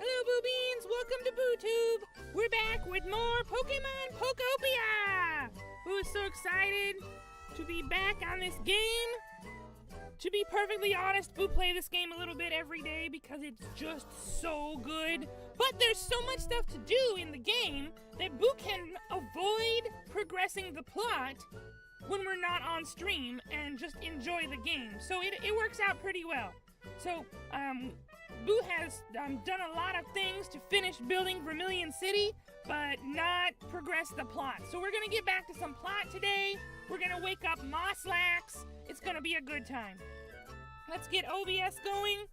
Hello, Buu Beans! Welcome to BuuTube! We're back with more Pokemon Pokopia! Buu is so excited to be back on this game. To be perfectly honest, Buu play this game a little bit every day because it's just so good. But there's so much stuff to do in the game that Buu can avoid progressing the plot when we're not on stream and just enjoy the game. So it works out pretty well. So, Buu has done a lot of things to finish building Vermilion City, but not progress the plot. So we're gonna get back to some plot today. We're gonna wake up Mosslax. It's gonna be a good time. Let's get OBS going.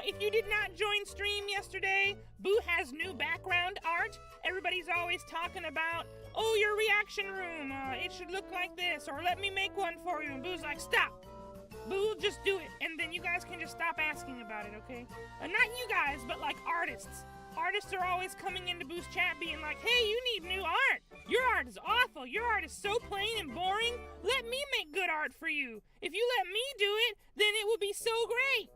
If you did not join stream yesterday, Buu has new background art. Everybody's always talking about, oh, your reaction room, it should look like this, or let me make one for you. And Buu's like, stop. Buu, just do it, and then you guys can just stop asking about it, okay? Not you guys, but like artists. Artists are always coming into Buu's chat being like, hey, you need new art. Your art is awful. Your art is so plain and boring. Let me make good art for you. If you let me do it, then it will be so great.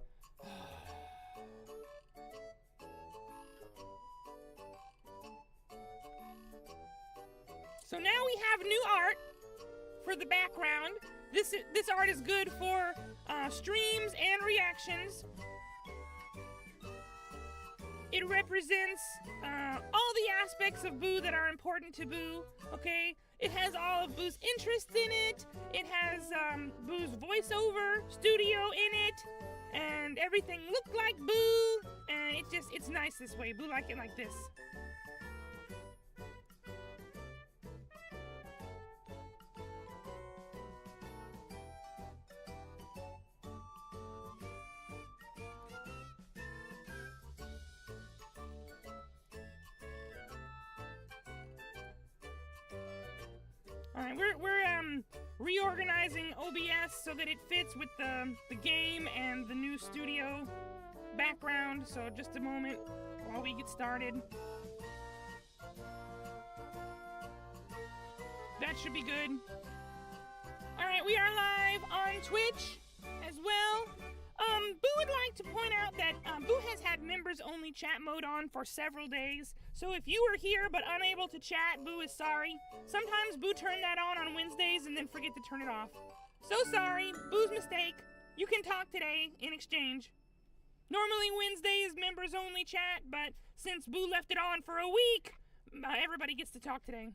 So now we have new art for the background. This art is good for streams and reactions. It represents all the aspects of Buu that are important to Buu, okay? It has all of Buu's interests in it. It has Buu's voiceover studio in it. And everything looked like Buu. And it's nice this way. Buu like it like this. All right, we're reorganizing OBS so that it fits with the game and the new studio background. So just a moment while we get started. That should be good. Alright, we are live on Twitch as well. Boo would like to point out that Boo has had members-only chat mode on for several days. So if you were here but unable to chat, Boo is sorry. Sometimes Boo turned that on Wednesdays and then forget to turn it off. So sorry, Boo's mistake. You can talk today in exchange. Normally Wednesday is members-only chat, but since Boo left it on for a week, everybody gets to talk today.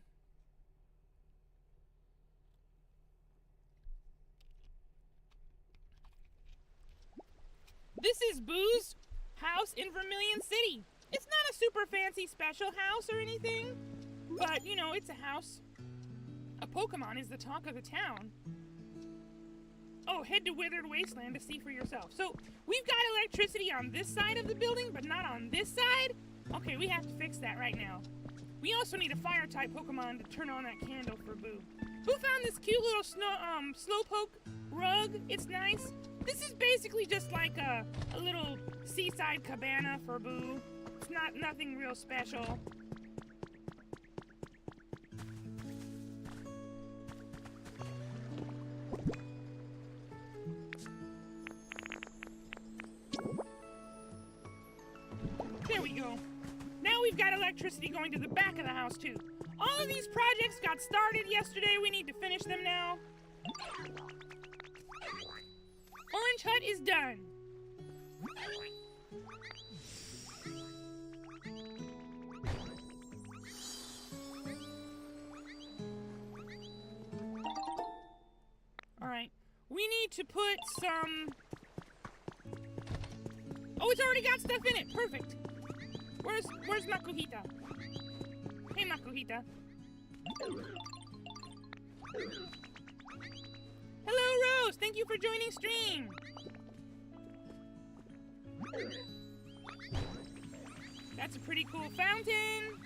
This is Boo's house in Vermilion City. It's not a super fancy special house or anything, but, you know, it's a house. A Pokemon is the talk of the town. Oh, head to Withered Wasteland to see for yourself. So, we've got electricity on this side of the building, but not on this side? Okay, we have to fix that right now. We also need a Fire-type Pokemon to turn on that candle for Boo. Boo found this cute little Slowpoke rug. It's nice. This is basically just like a little seaside cabana for Boo. It's nothing real special. There we go. Now we've got electricity going to the back of the house too. All of these projects got started yesterday. We need to finish them now. Orange Hut is done. Alright. We need to put some... Oh, it's already got stuff in it. Perfect. Where's Maxiuchiha? Hey, Maxiuchiha. Hello, Rose! Thank you for joining stream! That's a pretty cool fountain!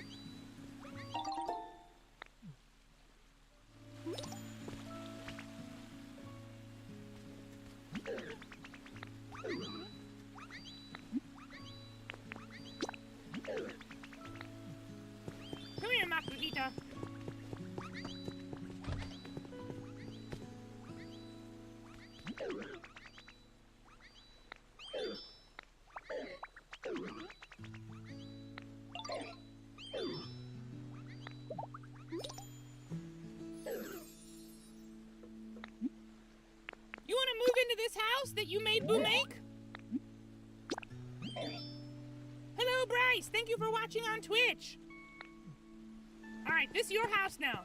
Come here, Maxiuchiha. You want to move into this house that you made Boo make? Hello, Bryce. Thank you for watching on Twitch. All right, this is your house now.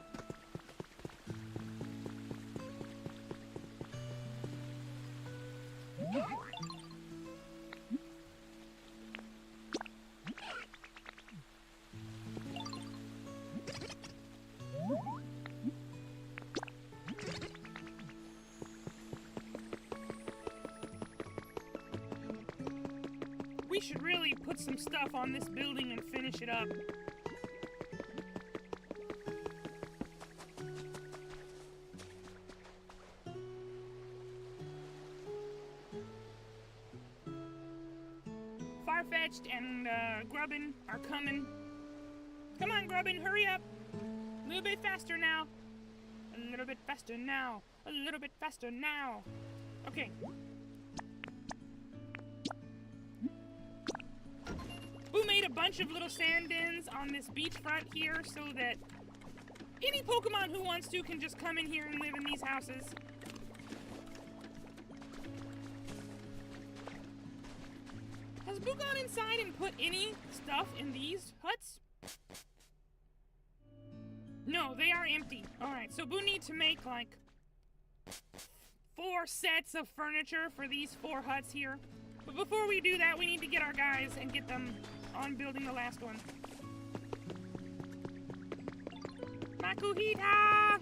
We should really put some stuff on this building and finish it up. Farfetch'd and Grubbin are coming. Come on, Grubbin, hurry up. A little bit faster now. A little bit faster now. A little bit faster now. Okay. Boo made a bunch of little sand bins on this beachfront here so that any Pokemon who wants to can just come in here and live in these houses. Has Boo gone inside and put any stuff in these huts? No, they are empty. Alright, so Boo needs to make like 4 sets of furniture for these 4 huts here. But before we do that, we need to get our guys and get them on building the last one. Maxiuchiha!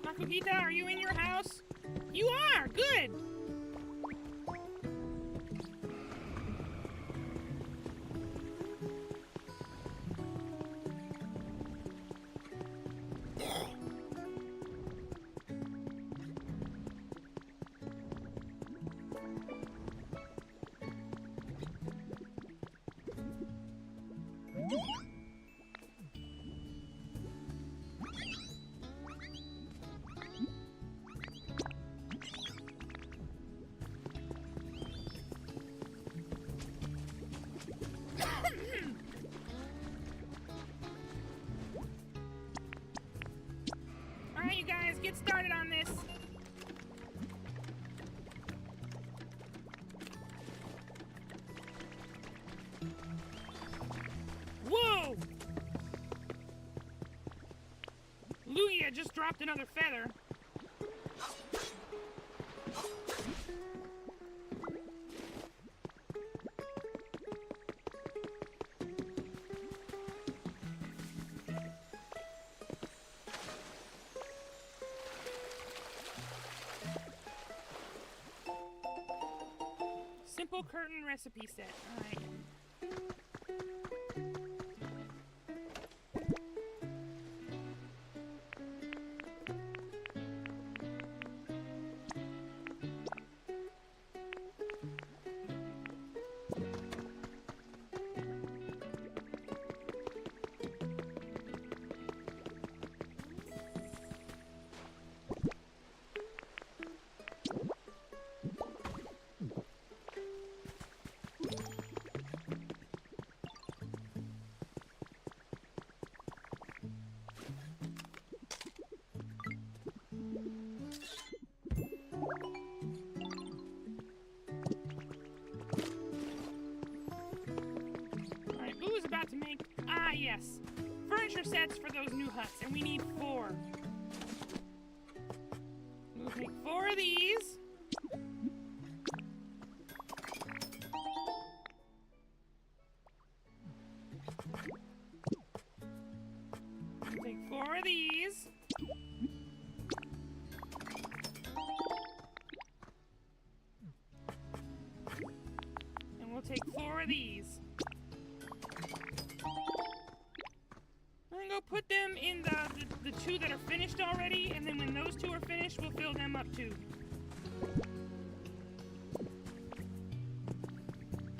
Maxiuchiha, are you in your house? You are! Good! Alright, you guys, get started on this. Whoa! Lugia just dropped another feather. Simple curtain recipe set. All right. About to make, yes, furniture sets for those new huts, and we need 4. We'll take 4 of these. We'll take 4 of these. And we'll take 4 of these. Go put them in the 2 that are finished already, and then when those 2 are finished, we'll fill them up too.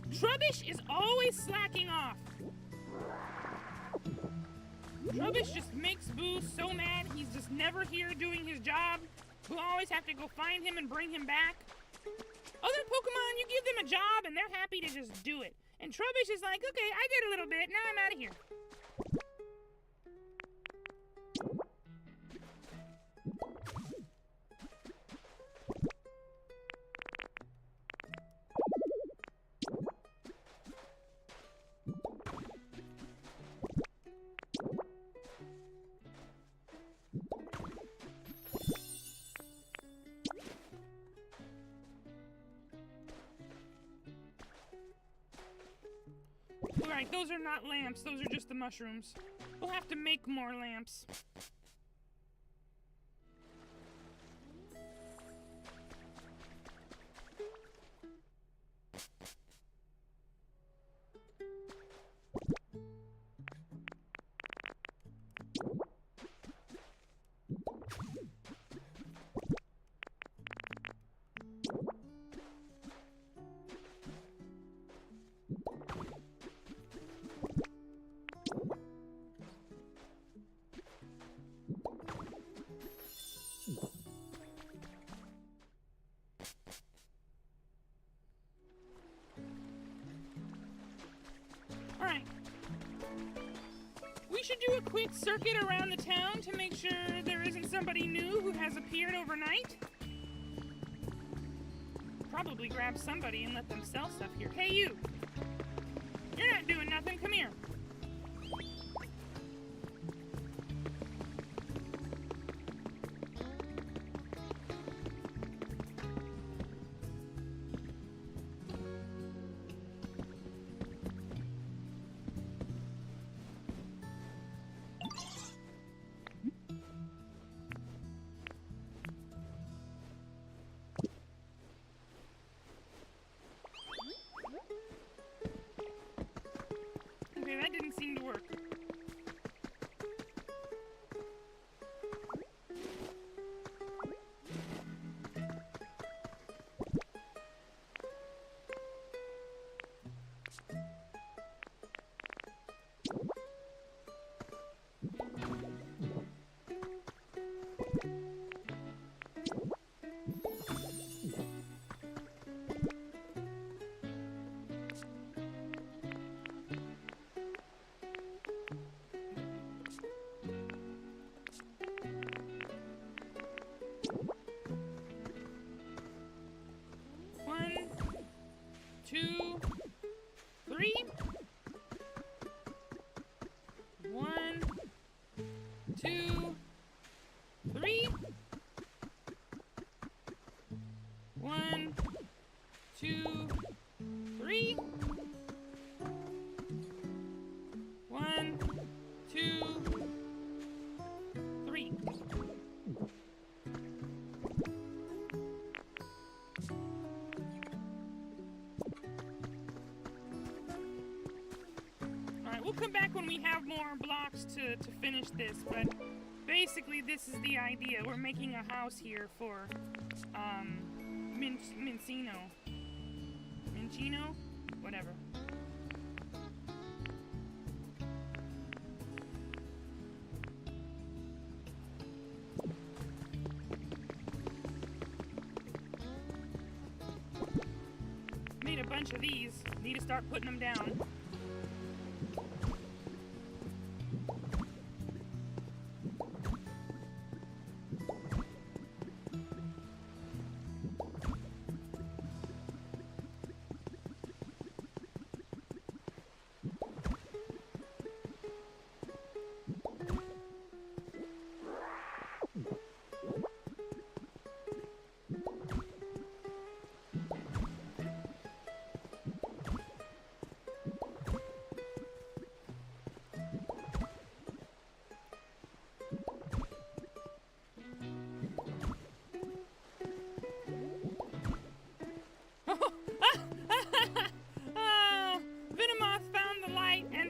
Trubbish is always slacking off. Trubbish just makes Buu so mad. He's just never here doing his job. We'll always have to go find him and bring him back. Other Pokemon, you give them a job and they're happy to just do it. And Trubbish is like, okay, I did a little bit, now I'm out of here. Alright, those are not lamps, those are just the mushrooms. We'll have to make more lamps. Alright. We should do a quick circuit around the town to make sure there isn't somebody new who has appeared overnight. Probably grab somebody and let them sell stuff here. Hey, you! You're not doing nothing. Come here. 3. 1, 2, 3. 1, 2, 3. 1, 2, 3. Alright, we'll come back when we have more blocks to finish this, but basically this is the idea. We're making a house here for, Mincino? Whatever. Made a bunch of these. Need to start putting them down.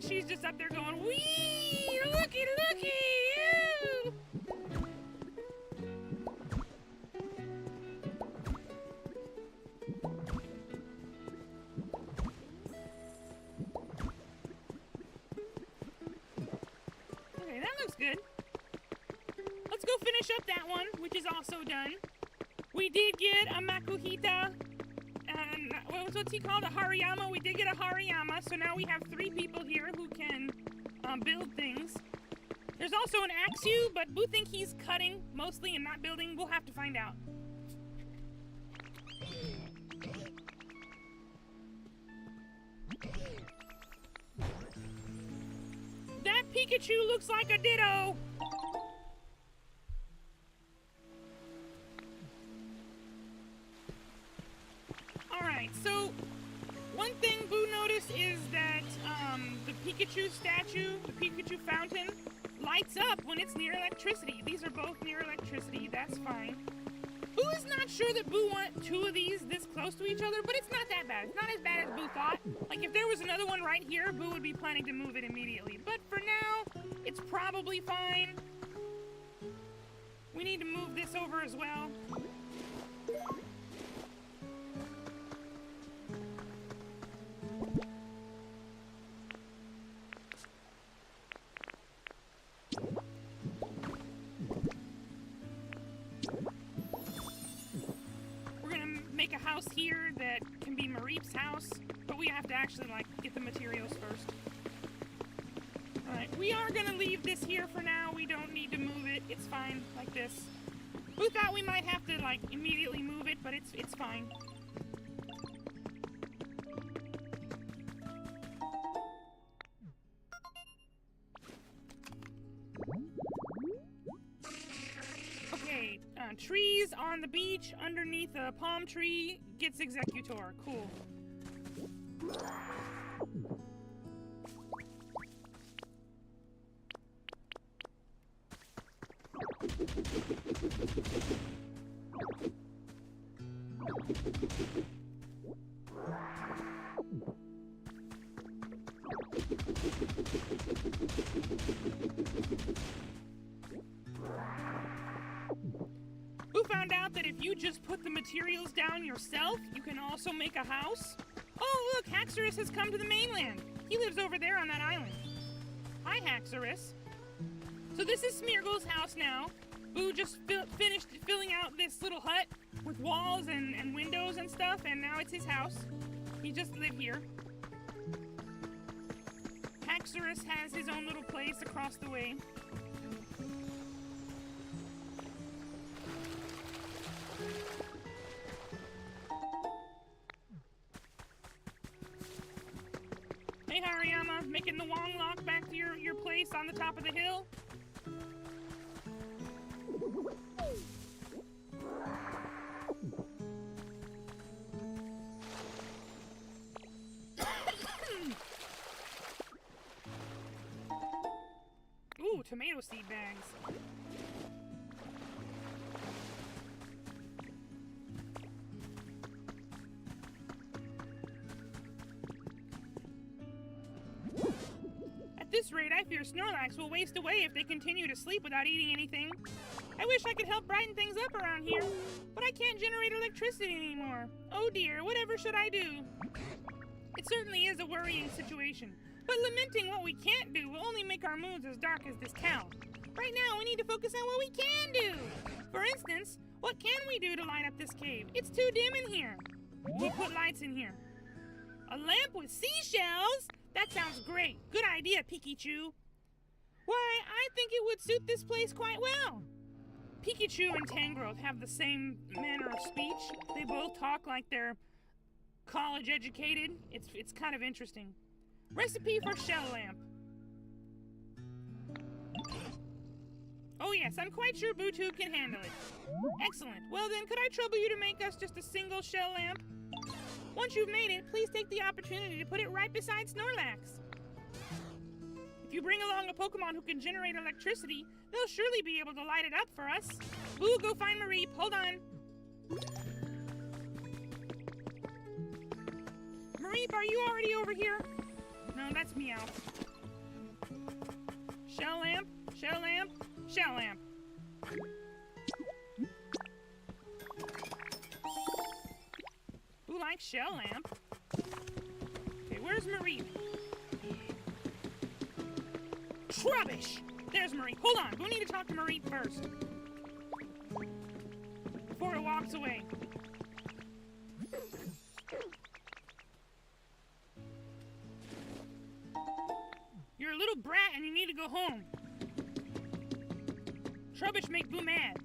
She's just up there going, wee! Looky, looky! Ew! Okay, that looks good. Let's go finish up that one, which is also done. We did get a Maxiuchiha. What's he called? A Hariyama. We did get a Hariyama, so now we have 3 people here who can build things. There's also an Axu, but Buu think he's cutting mostly and not building. We'll have to find out. That Pikachu looks like a Ditto. Alright, so one thing Buu noticed is that the Pikachu statue, the Pikachu fountain, lights up when it's near electricity. These are both near electricity, that's fine. Buu is not sure that Buu want 2 of these this close to each other, but it's not that bad. It's not as bad as Buu thought. Like, if there was another one right here, Buu would be planning to move it immediately. But for now, it's probably fine. We need to move this over as well. Make a house here that can be Mareep's house, but we have to actually, like, get the materials first. Alright, we are gonna leave this here for now. We don't need to move it. It's fine, like this. Buu thought we might have to, like, immediately move it, but it's fine. Okay, trees on the beach underneath a palm tree gets Executor. Cool. Who found out that if you just put the materials down yourself, you can also make a house? Oh, look, Haxorus has come to the mainland. He lives over there on that island. Hi, Haxorus. So this is Smeargle's house now. Buu just finished filling out this little hut with walls and windows and stuff, and now it's his house. He just lived here. Haxorus has his own little place across the way. making the Wong Lock back to your place on the top of the hill? Ooh, tomato seed bags. At this rate, I fear Snorlax will waste away if they continue to sleep without eating anything. I wish I could help brighten things up around here, but I can't generate electricity anymore. Oh dear, whatever should I do? It certainly is a worrying situation, but lamenting what we can't do will only make our moods as dark as this town. Right now, we need to focus on what we can do. For instance, what can we do to light up this cave? It's too dim in here. We'll put lights in here. A lamp with seashells? That sounds great. Good idea, Pikachu. Why, I think it would suit this place quite well. Pikachu and Tangrowth have the same manner of speech. They both talk like they're college educated. It's kind of interesting. Recipe for shell lamp. Oh yes, I'm quite sure BuuTube can handle it. Excellent. Well then, could I trouble you to make us just a single shell lamp? Once you've made it, please take the opportunity to put it right beside Snorlax. If you bring along a Pokemon who can generate electricity, they'll surely be able to light it up for us. Boo, go find Marie. Hold on. Marie, are you already over here? No, that's Meow. Shell lamp, shell lamp, shell lamp. Who likes shell lamp? Okay, where's Marie? Rubbish! There's Marie. Hold on, we need to talk to Marie first. Before it walks away. You're a little brat and you need to go home. Trubbish make Boo mad.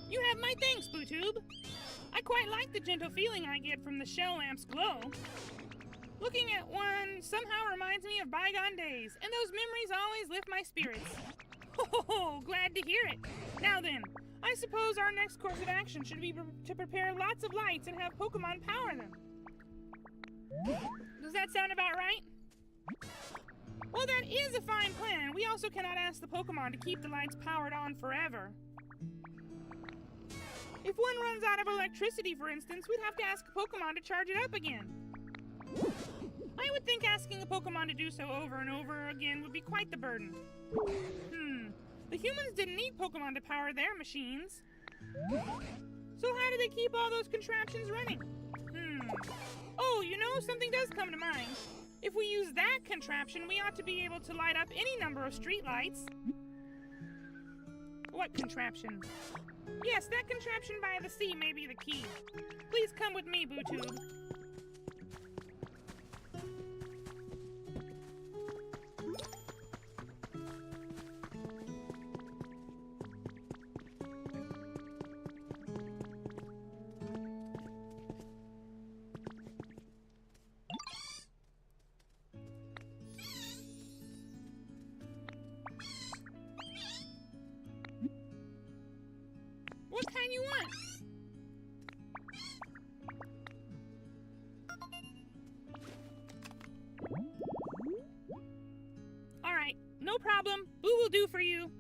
You have my thanks, BuuTube. I quite like the gentle feeling I get from the shell lamp's glow. Looking at one somehow reminds me of bygone days, and those memories always lift my spirits. Oh, glad to hear it. Now then, I suppose our next course of action should be to prepare lots of lights and have Pokemon power them. Does that sound about right? Well, that is a fine plan. We also cannot ask the Pokemon to keep the lights powered on forever. If one runs out of electricity, for instance, we'd have to ask a Pokemon to charge it up again. I would think asking a Pokemon to do so over and over again would be quite the burden. The humans didn't need Pokemon to power their machines. So how do they keep all those contraptions running? Oh, you know, something does come to mind. If we use that contraption, we ought to be able to light up any number of streetlights. What contraption? Yes, that contraption by the sea may be the key. Please come with me, BuuTube. What kind you want? All right, no problem. Boo will do for you.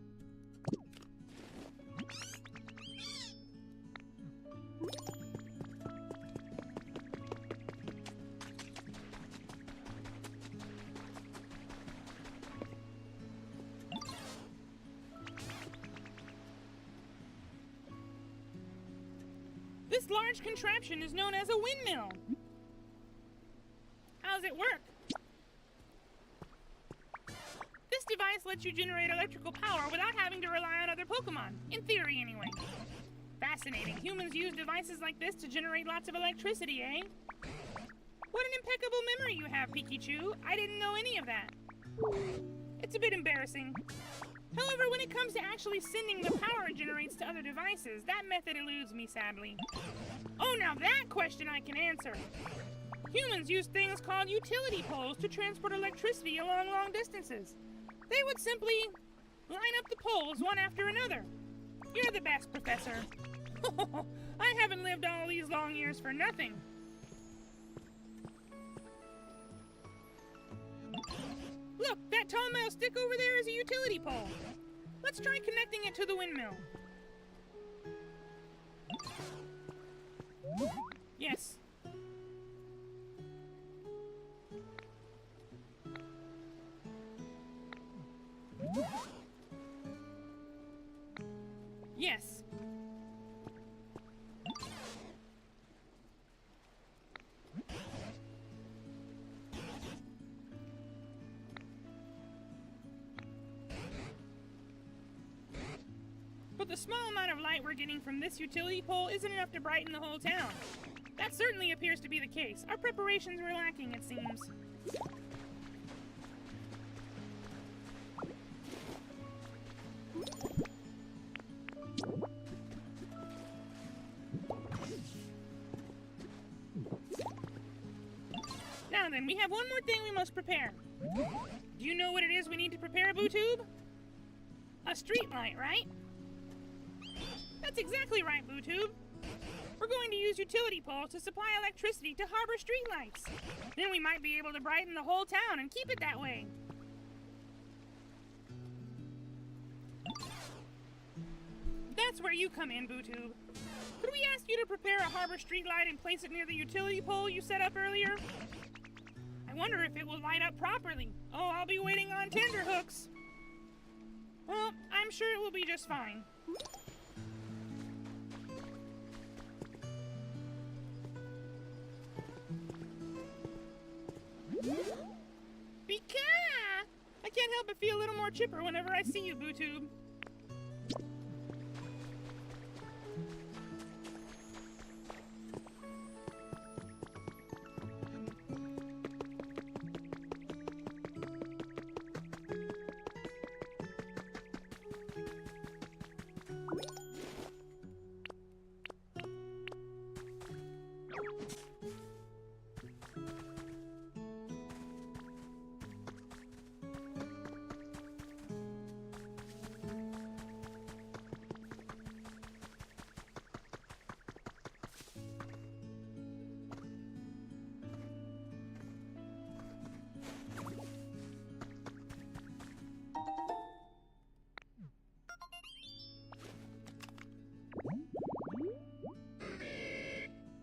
This large contraption is known as a windmill. How does it work? This device lets lets you generate electrical power without having to rely on other Pokemon. In theory, anyway. Fascinating. Humans use devices like this to generate lots of electricity, eh? What an impeccable memory you have, Pikachu. I didn't know any of that. It's a bit embarrassing. However, when it comes to actually sending the power it generates to other devices, that method eludes me, sadly. Oh, now that question I can answer. Humans use things called utility poles to transport electricity along long distances. They would simply line up the poles one after another. You're the best, Professor. I haven't lived all these long years for nothing. Look, that tall metal stick over there is a utility pole. Let's try connecting it to the windmill. Yes. Yes. But the small amount of light we're getting from this utility pole isn't enough to brighten the whole town. That certainly appears to be the case. Our preparations were lacking, it seems. Now then, we have one more thing we must prepare. Do you know what it is we need to prepare, BuuTube? A street light, right? That's exactly right, BuuTube. We're going to use utility poles to supply electricity to harbor streetlights. Then we might be able to brighten the whole town and keep it that way. That's where you come in, BuuTube. Could we ask you to prepare a harbor streetlight and place it near the utility pole you set up earlier? I wonder if it will light up properly. Oh, I'll be waiting on tenterhooks. Well, I'm sure it will be just fine. Pika! I can't help but feel a little more chipper whenever I see you, BuuTube.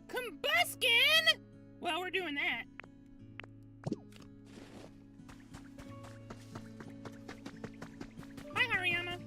Combuskin? Well, we're doing that. Hi, Hariyama.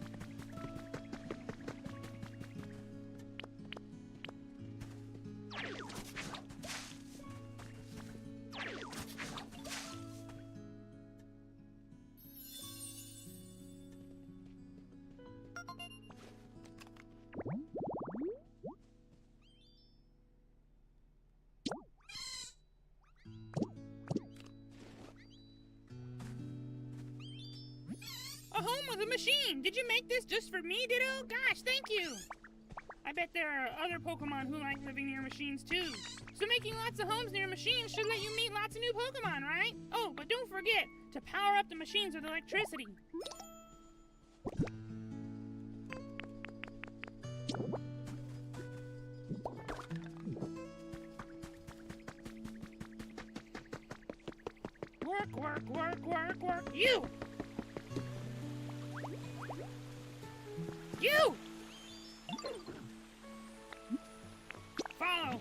A home with a machine! Did you make this just for me, Ditto? Gosh, thank you! I bet there are other Pokemon who like living near machines too. So making lots of homes near machines should let you meet lots of new Pokemon, right? Oh, but don't forget to power up the machines with electricity. Work, work, work, work, work. You! You! Follow!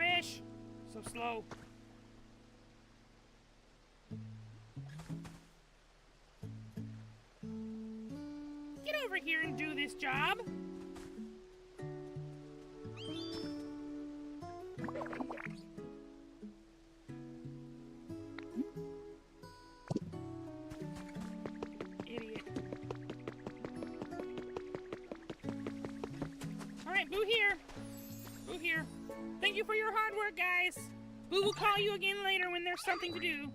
rubbish! So slow. Get over here and do this job. Idiot. Alright, Buu here. Buu here. Thank you for your hard work, guys. Buu will call you again later when there's something to do.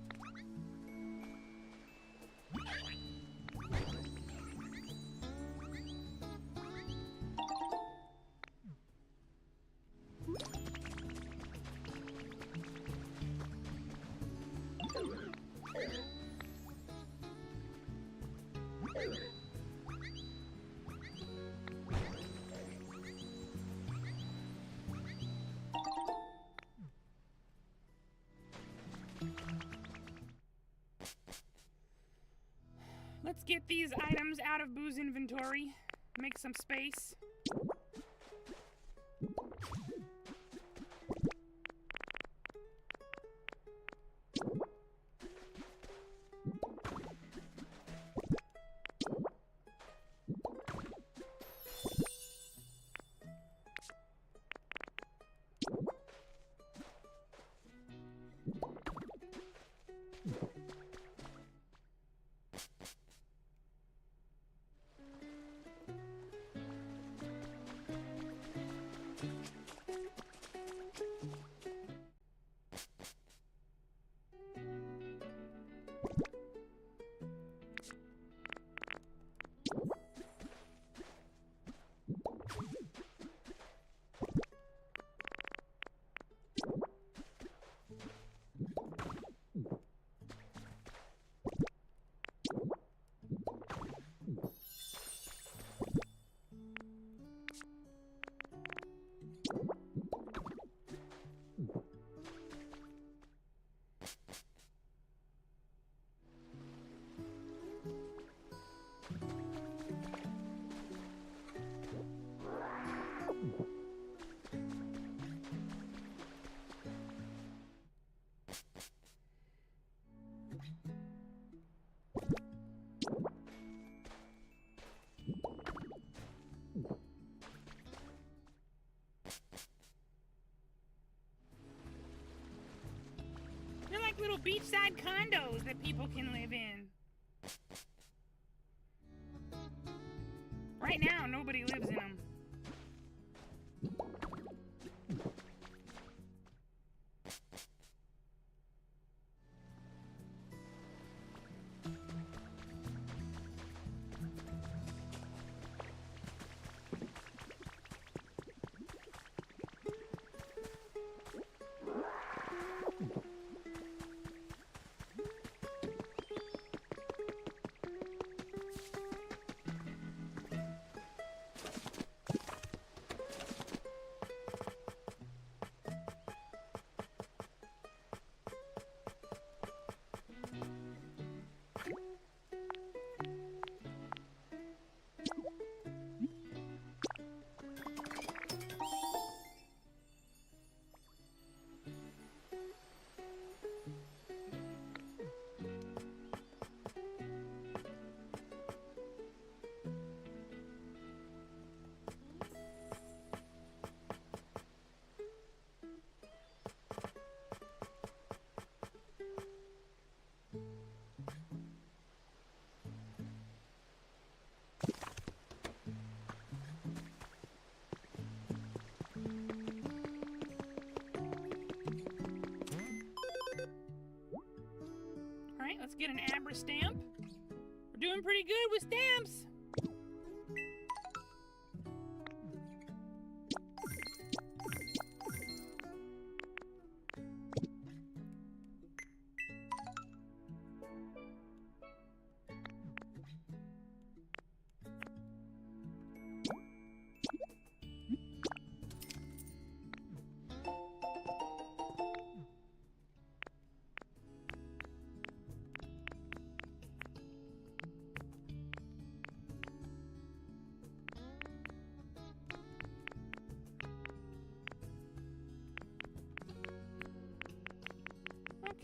Let's get these items out of Buu's inventory. Make some space. They're like little beachside condos that people can live in. Right now, nobody lives in them. Alright, let's get an Abra stamp. We're doing pretty good with stamps.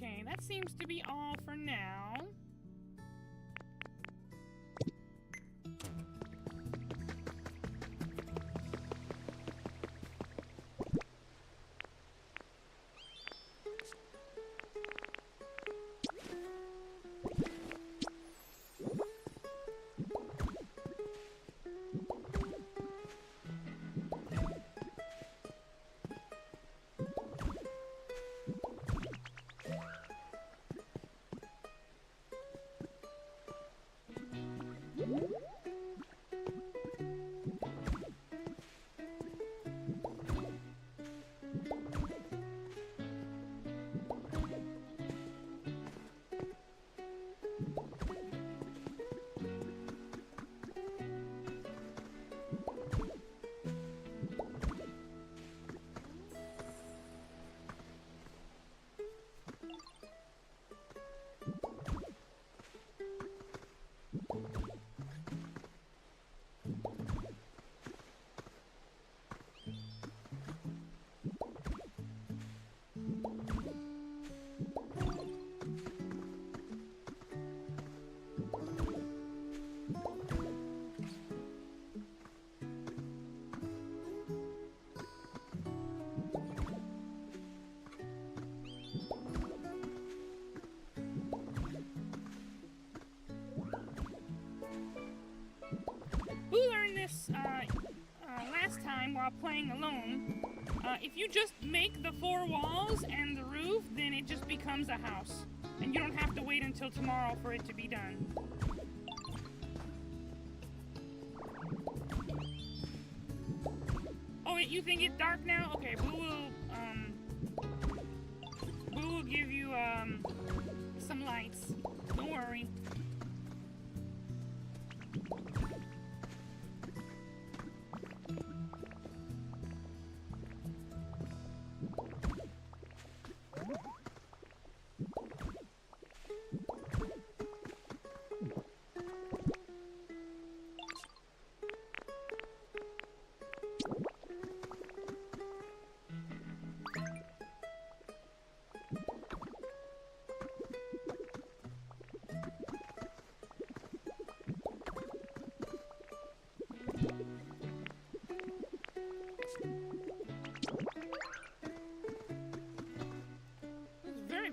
Okay, that seems to be all for now. Buu learned this last time while playing alone. If you just make the 4 walls and the roof, then it just becomes a house. And you don't have to wait until tomorrow for it to be done. Oh, wait, you think it's dark now? Okay, Buu will give you some lights. Don't worry.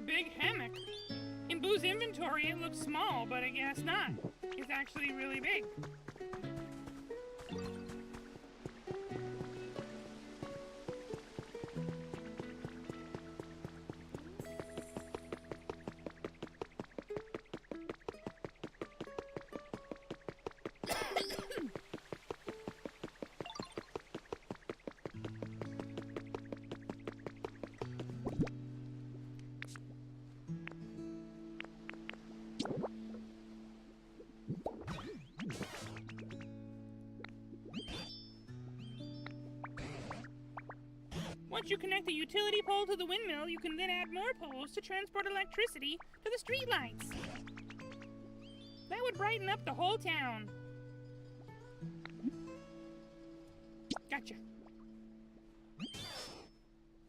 Big hammock. In Buu's inventory, it looks small, but I guess not. It's actually really big. Once you connect the utility pole to the windmill, you can then add more poles to transport electricity to the streetlights. That would brighten up the whole town. Gotcha.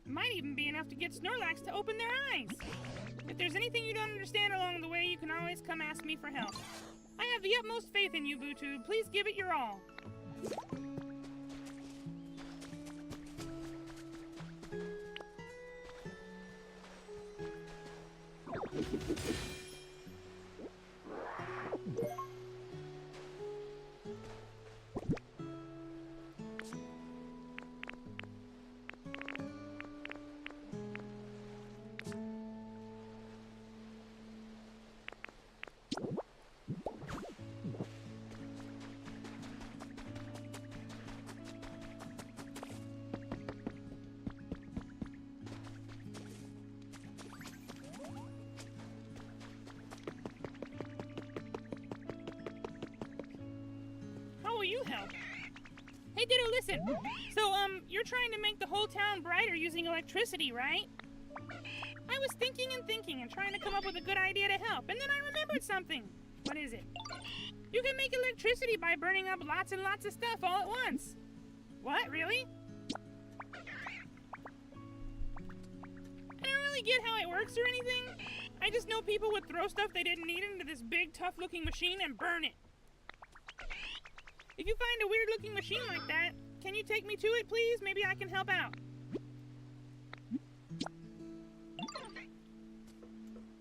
Might even be enough to get Snorlax to open their eyes. If there's anything you don't understand along the way, you can always come ask me for help. I have the utmost faith in you, BuuTube. Please give it your all. Will you help? Hey, Ditto, listen. So, you're trying to make the whole town brighter using electricity, right? I was thinking and trying to come up with a good idea to help, and then I remembered something. What is it? You can make electricity by burning up lots and lots of stuff all at once. What, really? I don't really get how it works or anything. I just know people would throw stuff they didn't need into this big, tough-looking machine and burn it. If you find a weird-looking machine like that, can you take me to it, please? Maybe I can help out.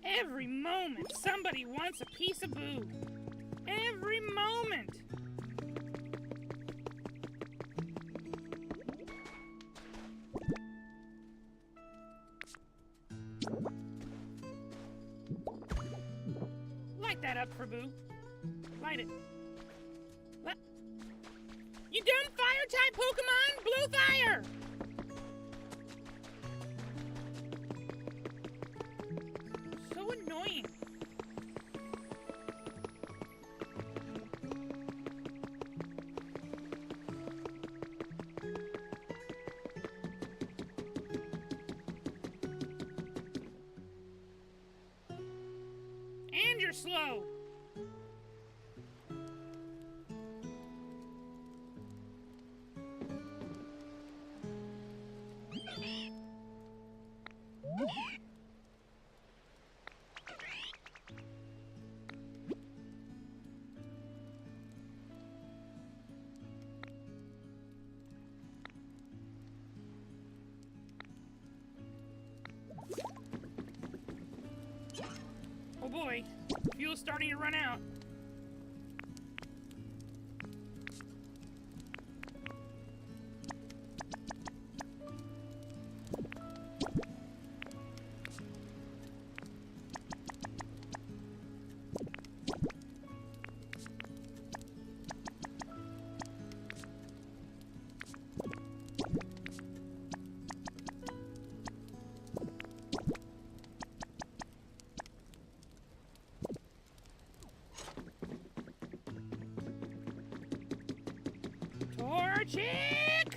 Every moment, somebody wants a piece of Buu. Every moment. Light that up for Buu. Light it. You dumb fire-type Pokemon! Blue fire! So annoying. And you're slow. Oh boy, fuel's starting to run out. Torchic!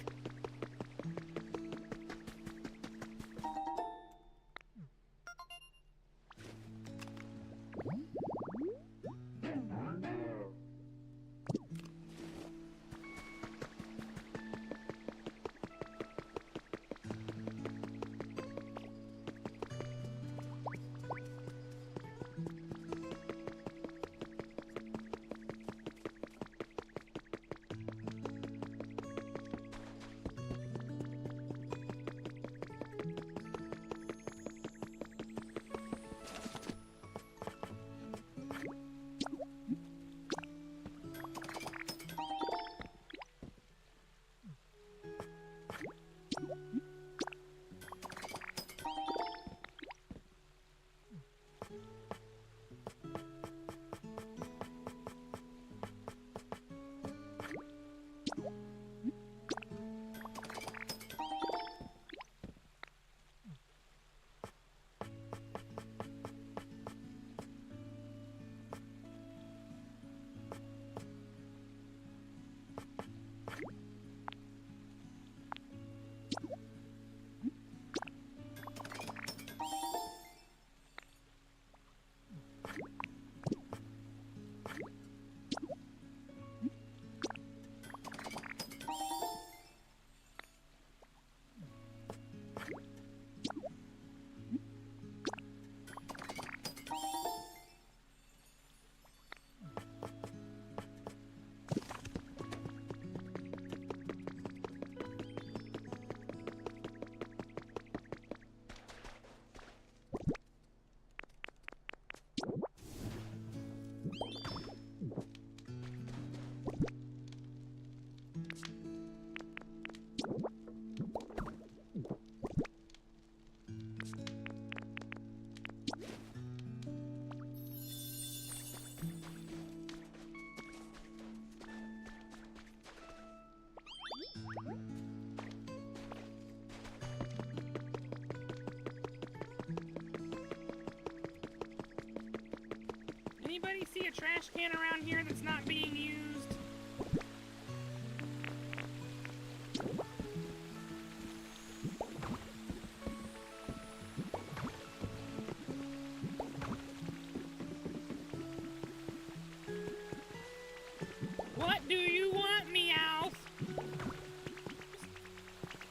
Anybody see a trash can around here that's not being used? What do you want, Meowth?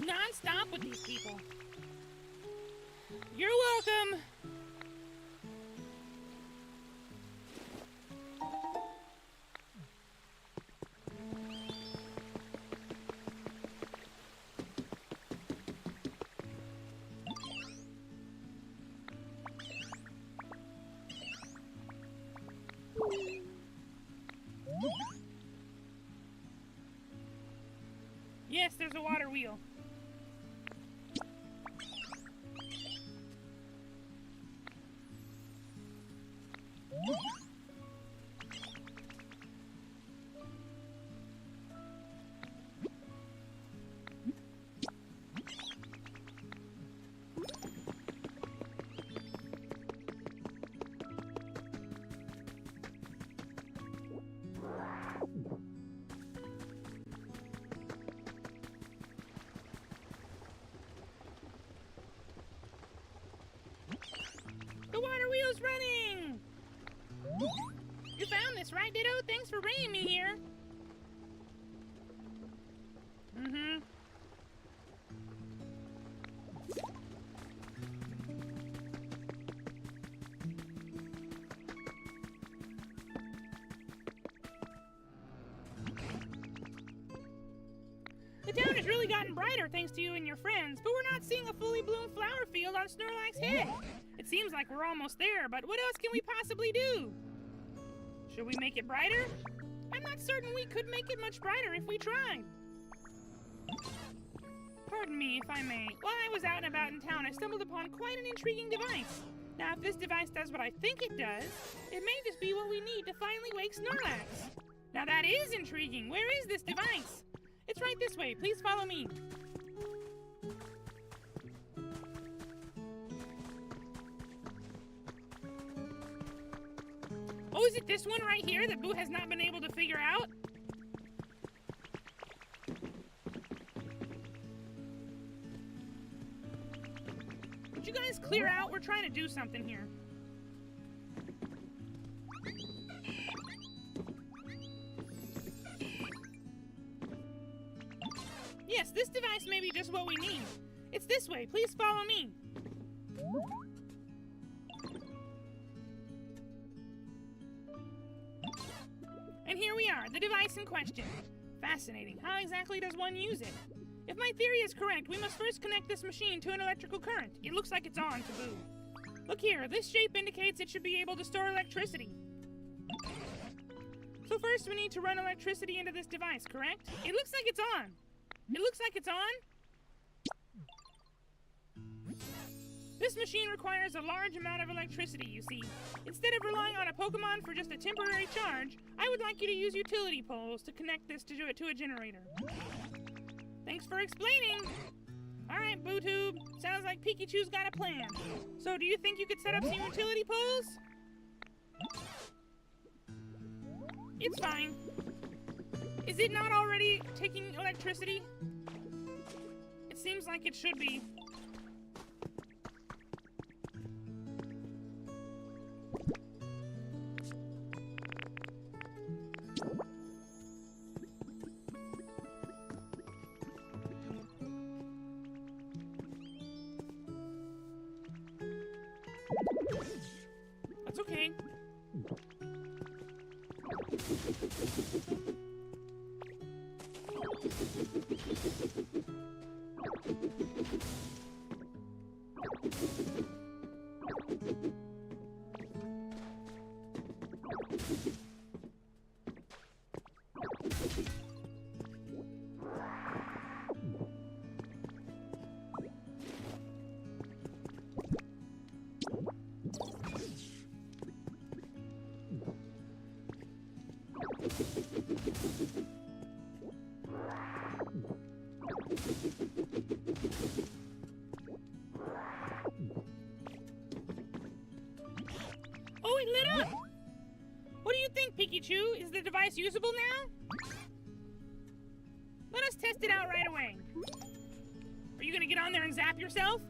Non-stop with these people. You're welcome. Yes, there's a water wheel. The water wheel's running! You found this, right, Ditto? Thanks for bringing me here. Mm-hmm. The town has really gotten brighter thanks to you and your friends, but we're not seeing a fully bloomed flower field on Snorlax's head. It seems like we're almost there, but what else can we possibly do? Should we make it brighter? I'm not certain we could make it much brighter if we tried. Pardon me, if I may. While I was out and about in town, I stumbled upon quite an intriguing device. Now, if this device does what I think it does, it may just be what we need to finally wake Snorlax. Now that is intriguing. Where is this device? It's right this way. Please follow me. Oh, is it this one right here that Buu has not been able to figure out? Would you guys clear out? We're trying to do something here. Yes, this device may be just what we need. It's this way. Please follow me. And here we are, the device in question. Fascinating. How exactly does one use it? If my theory is correct, we must first connect this machine to an electrical current. It looks like it's on to Buu. Look here, this shape indicates it should be able to store electricity. So first we need to run electricity into this device, correct? It looks like it's on. It looks like it's on. This machine requires a large amount of electricity, you see. Instead of relying on a Pokemon for just a temporary charge, I would like you to use utility poles to connect this to a generator. Thanks for explaining. Alright, BuuTube. Sounds like Pikachu's got a plan. So do you think you could set up some utility poles? It's fine. Is it not already taking electricity? It seems like it should be. That's okay. Oh, it lit up! What do you think, Pikachu? Is the device usable now? Let us test it out right away. Are you gonna get on there and zap yourself?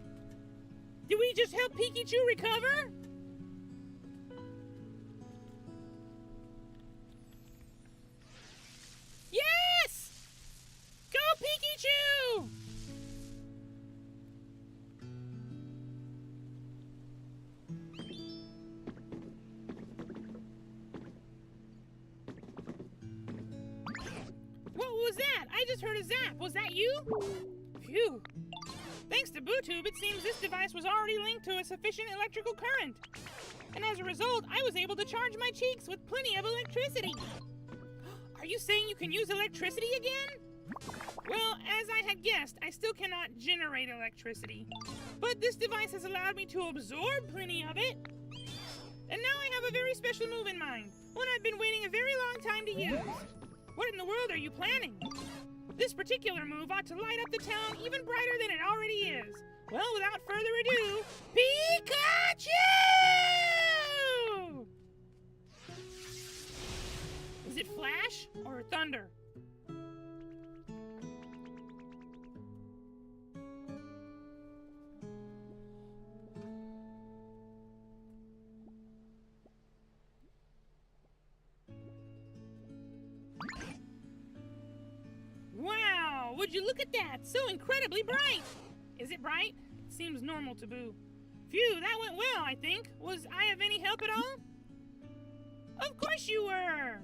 Did we just help Pikachu recover? Yes! Go, Pikachu! What was that? I just heard a zap. Was that you? Phew. Thanks to BuuTube, it seems this device was already linked to a sufficient electrical current. And as a result, I was able to charge my cheeks with plenty of electricity. Are you saying you can use electricity again? Well, as I had guessed, I still cannot generate electricity. But this device has allowed me to absorb plenty of it. And now I have a very special move in mind, one I've been waiting a very long time to use. What in the world are you planning? This particular move ought to light up the town even brighter than it already is. Well, without further ado, Pikachu! Is it Flash or Thunder? Wow, would you look at that? So incredibly bright! Is it bright? It seems normal to Boo. Phew, that went well, I think. Was I of any help at all? Of course you were!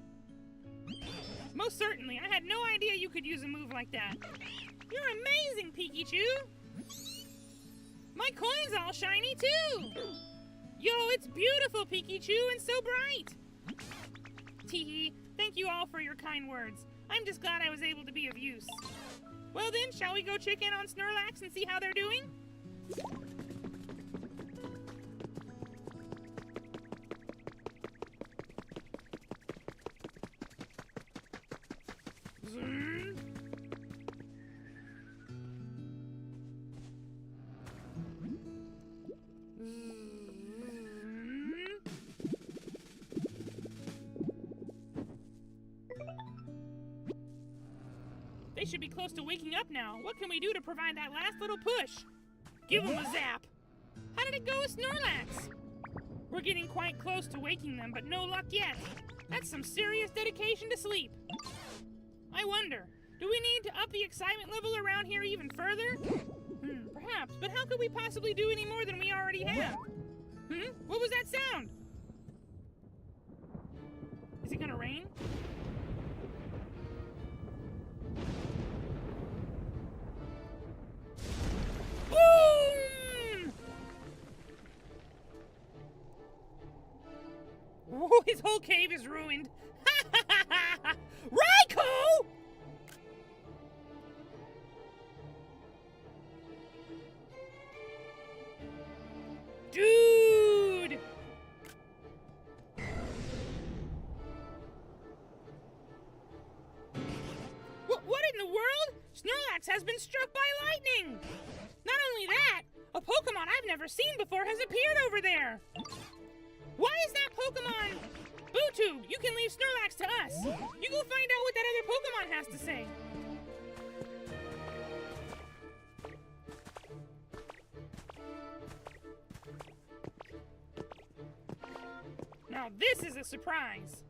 Most certainly, I had no idea you could use a move like that. You're amazing, Pikachu! My coin's all shiny, too! Yo, it's beautiful, Pikachu, and so bright! Teehee, thank you all for your kind words. I'm just glad I was able to be of use. Well then, shall we go check in on Snorlax and see how they're doing? Zoom. They should be close to waking up now. What can we do to provide that last little push? Give them a zap! How did it go with Snorlax? We're getting quite close to waking them, but no luck yet. That's some serious dedication to sleep. I wonder, do we need to up the excitement level around here even further? Perhaps, but how could we possibly do any more than we already have? What was that sound? Is it gonna rain? Boom! Oh, his whole cave is ruined. Raikou! Dude! What in the world? Snorlax has been struck by lightning! Not only that, a Pokemon I've never seen before has appeared over there! Why is that Pokemon? BuuTube, you can leave Snorlax to us. You go find out what that other Pokemon has to say. Now this is a surprise.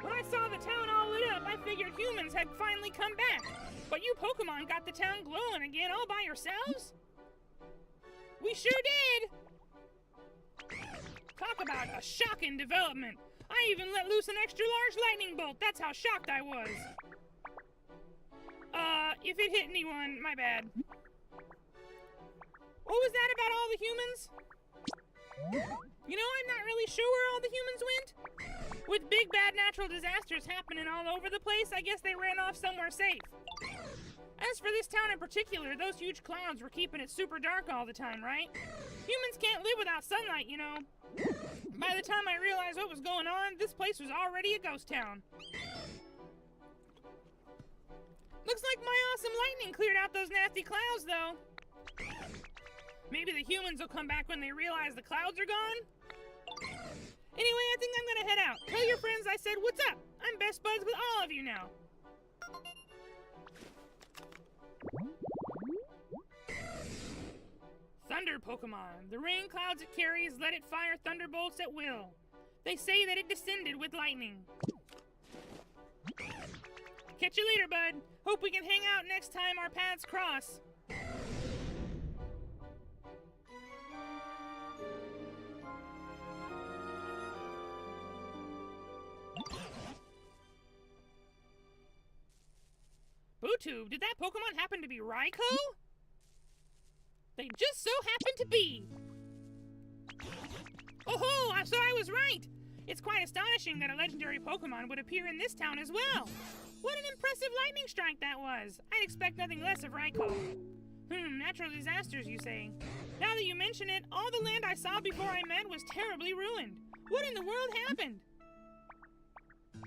When I saw the town all lit up, I figured humans had finally come back. But you Pokemon got the town glowing again all by yourselves? We sure did! Talk about a shocking development. I even let loose an extra large lightning bolt. That's how shocked I was. If it hit anyone, my bad. What was that about all the humans? You know, I'm not really sure where all the humans went. With big bad natural disasters happening all over the place, I guess they ran off somewhere safe. As for this town in particular, those huge clouds were keeping it super dark all the time, right? Humans can't live without sunlight, you know. By the time I realized what was going on, this place was already a ghost town. Looks like my awesome lightning cleared out those nasty clouds, though. Maybe the humans will come back when they realize the clouds are gone? Anyway, I think I'm gonna head out. Tell your friends I said what's up. I'm best buds with all of you now. Thunder Pokemon. The rain clouds it carries let it fire thunderbolts at will. They say that it descended with lightning. Catch you later, bud. Hope we can hang out next time our paths cross. BuuTube, did that Pokemon happen to be Raikou? They just so happen to be. Oh-ho, so I was right. It's quite astonishing that a legendary Pokemon would appear in this town as well. What an impressive lightning strike that was. I'd expect nothing less of Raikou. Natural disasters, you say? Now that you mention it, all the land I saw before I met was terribly ruined. What in the world happened?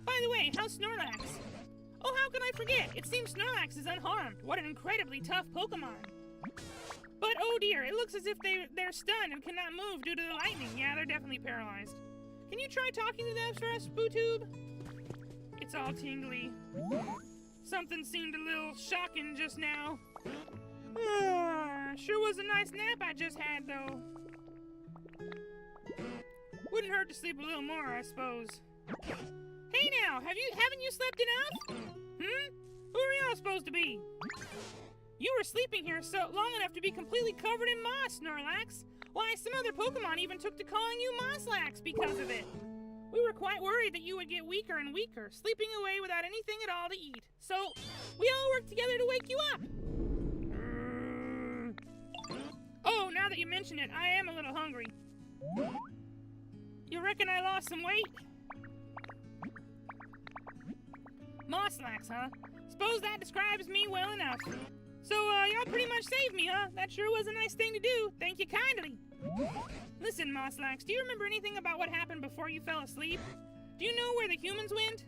By the way, how's Snorlax? Oh, how could I forget? It seems Snorlax is unharmed. What an incredibly tough Pokemon. But oh dear, it looks as if they're stunned and cannot move due to the lightning. Yeah, they're definitely paralyzed. Can you try talking to them for us, BuuTube? It's all tingly. Something seemed a little shocking just now. Sure was a nice nap I just had, though. Wouldn't hurt to sleep a little more, I suppose. Hey now, haven't you slept enough? Who are y'all supposed to be? You were sleeping here so long enough to be completely covered in moss, Snorlax. Why, some other Pokemon even took to calling you Mosslax because of it. We were quite worried that you would get weaker and weaker, sleeping away without anything at all to eat. So, we all worked together to wake you up. Oh, now that you mention it, I am a little hungry. You reckon I lost some weight? Mosslax, huh? Suppose that describes me well enough. So, y'all pretty much saved me, huh? That sure was a nice thing to do. Thank you kindly. Listen, Mosslax, do you remember anything about what happened before you fell asleep? Do you know where the humans went?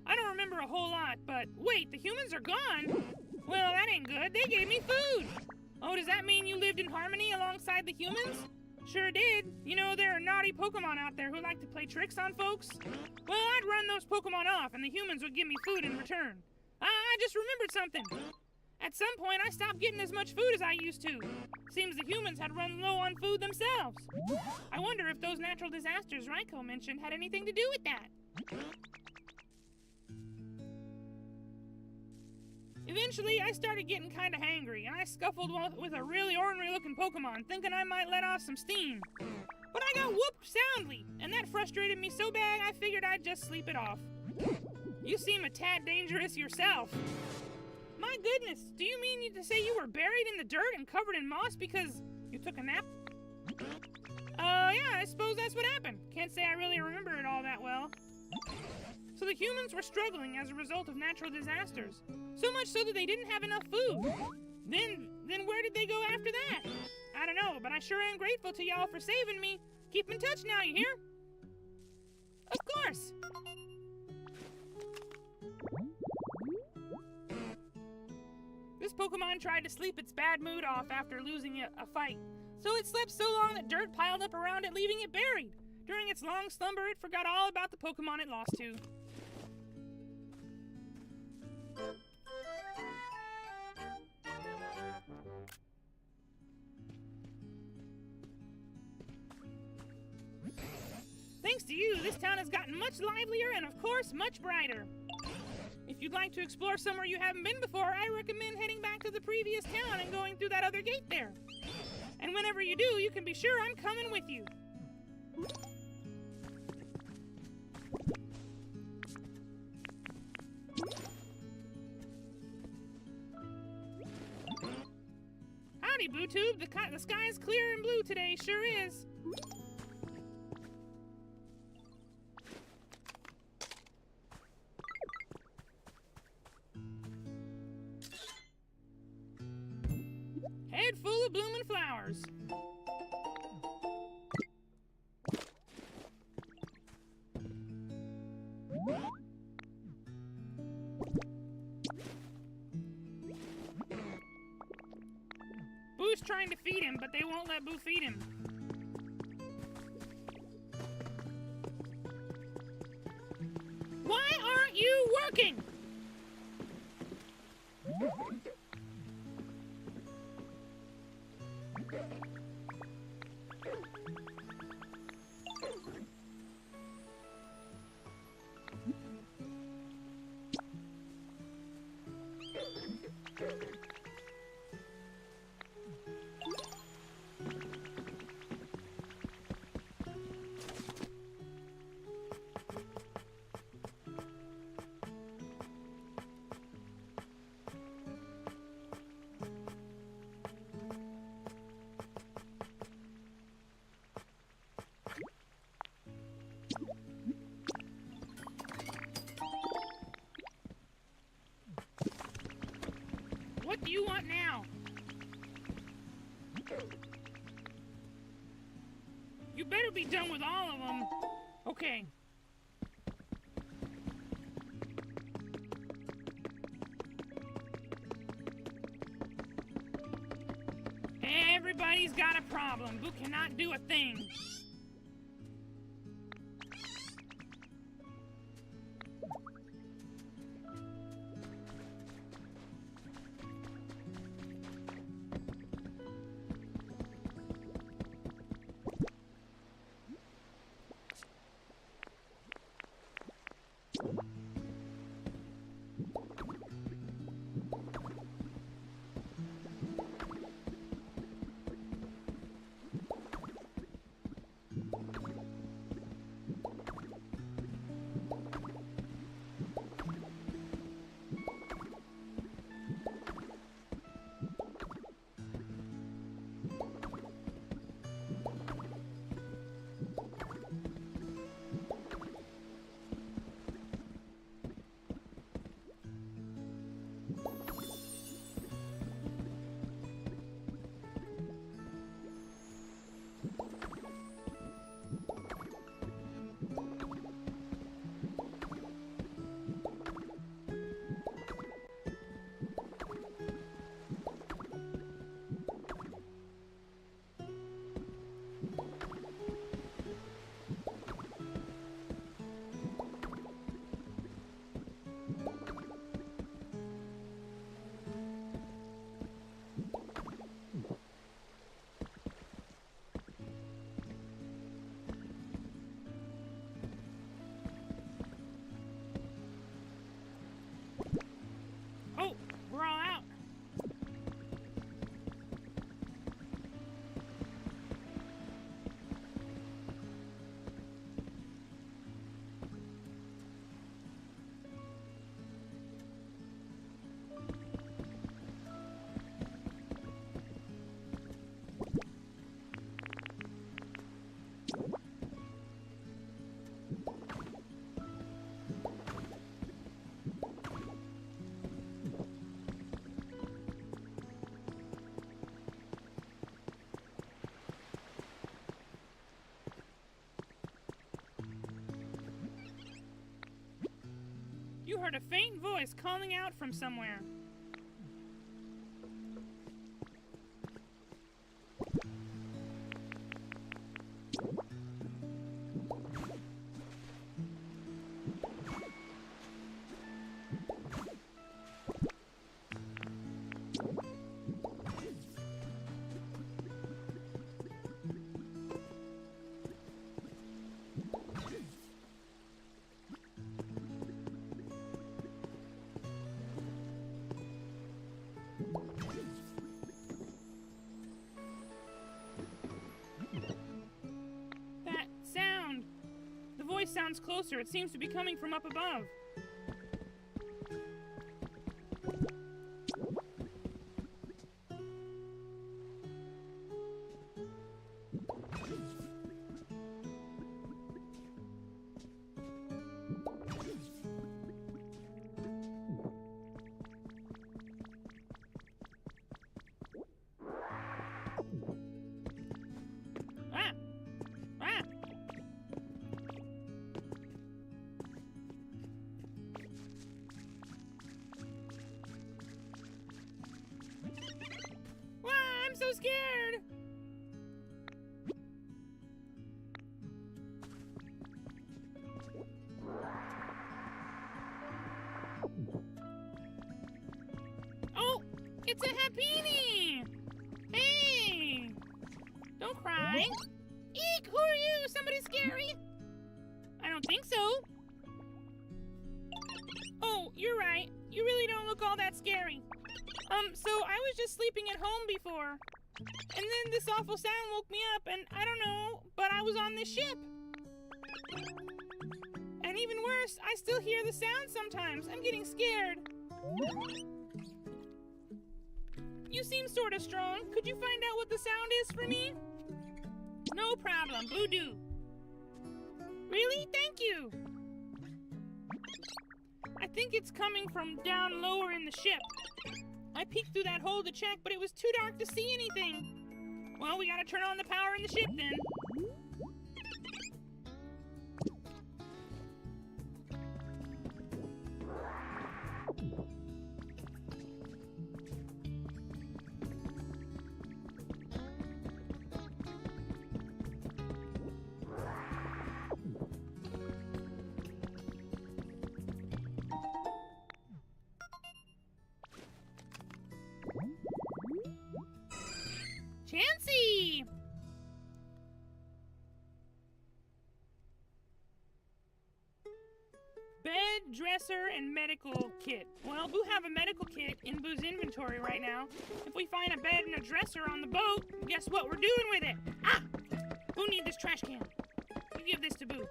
I don't remember a whole lot, but wait, the humans are gone? Well, that ain't good. They gave me food. Oh, does that mean you lived in harmony alongside the humans? Sure did. You know, there are naughty Pokemon out there who like to play tricks on folks. Well, I'd run those Pokemon off and the humans would give me food in return. I just remembered something. At some point, I stopped getting as much food as I used to. Seems the humans had run low on food themselves. I wonder if those natural disasters Raikou mentioned had anything to do with that. Eventually, I started getting kinda hangry, and I scuffled with a really ornery-looking Pokemon, thinking I might let off some steam. But I got whooped soundly, and that frustrated me so bad I figured I'd just sleep it off. You seem a tad dangerous yourself. My goodness, do you mean to say you were buried in the dirt and covered in moss because you took a nap? Yeah, I suppose that's what happened. Can't say I really remember it all that well. So the humans were struggling as a result of natural disasters. So much so that they didn't have enough food. Then where did they go after that? I don't know, but I sure am grateful to y'all for saving me. Keep in touch now, you hear? Of course. This Pokemon tried to sleep its bad mood off after losing a fight. So it slept so long that dirt piled up around it, leaving it buried. During its long slumber, it forgot all about the Pokemon it lost to. Thanks to you, this town has gotten much livelier and, of course, much brighter. If you'd like to explore somewhere you haven't been before, I recommend heading back to the previous town and going through that other gate there. And whenever you do, you can be sure I'm coming with you. Howdy, BuuTube. The sky is clear and blue today, sure is. Head full of blooming flowers. Boo's trying to feed him, but they won't let Buu feed him. Why aren't you working? do you want now? You better be done with all of them. Okay. Everybody's got a problem. Buu cannot do a thing. Oh, we're all out. You heard a faint voice calling out from somewhere. Voice sounds closer. It seems to be coming from up above. I'm so scared! Oh! It's a Happini! Hey! Don't cry! Eek! Who are you? Somebody scary? I don't think so. Oh, you're right. You really don't look all that scary. So I was just sleeping at home before. And then this awful sound woke me up, and I don't know, but I was on this ship. And even worse, I still hear the sound sometimes. I'm getting scared. You seem sort of strong. Could you find out what the sound is for me? No problem, Buu do. Really? Thank you. I think it's coming from down lower in the ship. I peeked through that hole to check, but it was too dark to see anything. Well, we gotta turn on the power in the ship then. Chancy! Bed, dresser, and medical kit. Well, Buu have a medical kit in Buu's inventory right now. If we find a bed and a dresser on the boat, guess what we're doing with it? Ah! Buu need this trash can. You give this to Buu.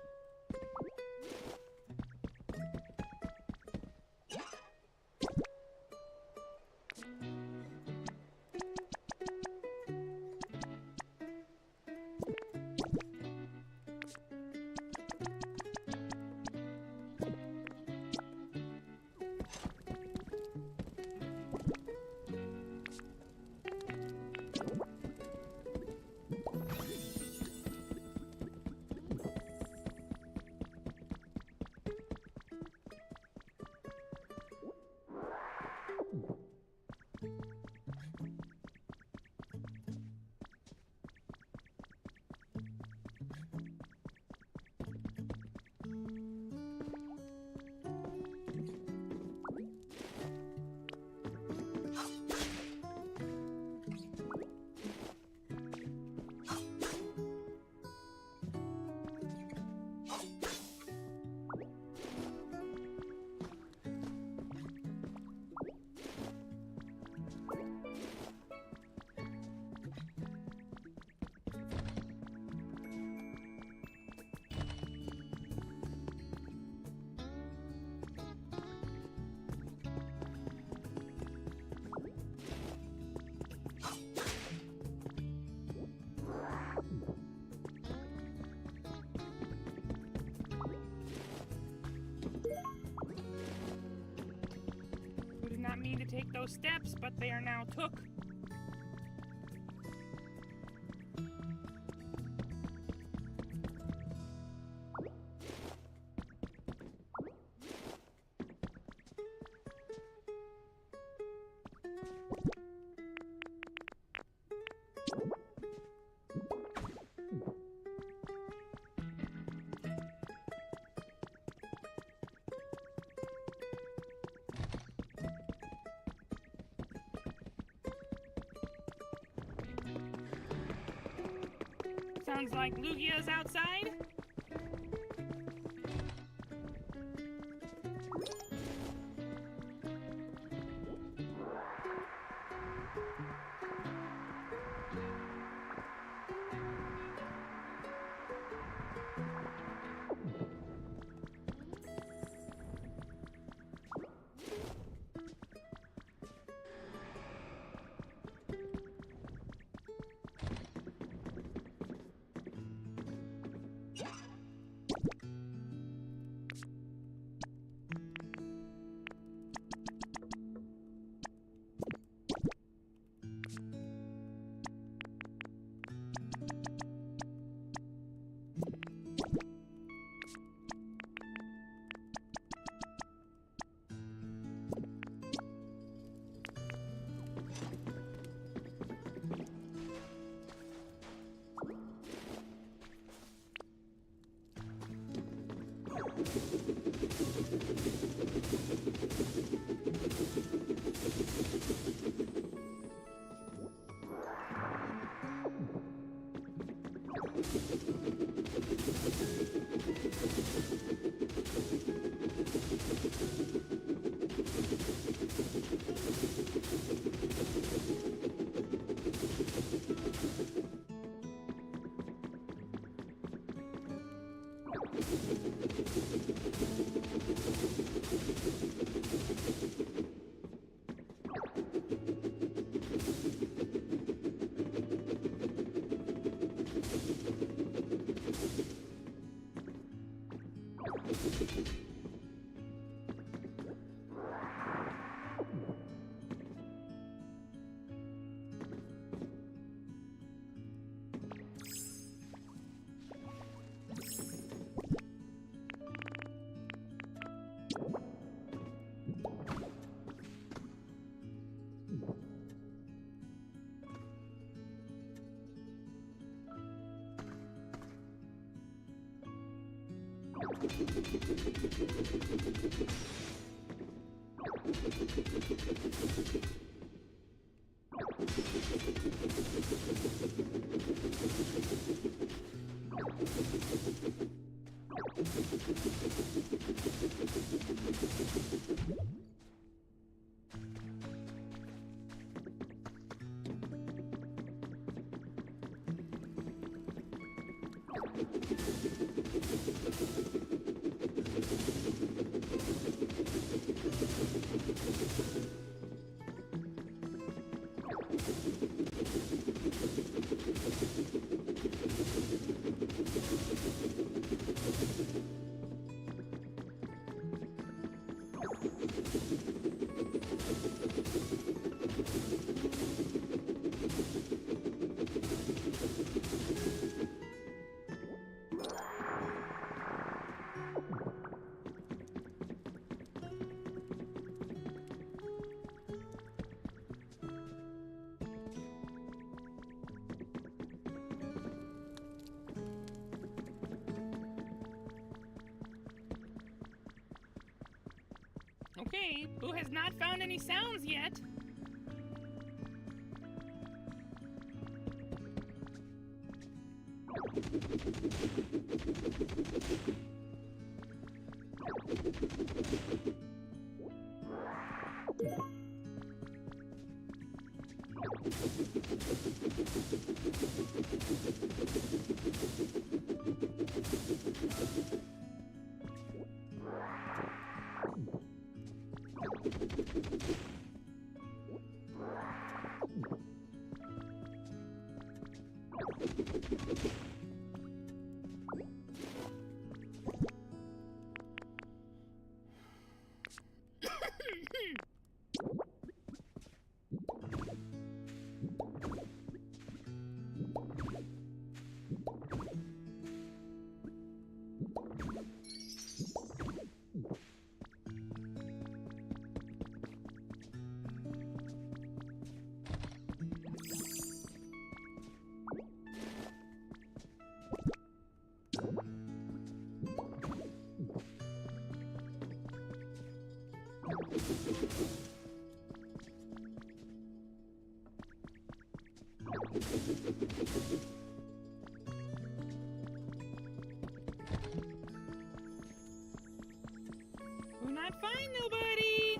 Not mean to take those steps, but they are now took. Sounds like Lugia's outside. Okay, Buu has not found any sounds yet. We're not find nobody.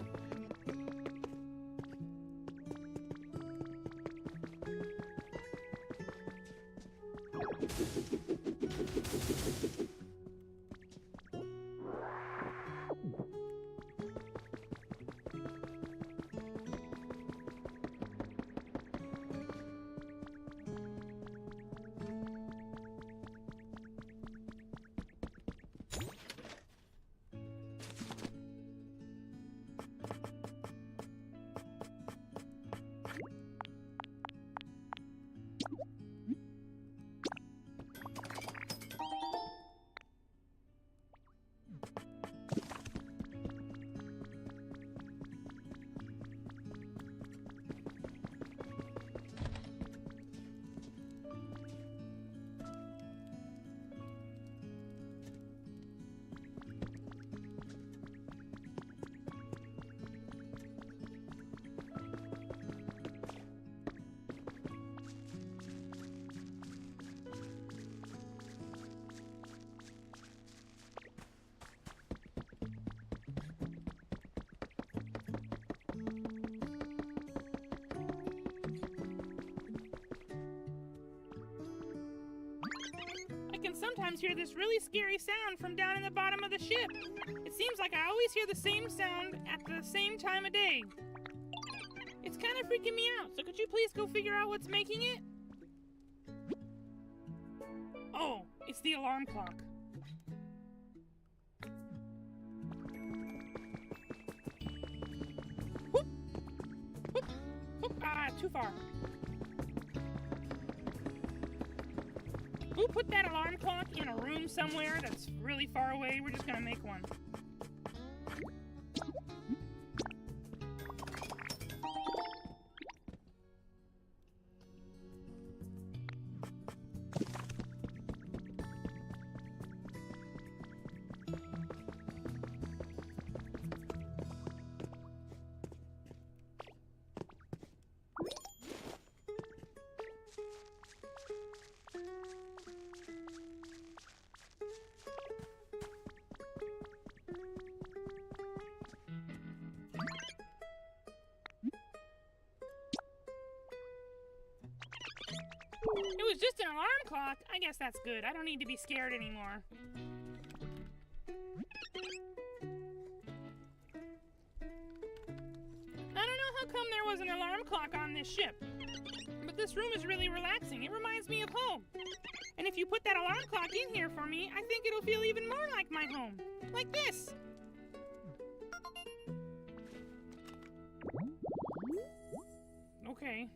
I can sometimes hear this really scary sound from down in the bottom of the ship. It seems like I always hear the same sound at the same time of day. It's kind of freaking me out, so could you please go figure out what's making it? Oh, it's the alarm clock. Whoop! Whoop! Whoop! Ah, too far. Who put that alarm clock in a room somewhere that's really far away? We're just gonna make one. was just an alarm clock, I guess that's good. I don't need to be scared anymore. I don't know how come there was an alarm clock on this ship, but this room is really relaxing. It reminds me of home. And if you put that alarm clock in here for me, I think it'll feel even more like my home. Like this. Okay.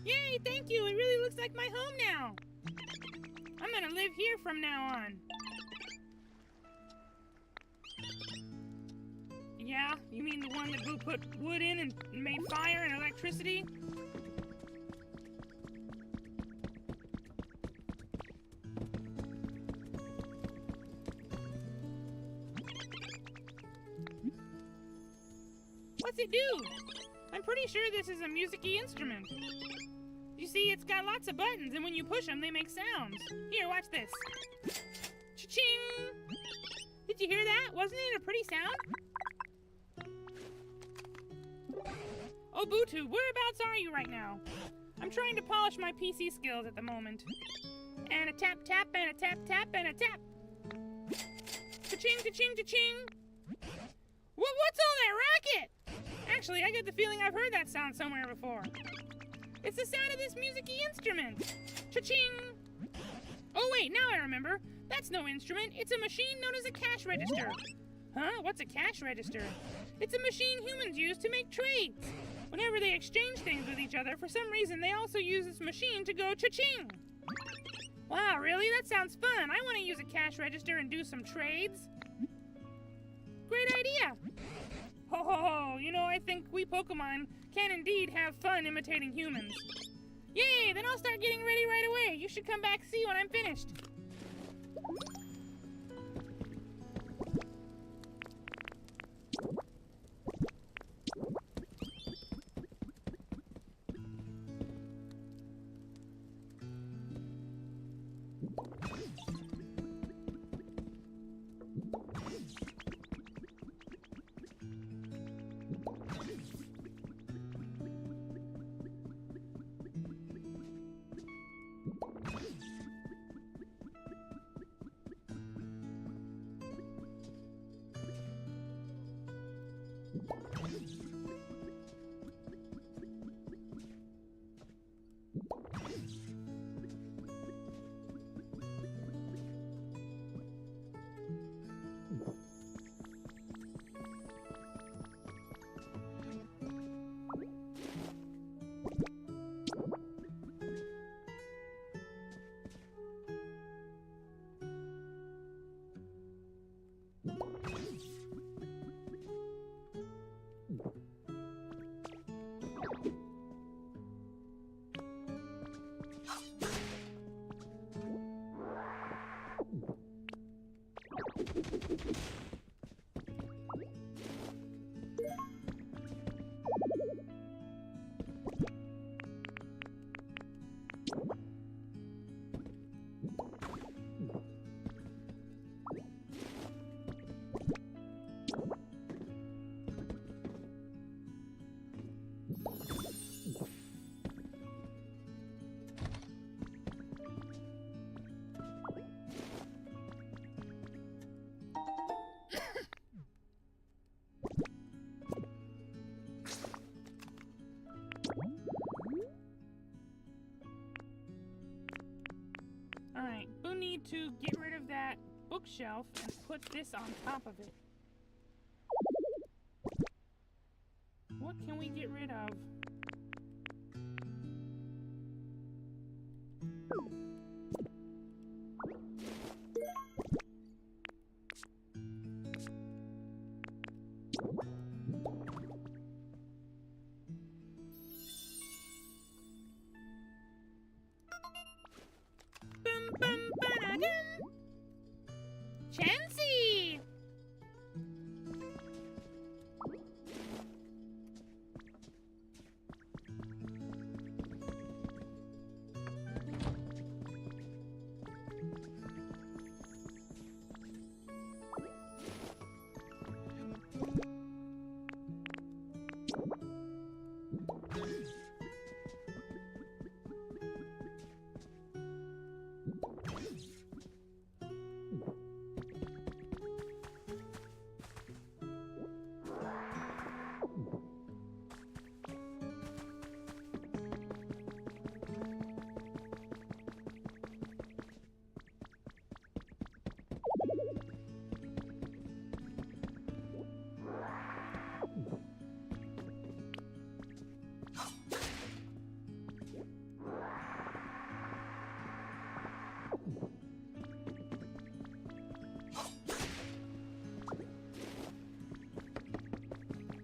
Yay, thank you. It really looks like my home now. I'm gonna live here from now on. Yeah? You mean the one that Buu put wood in and made fire and electricity? What's it do? I'm pretty sure this is a music-y instrument. You see, it's got lots of buttons, and when you push them, they make sounds. Here, watch this. Cha-ching! Did you hear that? Wasn't it a pretty sound? Oh, BuuTube, whereabouts are you right now? I'm trying to polish my PC skills at the moment. And a tap tap, and a tap tap, and a tap. Cha-ching, cha-ching, cha-ching! What's all that racket? Actually, I get the feeling I've heard that sound somewhere before. It's the sound of this music-y instrument. Cha-ching! Oh wait, now I remember. That's no instrument. It's a machine known as a cash register. Huh? What's a cash register? It's a machine humans use to make trades. Whenever they exchange things with each other, for some reason they also use this machine to go cha-ching. Wow, really? That sounds fun. I want to use a cash register and do some trades. Great idea. Ho ho ho, you know, I think we Pokemon can indeed have fun imitating humans. Yay, then I'll start getting ready right away. You should come back see when I'm finished. Alright, we'll need to get rid of that bookshelf and put this on top of it. What can we get rid of?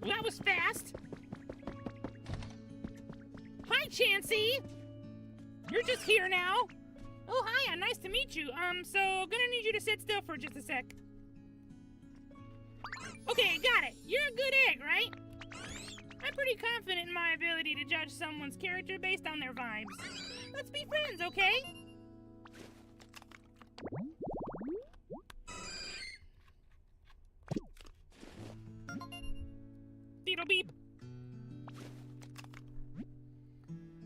Well, that was fast. Hi, Chansey. You're just here now. Oh, hiya, nice to meet you. So gonna need you to sit still for just a sec. Okay, got it. You're a good egg, right? I'm pretty confident in my ability to judge someone's character based on their vibes. Let's be friends, okay? Beetle beep.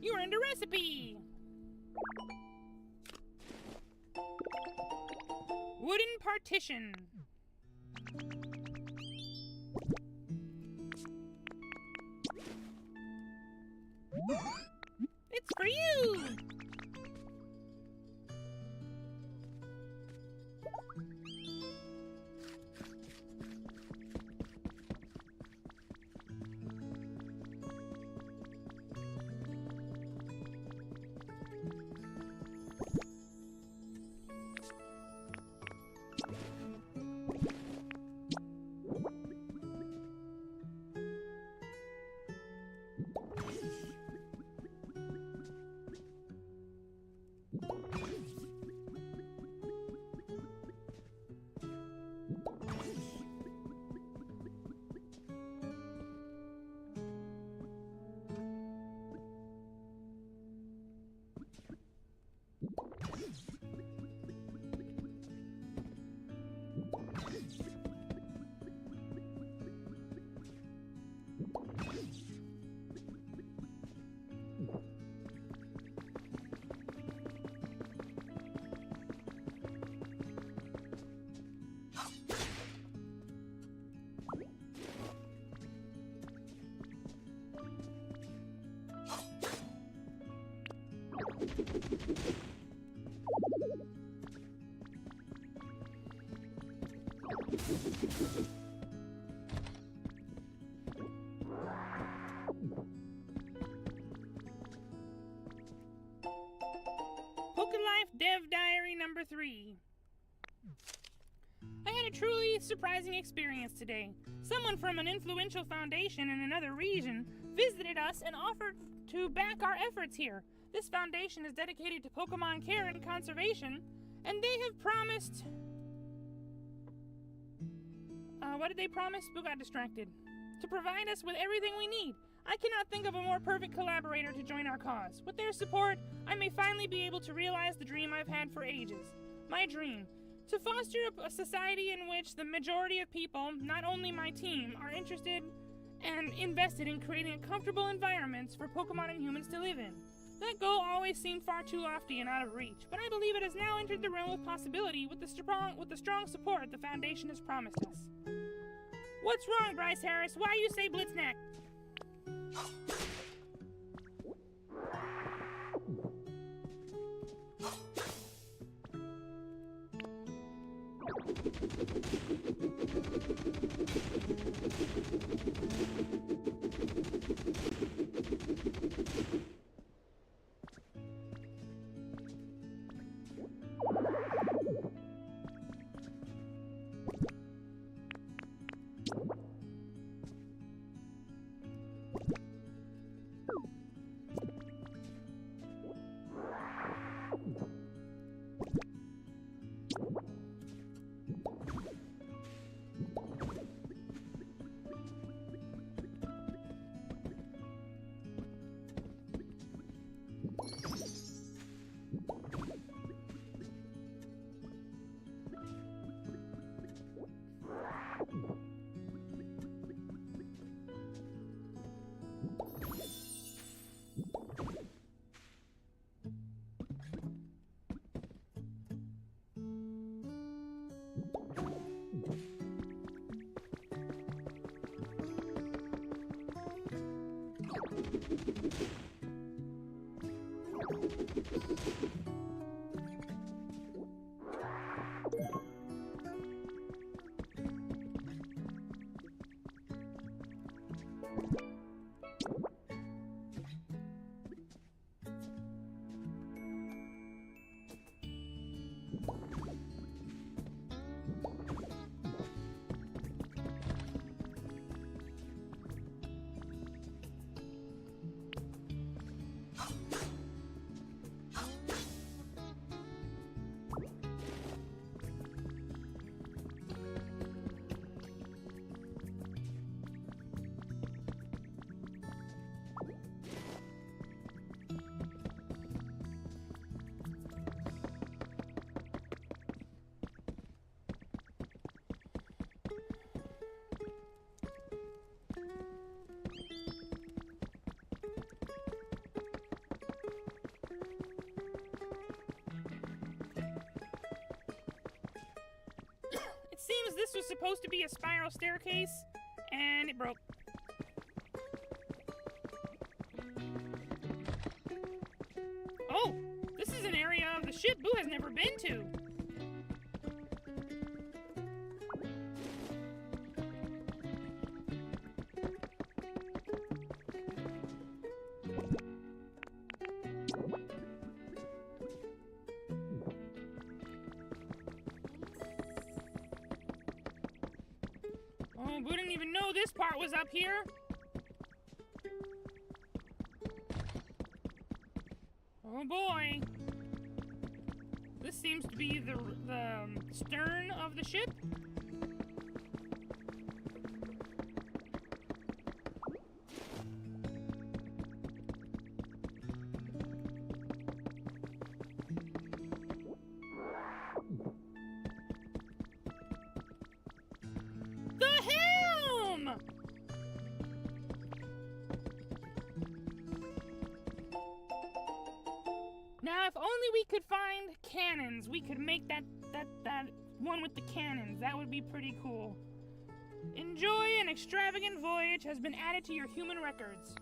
You earned a recipe. Wooden partition. It's for you. Pokelife Dev Diary number 3. I had a truly surprising experience today. Someone from an influential foundation in another region visited us and offered to back our efforts here. This foundation is dedicated to Pokemon care and conservation, and they have promised... what did they promise? Boo got distracted. To provide us with everything we need. I cannot think of a more perfect collaborator to join our cause. With their support, I may finally be able to realize the dream I've had for ages. My dream. To foster a society in which the majority of people, not only my team, are interested and invested in creating comfortable environments for Pokemon and humans to live in. That goal always seemed far too lofty and out of reach, but I believe it has now entered the realm of possibility with the strong support the Foundation has promised us. What's wrong, Bryce Harris? Why you say Blitznack? this was supposed to be a spiral staircase, and it broke. Oh, this is an area of the ship Buu has never been to. Oh, Buu didn't even know this part was up here. Oh boy. This seems to be the stern of the ship. Now, if only we could find cannons, we could make that one with the cannons. That would be pretty cool. Enjoy an extravagant voyage has been added to your human records.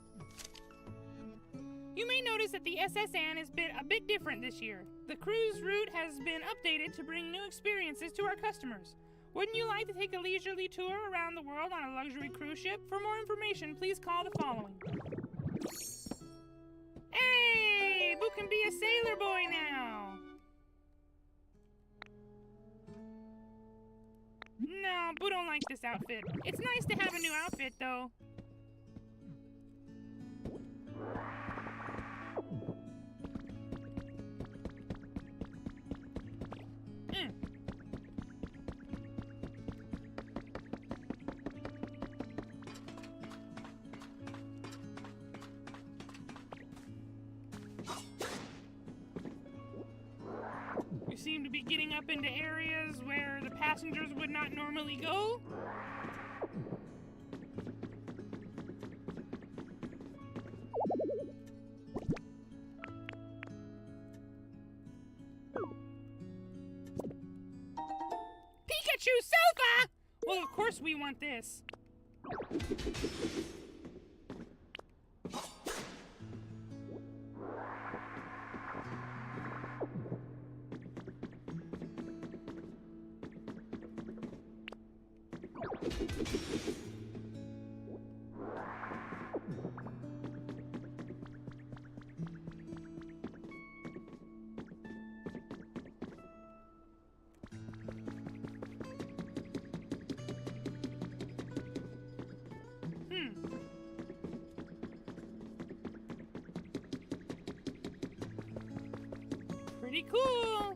You may notice that the SS Anne is a bit different this year. The cruise route has been updated to bring new experiences to our customers. Wouldn't you like to take a leisurely tour around the world on a luxury cruise ship? For more information, please call the following. Hey! Buu can be a sailor boy now! No, Buu don't like this outfit. It's nice to have a new outfit, though. You seem to be getting up into areas where the passengers would not normally go. Pikachu sofa! Well, of course we want this. Pretty cool.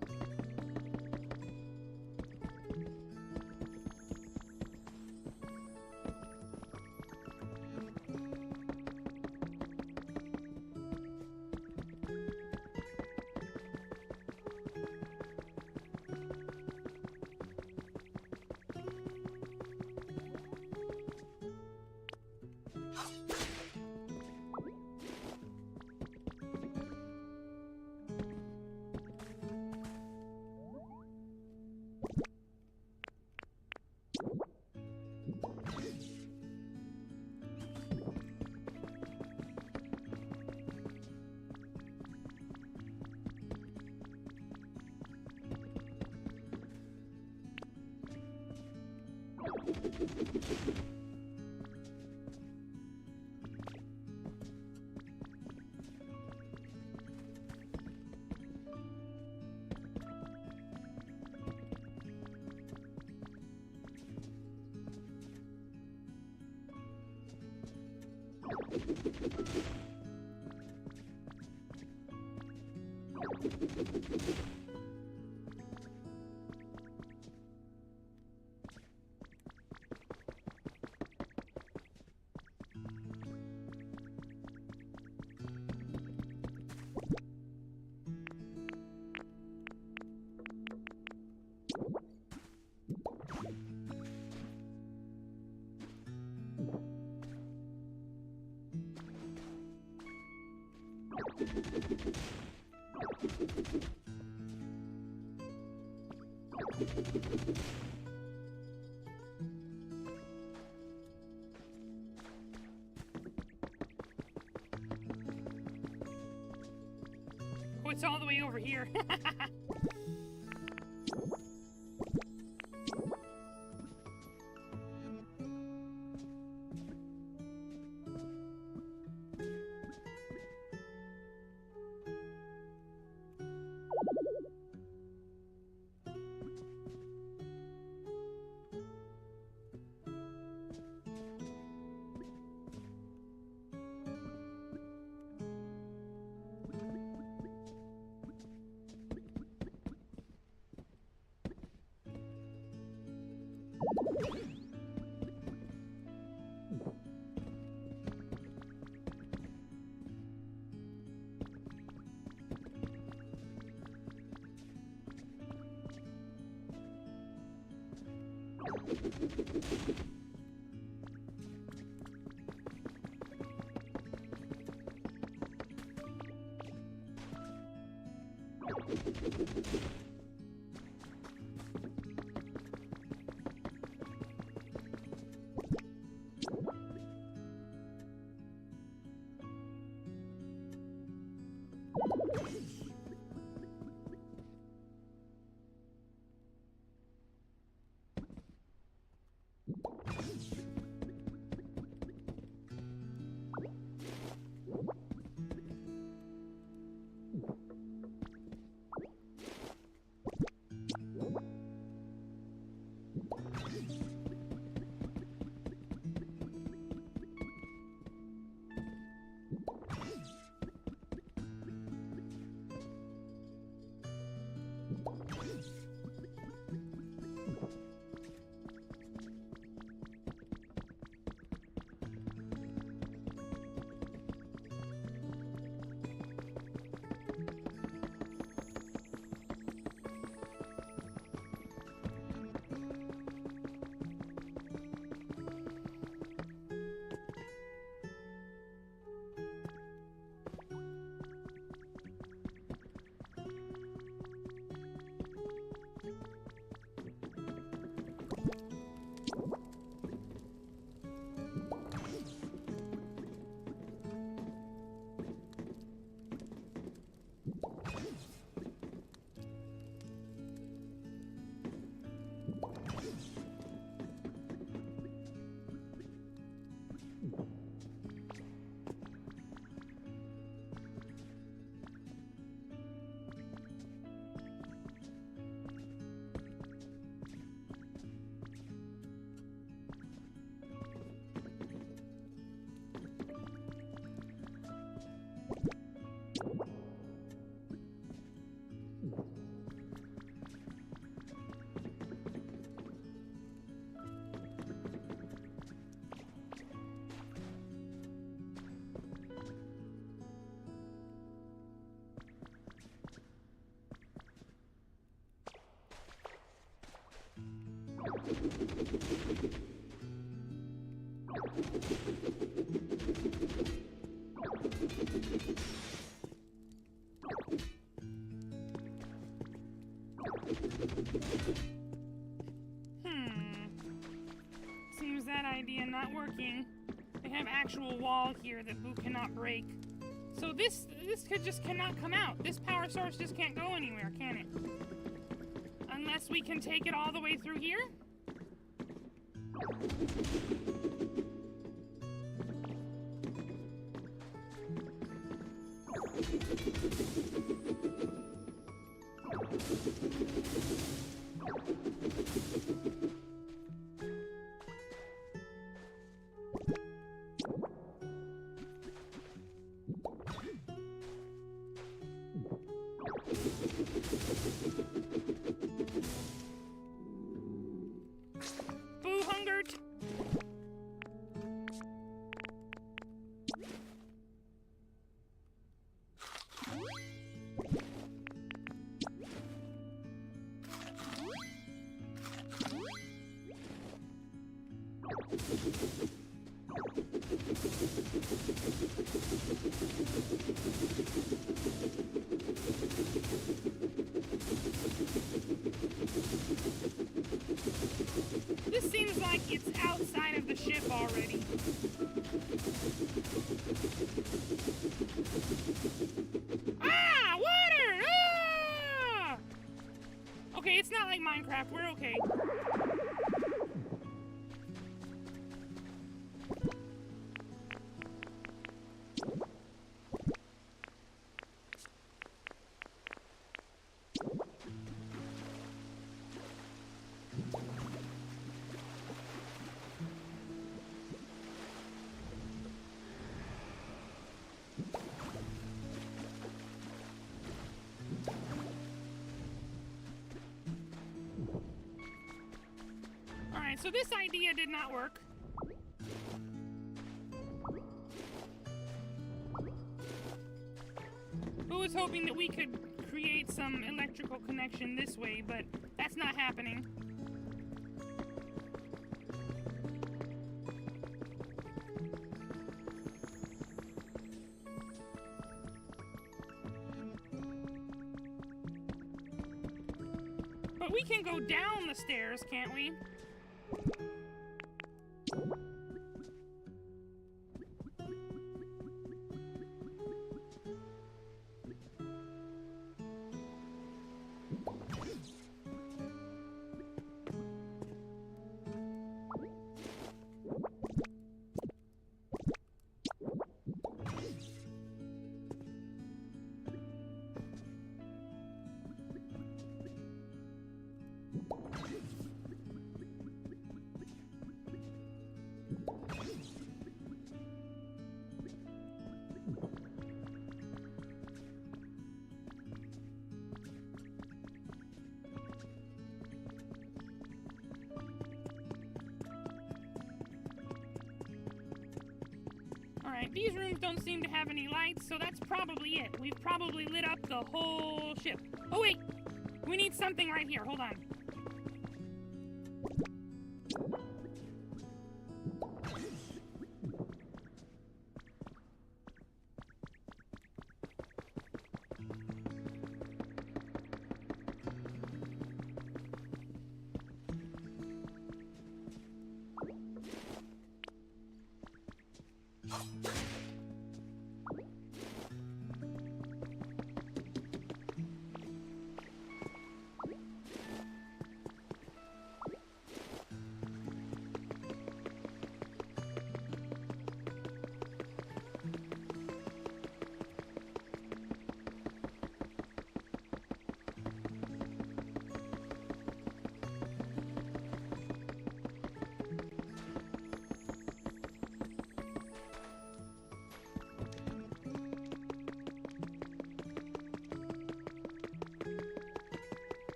Oh, it's all the way over here. Seems that idea not working. They have actual wall here that Buu cannot break. So this just cannot come out. This power source just can't go anywhere, can it? Unless we can take it all the way through here? Buu hungered. This seems like it's outside of the ship already. Ah, water! trapped. We're okay. Alright, so this idea did not work. Boo was hoping that we could create some electrical connection this way, but that's not happening. But we can go down the stairs, can't we? Alright, these rooms don't seem to have any lights, so that's probably it. We've probably lit up the whole ship. Oh wait! We need something right here. Hold on.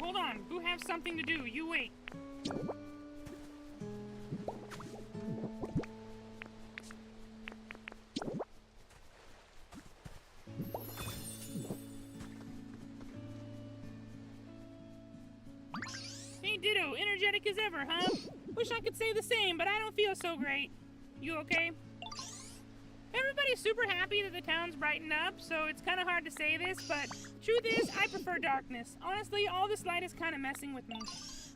Hold on. Boo have something to do. You wait. Hey, Ditto. Energetic as ever, huh? Wish I could say the same, but I don't feel so great. You okay? Everybody's super happy that the town's brightened up, so it's kind of hard to say this, but truth is, I prefer darkness. Honestly, all this light is kind of messing with me.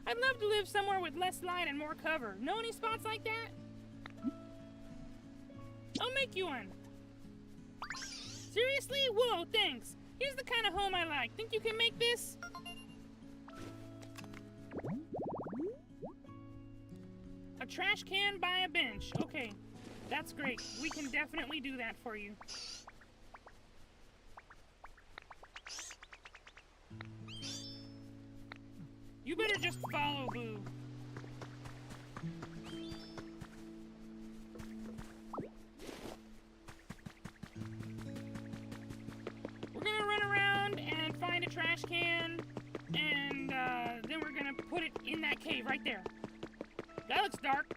I'd love to live somewhere with less light and more cover. Know any spots like that? I'll make you one. Seriously? Whoa, thanks. Here's the kind of home I like. Think you can make this? A trash can by a bench. Okay. That's great. We can definitely do that for you. You better just follow Boo. We're gonna run around and find a trash can, and then we're gonna put it in that cave right there. That looks dark.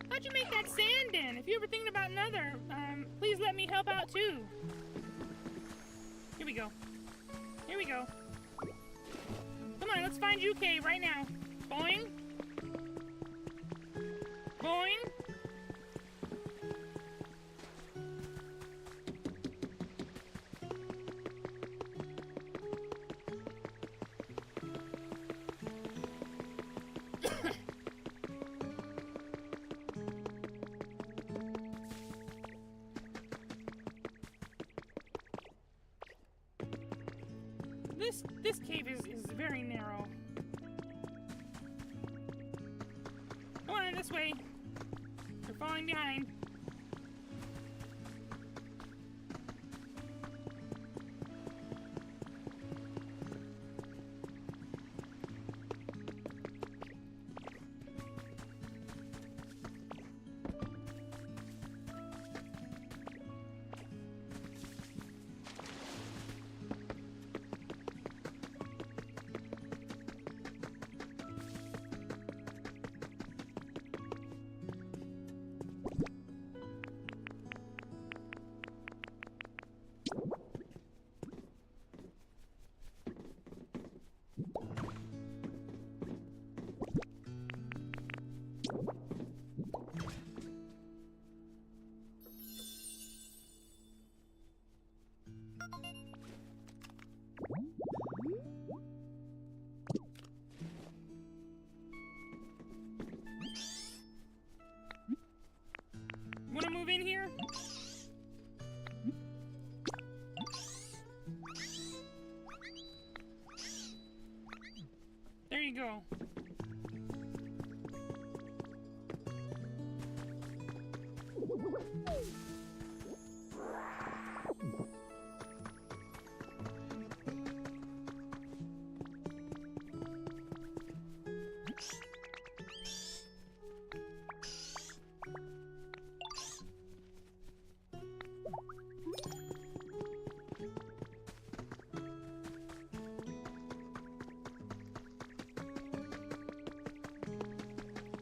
How'd you make that sand in? If you're ever thinking about another, please let me help out too. Here we go. Here we go. Come on, let's find you cave right now. Boing. Boing. this cave is very narrow. Come on, this way. You're falling behind. Wanna move in here? There you go.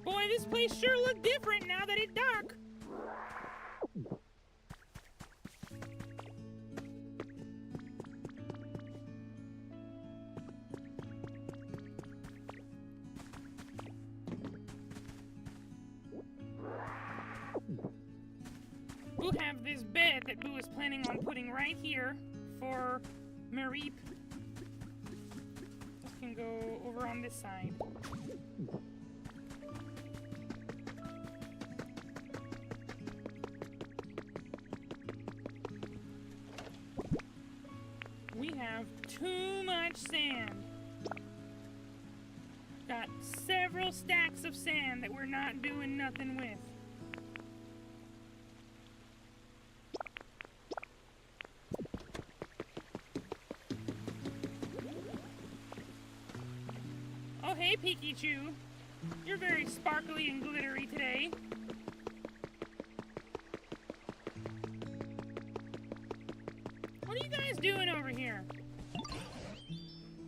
Boy, this place sure looked different now that it's dark. We'll have this bed that Buu is planning on putting right here for Mareep. This can go over on this side. We have too much sand. Got several stacks of sand that we're not doing nothing with. Oh, hey, Pikachu. You're very sparkly and glittery today. What are you guys doing over here?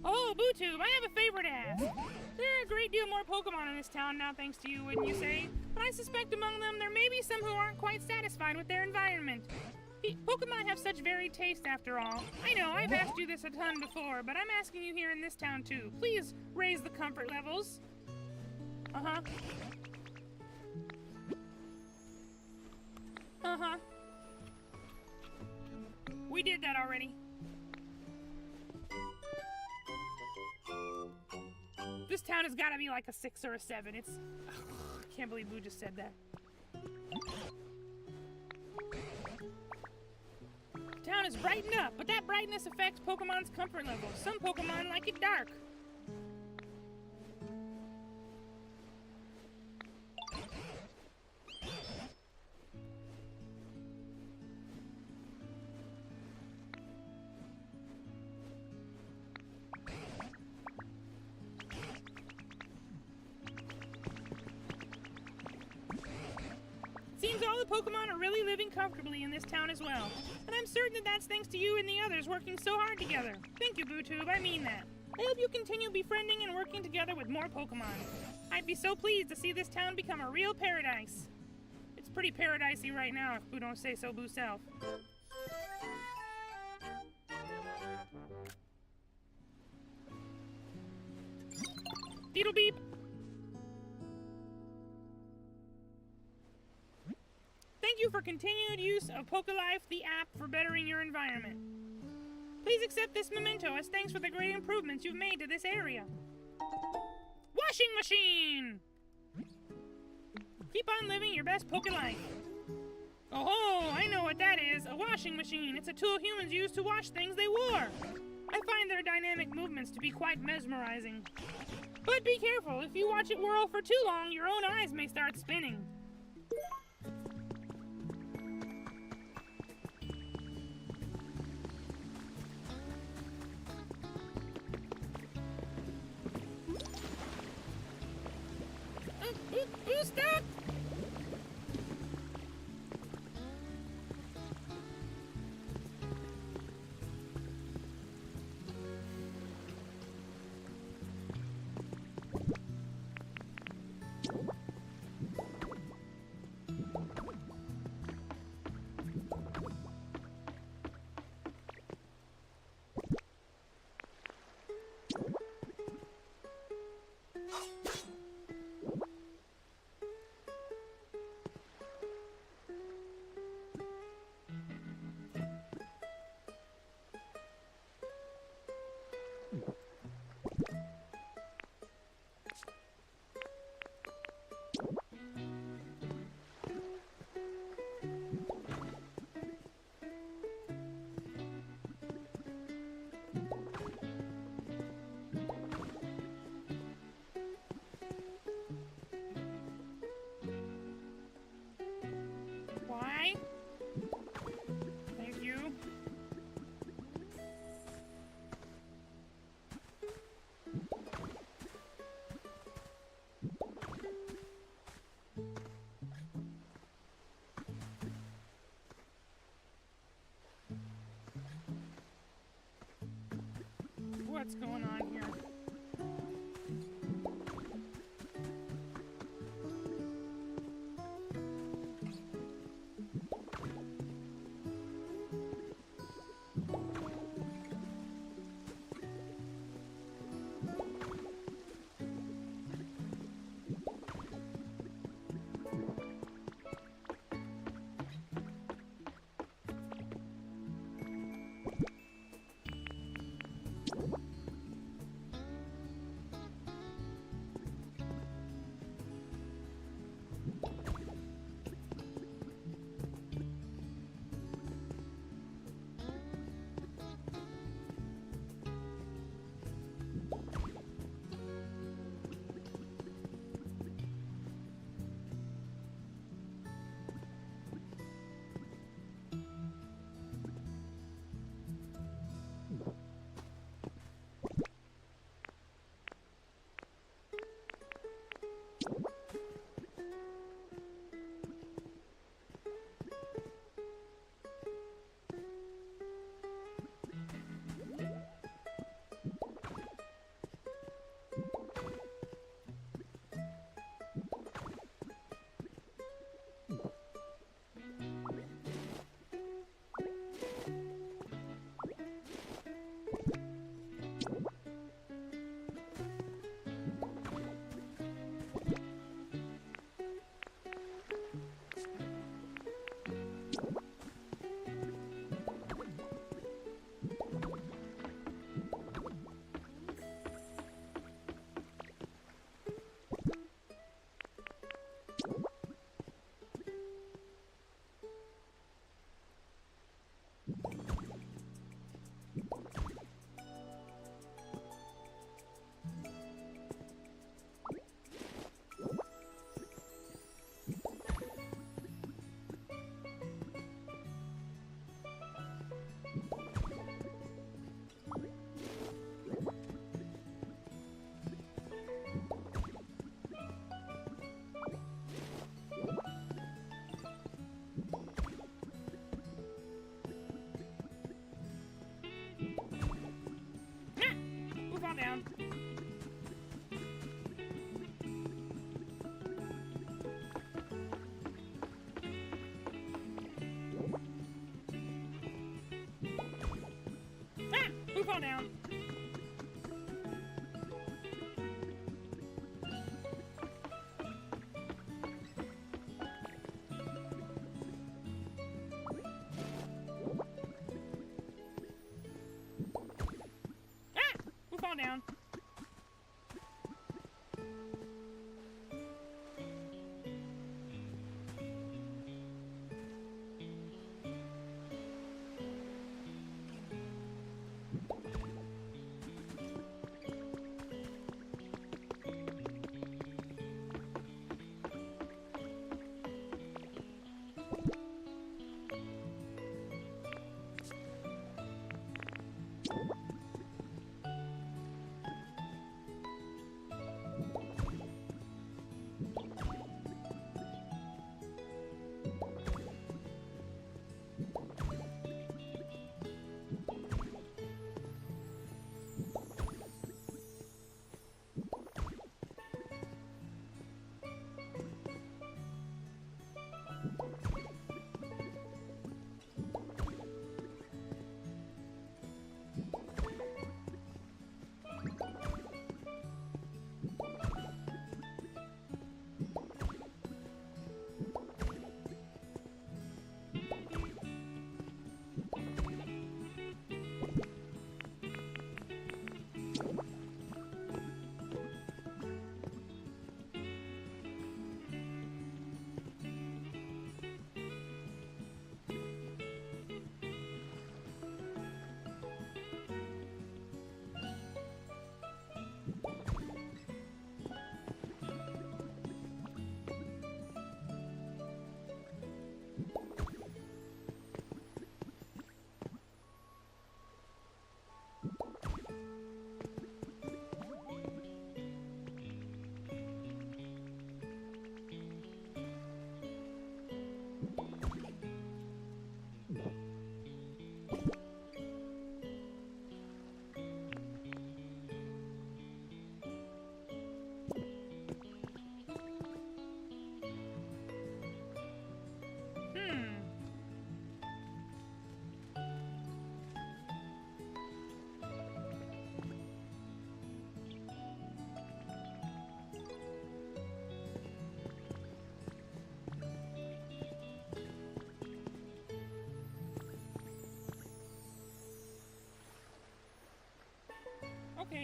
Oh, BuuTube, I have a favor to ask. There are a great deal more Pokemon in this town now, thanks to you, wouldn't you say? But I suspect among them there may be some who aren't quite satisfied with their environment. Pokemon have such varied taste, after all. I know, I've asked you this a ton before, but I'm asking you here in this town, too. Please raise the comfort levels. Uh-huh. Uh-huh. We did that already. This town has got to be like a 6 or a 7. It's... I can't believe Buu just said that. The town is brightened up, but that brightness affects Pokemon's comfort level. Some Pokemon like it dark. Seems all the Pokemon are really living comfortably in this town as well. And I'm certain that that's thanks to you and the others working so hard together. Thank you, BuuTube, I mean that. I hope you continue befriending and working together with more Pokemon. I'd be so pleased to see this town become a real paradise. It's pretty paradisey right now, if Buu don't say so Buu self. Deedle beep! Thank you for continued use of PokeLife, the app for bettering your environment. Please accept this memento as thanks for the great improvements you've made to this area. Washing machine! Keep on living your best PokeLife. Oh, I know what that is. A washing machine. It's a tool humans use to wash things they wore. I find their dynamic movements to be quite mesmerizing. But be careful, if you watch it whirl for too long, your own eyes may start spinning. Stop! Why? Thank you. What's going on here? Down. Ah! Who fell down? Down.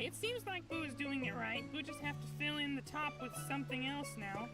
Okay, it seems like Buu is doing it right. Buu just have to fill in the top with something else now.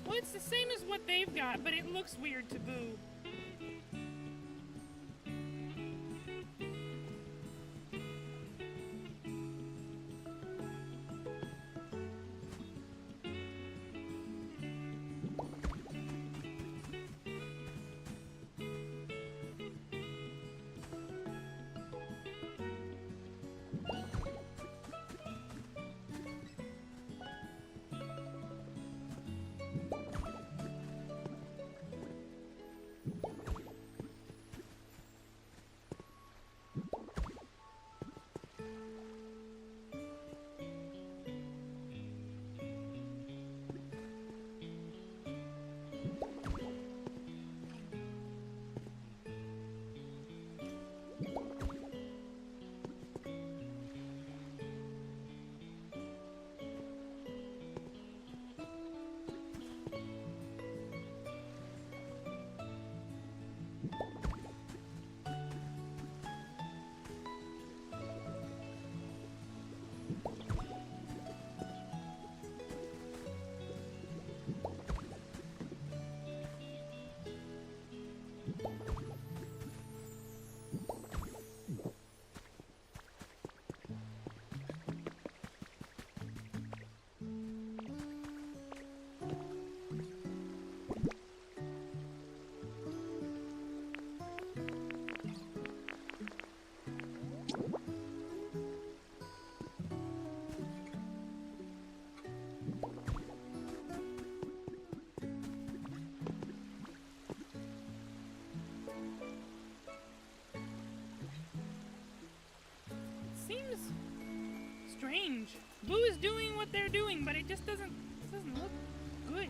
Well, it's the same as what they've got, but it looks weird to Buu. Seems strange. Buu is doing what they're doing, but it just doesn't look good.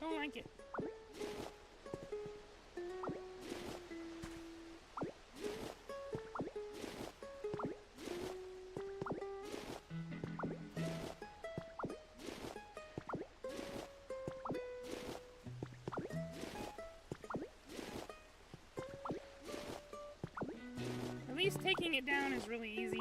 Don't like it. At least taking it down is really easy.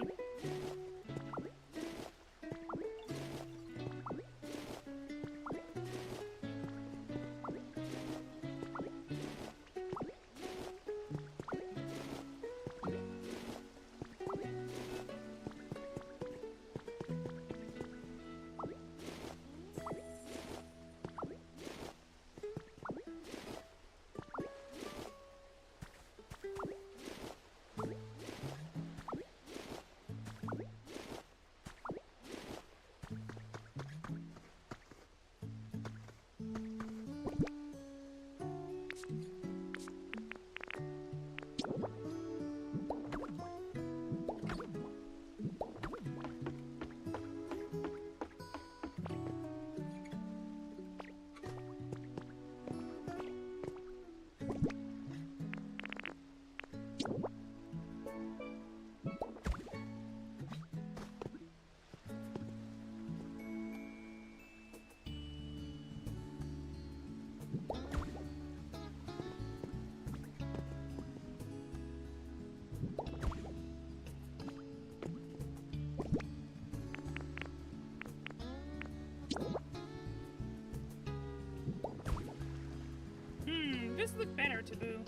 This look better to Buu.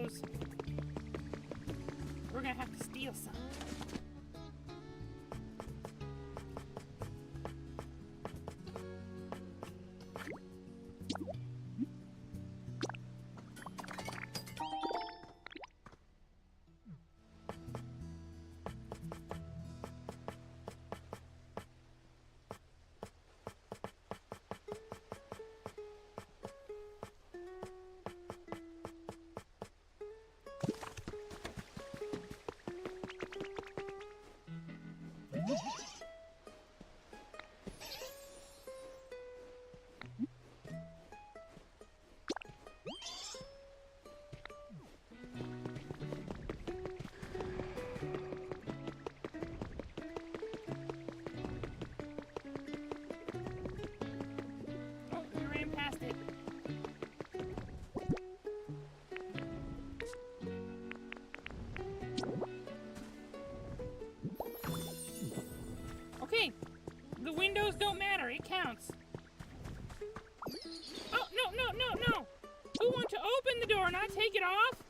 windows. We're gonna have to steal some. Okay, the windows don't matter, it counts. Oh, no. Who wants to open the door, not take it off?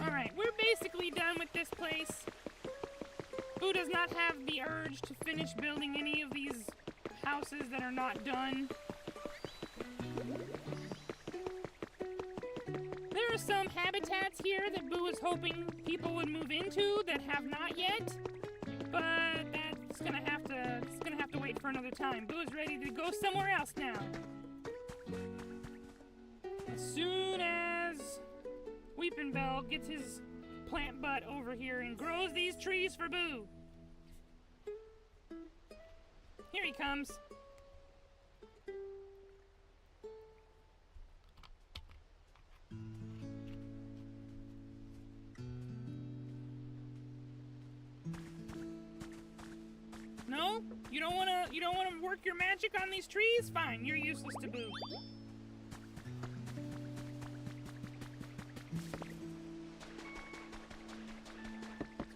Alright, we're basically done with this place. Buu does not have the urge to finish building any of these houses that are not done. There are some habitats here that Buu is hoping people would move into that have not yet, but that's gonna have to wait for another time. Buu is ready to go somewhere else now. As soon as Weepin' Bell gets his plant butt over here and grows these trees for Buu. Here he comes. No? You don't wanna work your magic on these trees? Fine, you're useless to Buu.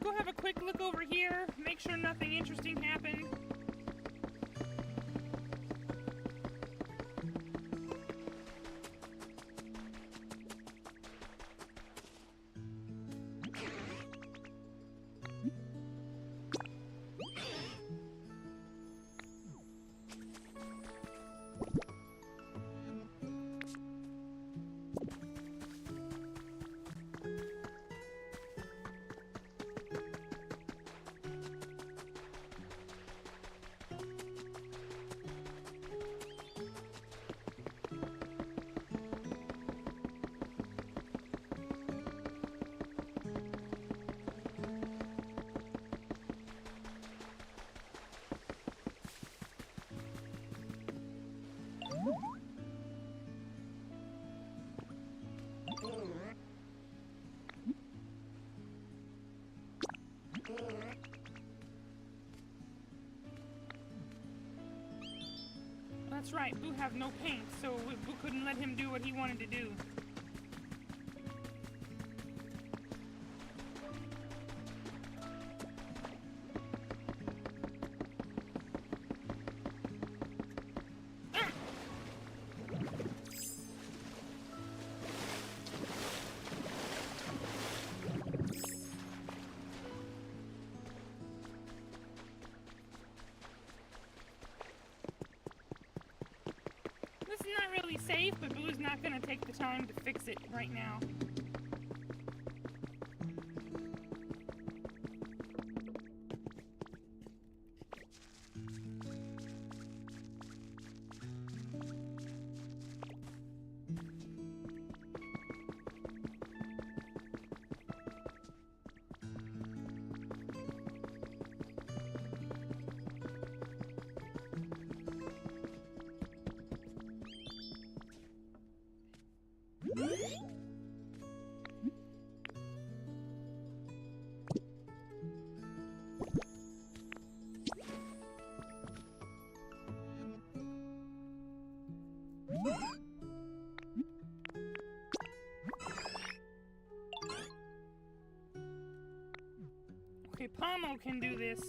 Go have a quick look over here, make sure nothing interesting happened. That's right, Buu have no paint, so Buu couldn't let him do what he wanted to do. safe, but Boo's not gonna take the time to fix it right now. Okay, Pommel can do this.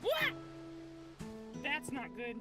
What? That's not good.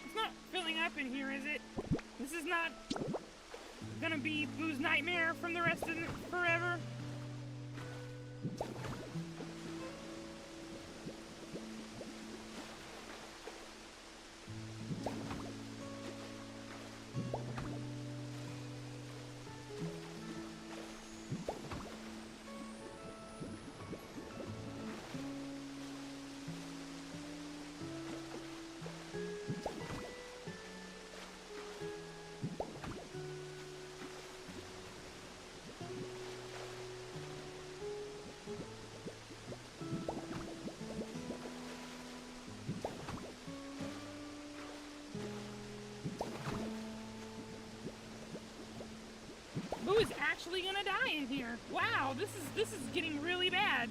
It's not filling up in here, is it? This is not gonna be Buu's nightmare from the rest of it forever. Buu is actually gonna die in here. Wow, this is getting really bad.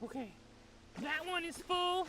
Okay, that one is full.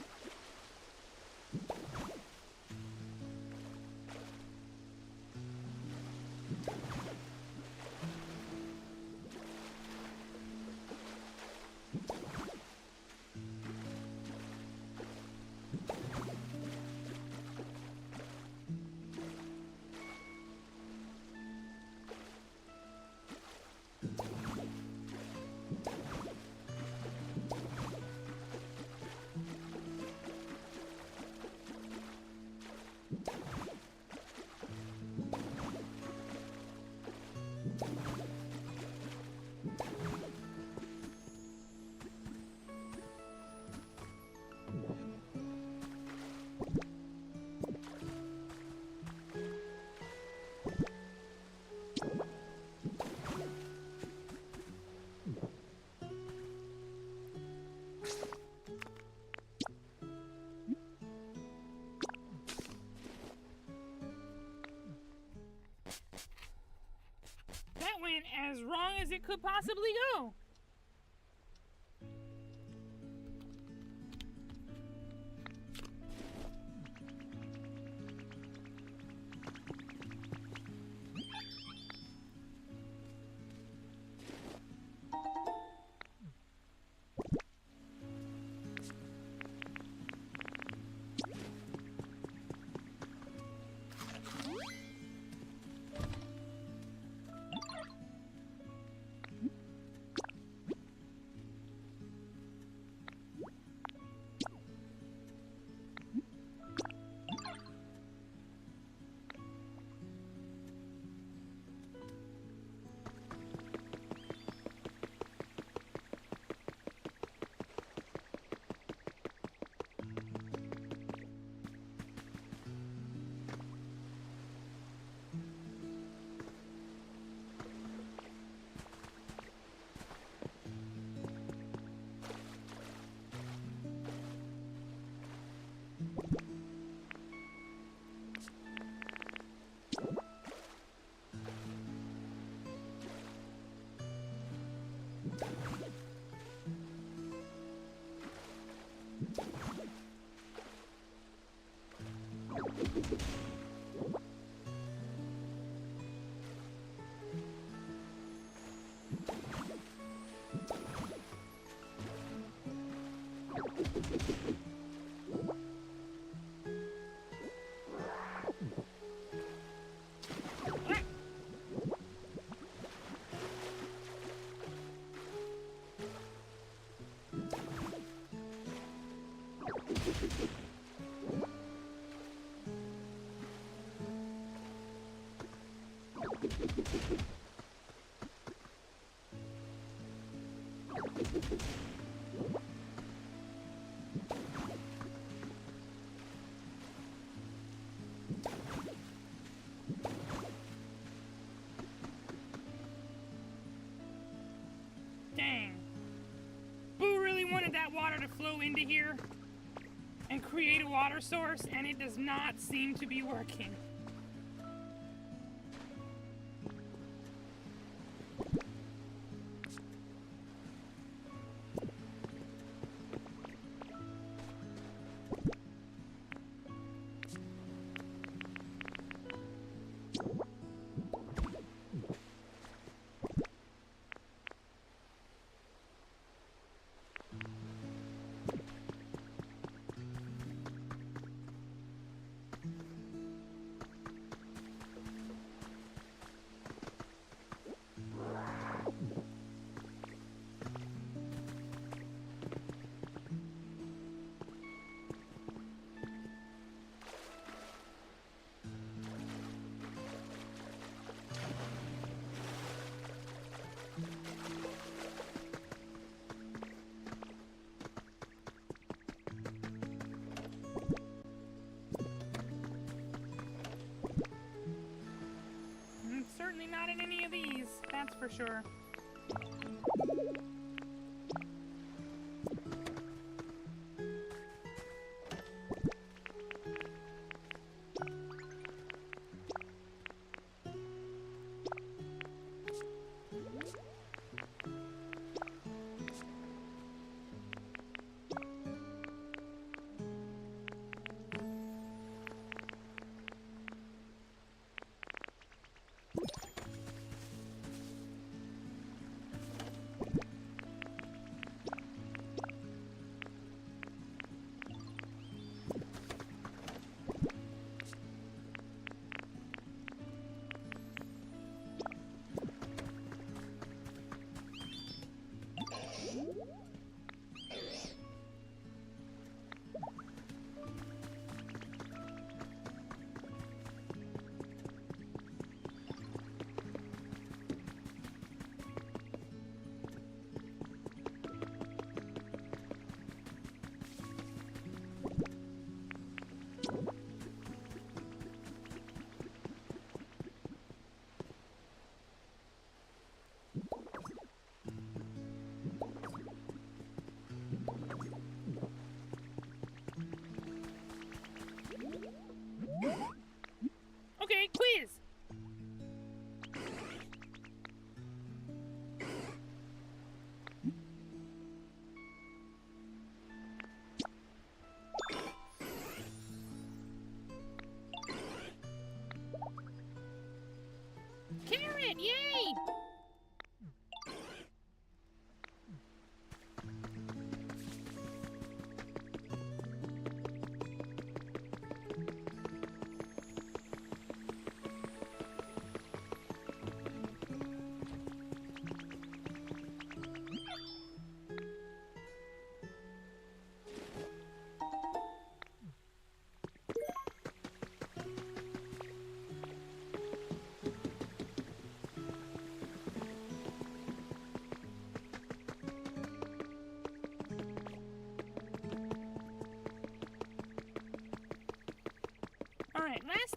as it could possibly go. Dang. Buu really wanted that water to flow into here and create a water source, and it does not seem to be working. Certainly not in any of these, that's for sure.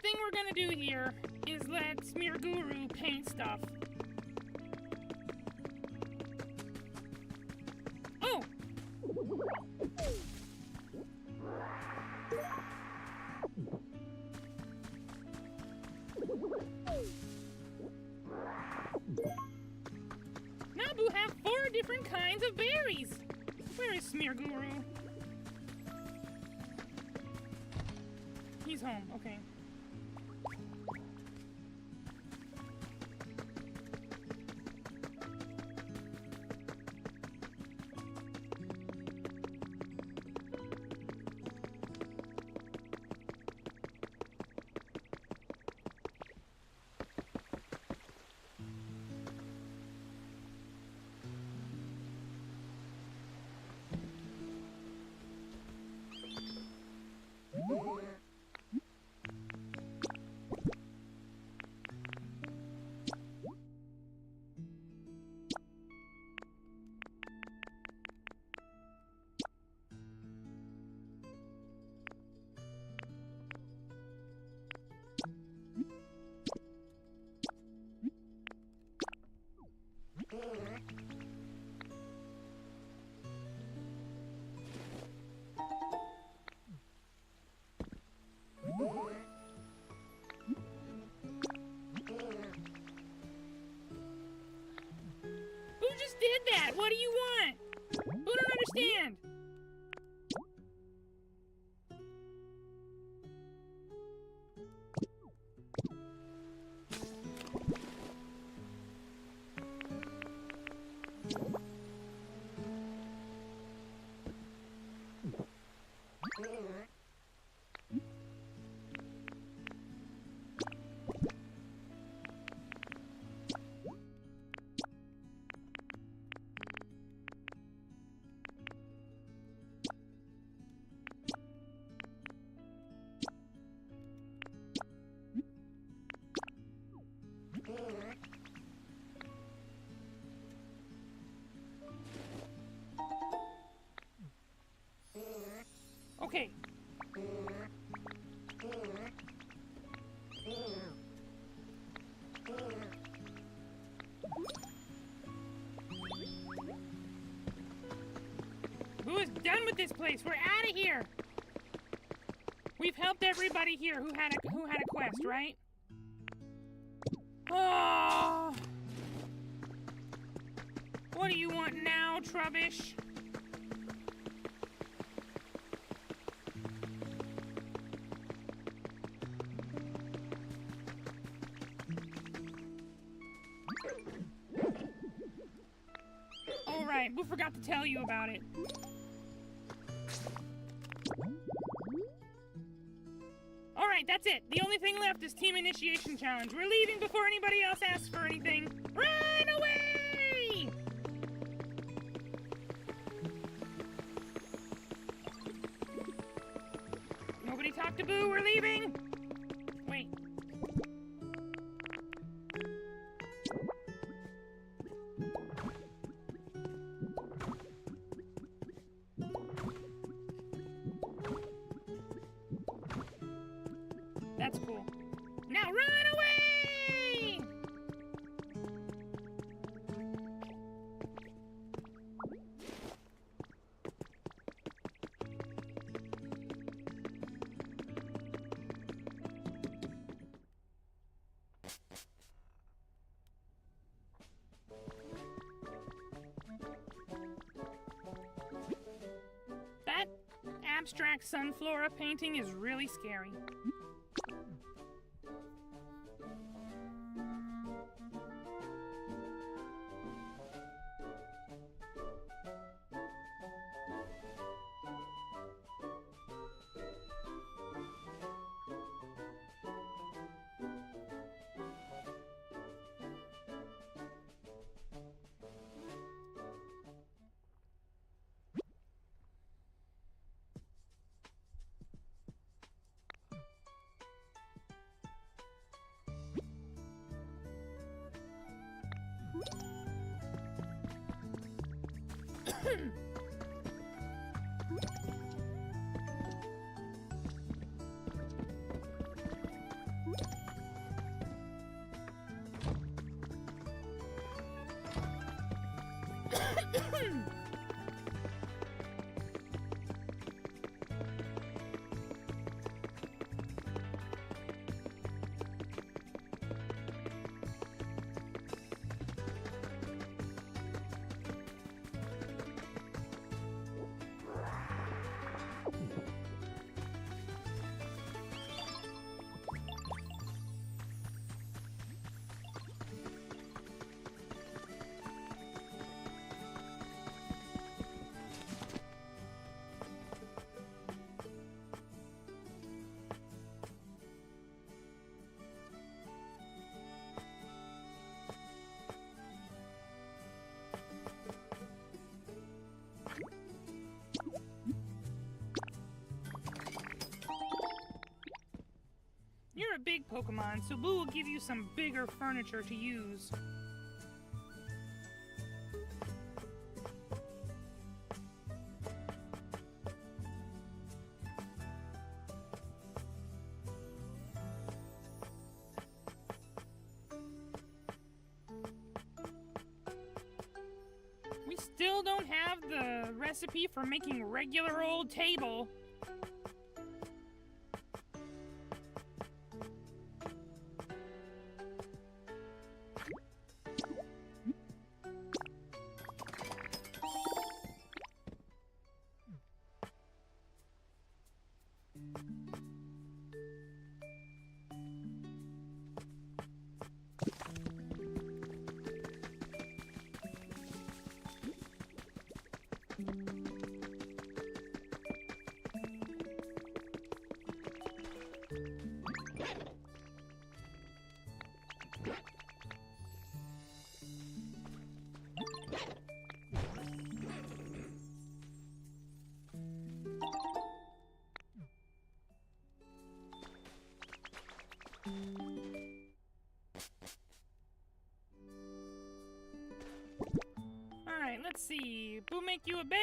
thing we're gonna do here is let Smear Guru paint stuff. Oh! Now Buu have 4 different kinds of berries. Where is Smear Guru? He's home, okay. Buu just did that! What do you want? Buu don't understand! Okay. Buu is done with this place. We're out of here. We've helped everybody here who had a quest, right? Oh. What do you want now, Trubbish? Alright, Buu forgot to tell you about it. Alright, that's it. The only thing left is Team Initiation Challenge. We're leaving before anybody else asks for anything. Run away! Nobody talk to Buu. We're leaving. Wait. That's cool. Now run away! That abstract sunflora painting is really scary. big Pokemon, so Buu will give you some bigger furniture to use. We still don't have the recipe for making regular old table. Alright, let's see. Buu make you a bed.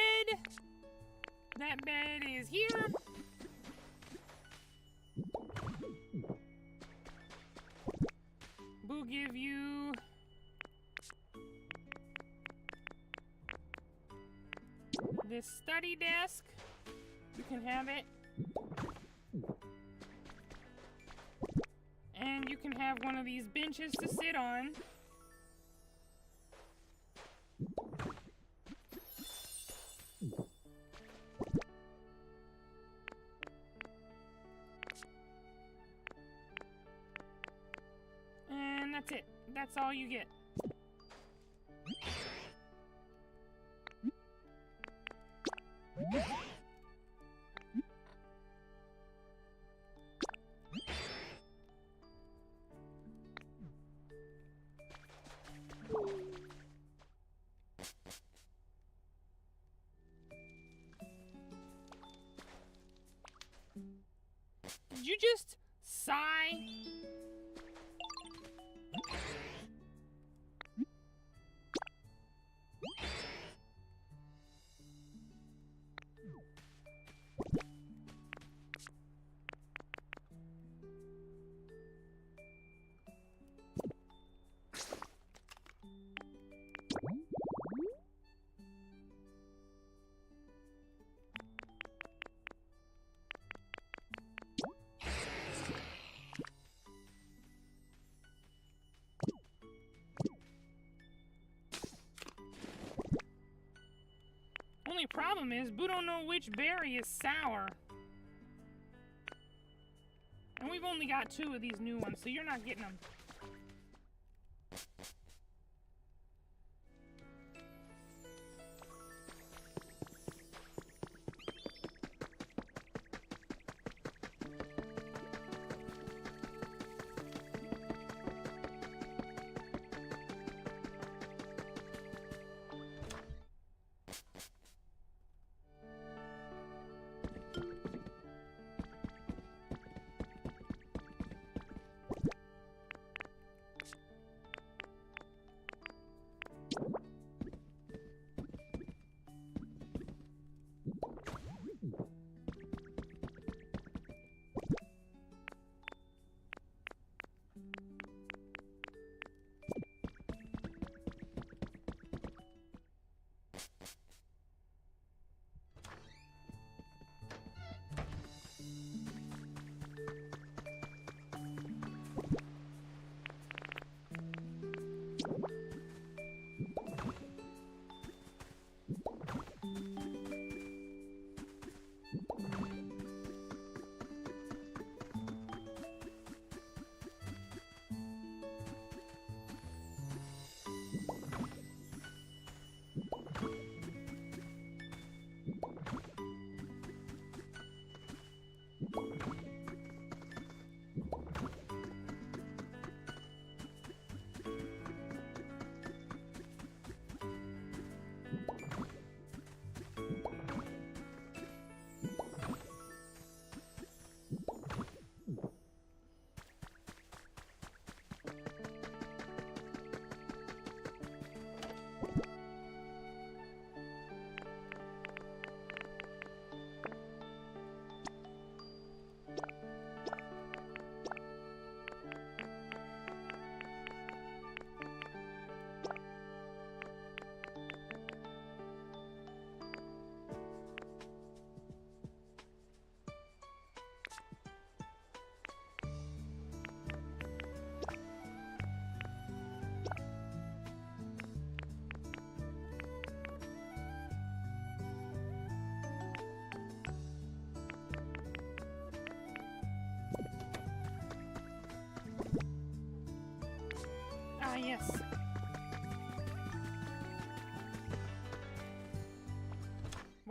That bed is here. Buu give you this study desk. You can have it. And you can have one of these benches to sit on. And that's it. That's all you get. Did you just sigh? Only problem is Buu don't know which berry is sour. And we've only got 2 of these new ones, so you're not getting them.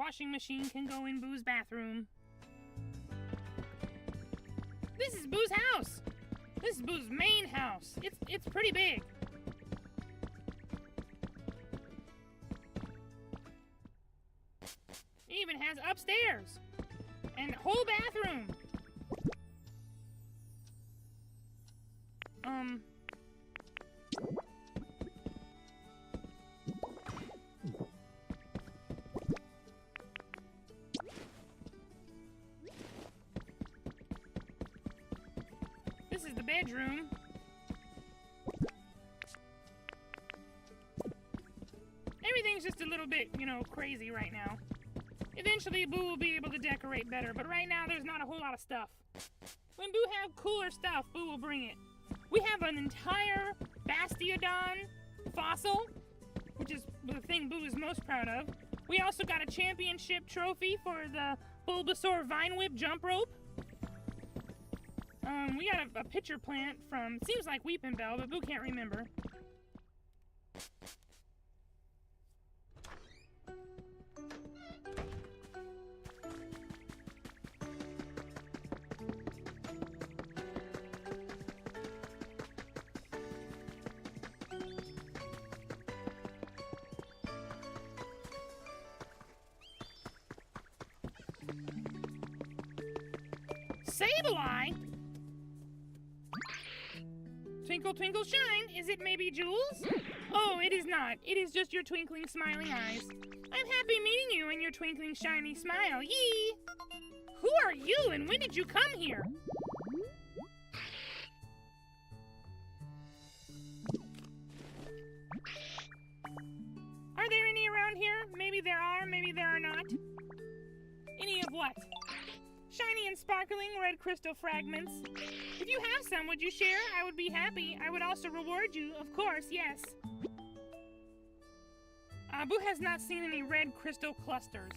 washing machine can go in Buu's bathroom. This is Buu's house. This is Buu's main house. It's pretty big. It even has upstairs and a whole bathroom. This is the bedroom. Everything's just a little bit, crazy right now. Eventually, Buu will be able to decorate better, but right now there's not a whole lot of stuff. When Buu have cooler stuff, Buu will bring it. We have an entire Bastiodon fossil, which is the thing Buu is most proud of. We also got a championship trophy for the Bulbasaur Vine Whip jump rope. We got a pitcher plant from, seems like Weepin' Bell, but Buu can't remember. Sableye? Twinkle, twinkle, shine. Is it maybe Jules? Oh, it is not. It is just your twinkling, smiling eyes. I'm happy meeting you and your twinkling, shiny smile. Yee! Who are you and when did you come here? Are there any around here? Maybe there are, maybe there are not. Any of what? Shiny and sparkling red crystal fragments. If you have some, would you share? I would be happy. I would also reward you, of course, yes. Buu has not seen any red crystal clusters.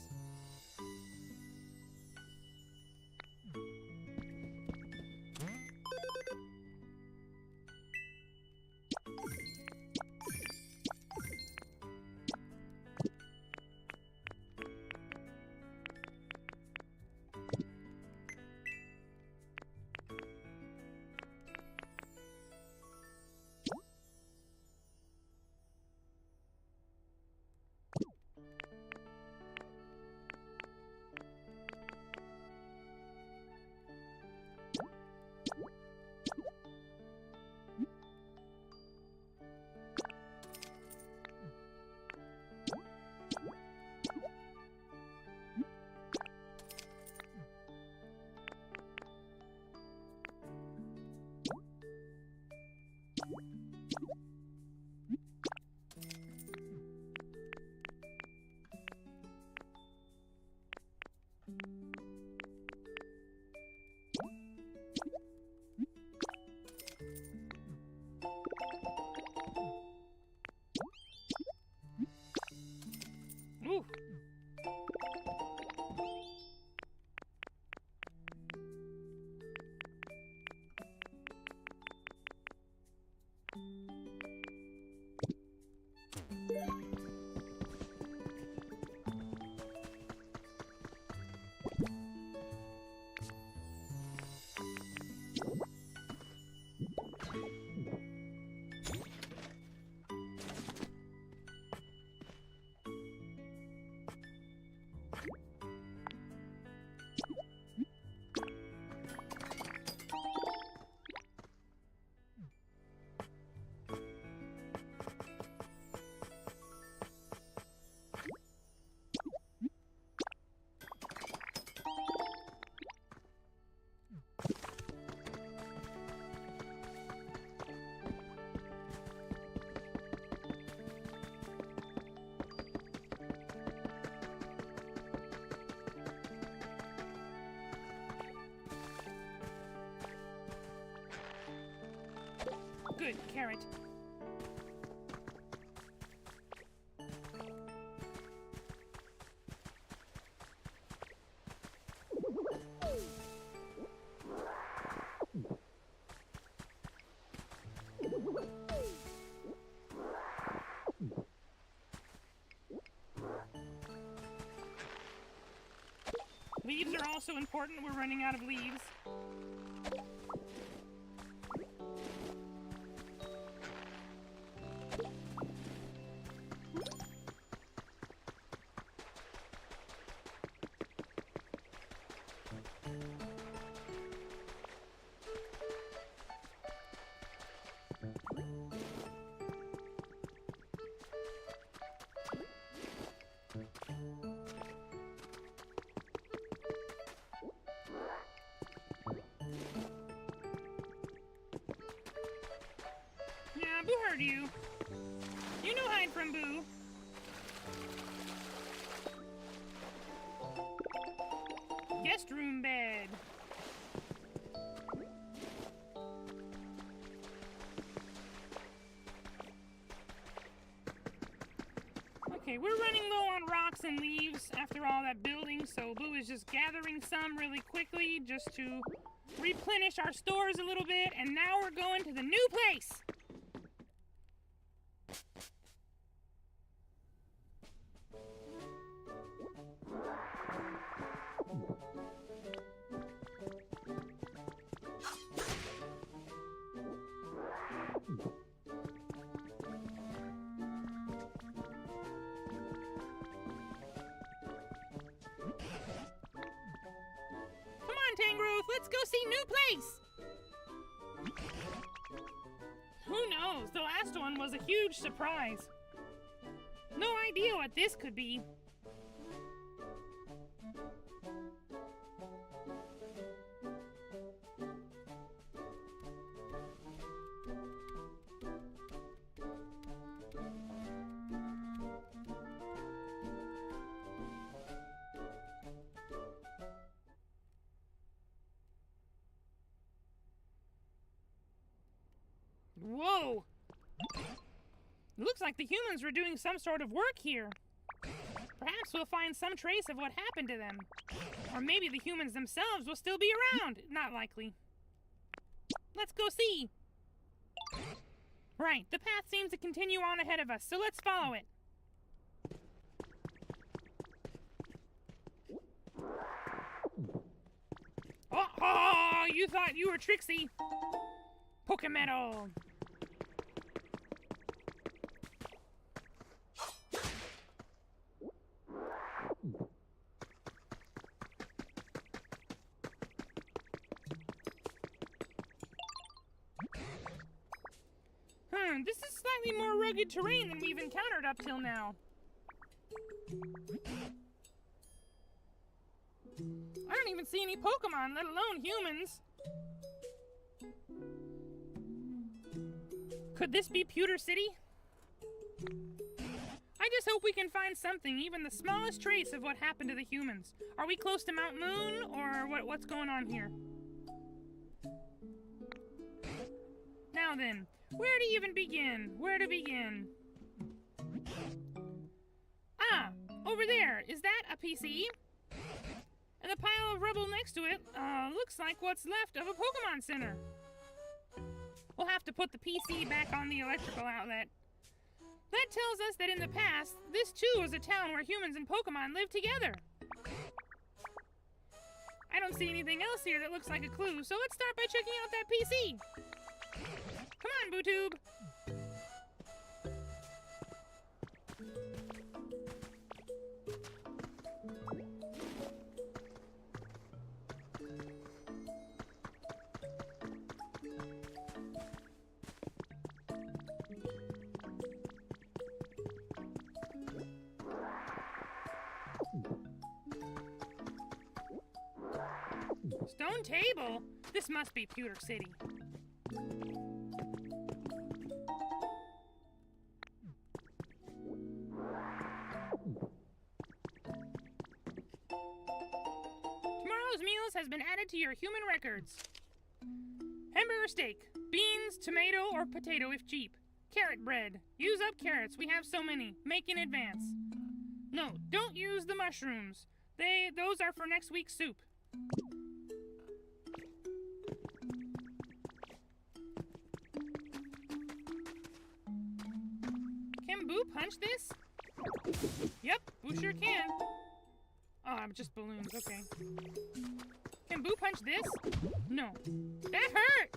Ooh. Good, carrot. also important. We're running out of leaves. Yeah, Boo heard you. You know hide from Boo. Guest room bed. Okay, we're running low on rocks and leaves after all that building, so Boo is just gathering some really quickly just to replenish our stores a little bit, and now we're going to the new place! Tangrowth, let's go see new place! Who knows? The last one was a huge surprise. No idea what this could be. Whoa! Looks like the humans were doing some sort of work here. Perhaps we'll find some trace of what happened to them. Or maybe the humans themselves will still be around. Not likely. Let's go see. Right, the path seems to continue on ahead of us, so let's follow it. Oh, you thought you were Trixie. Pokemetal. This is slightly more rugged terrain than we've encountered up till now. I don't even see any Pokemon, let alone humans. Could this be Pewter City? I just hope we can find something, even the smallest trace of what happened to the humans. Are we close to Mount Moon, or what's going on here? Now then, where to even begin? Where to begin? Ah, over there. Is that a PC? And the pile of rubble next to it looks like what's left of a Pokemon Center. We'll have to put the PC back on the electrical outlet. That tells us that in the past, this too was a town where humans and Pokemon lived together. I don't see anything else here that looks like a clue, so let's start by checking out that PC. Come on, BuuTube. Stone table? This must be Pewter City. Tomorrow's meals has been added to your human records. Hamburger steak, beans, tomato, or potato if cheap. Carrot bread. Use up carrots. We have so many. Make in advance. No, don't use the mushrooms. Those are for next week's soup. Can Boo punch this? Yep, Boo sure can. Oh, just balloons. Okay. Can Buu punch this? No. That hurt!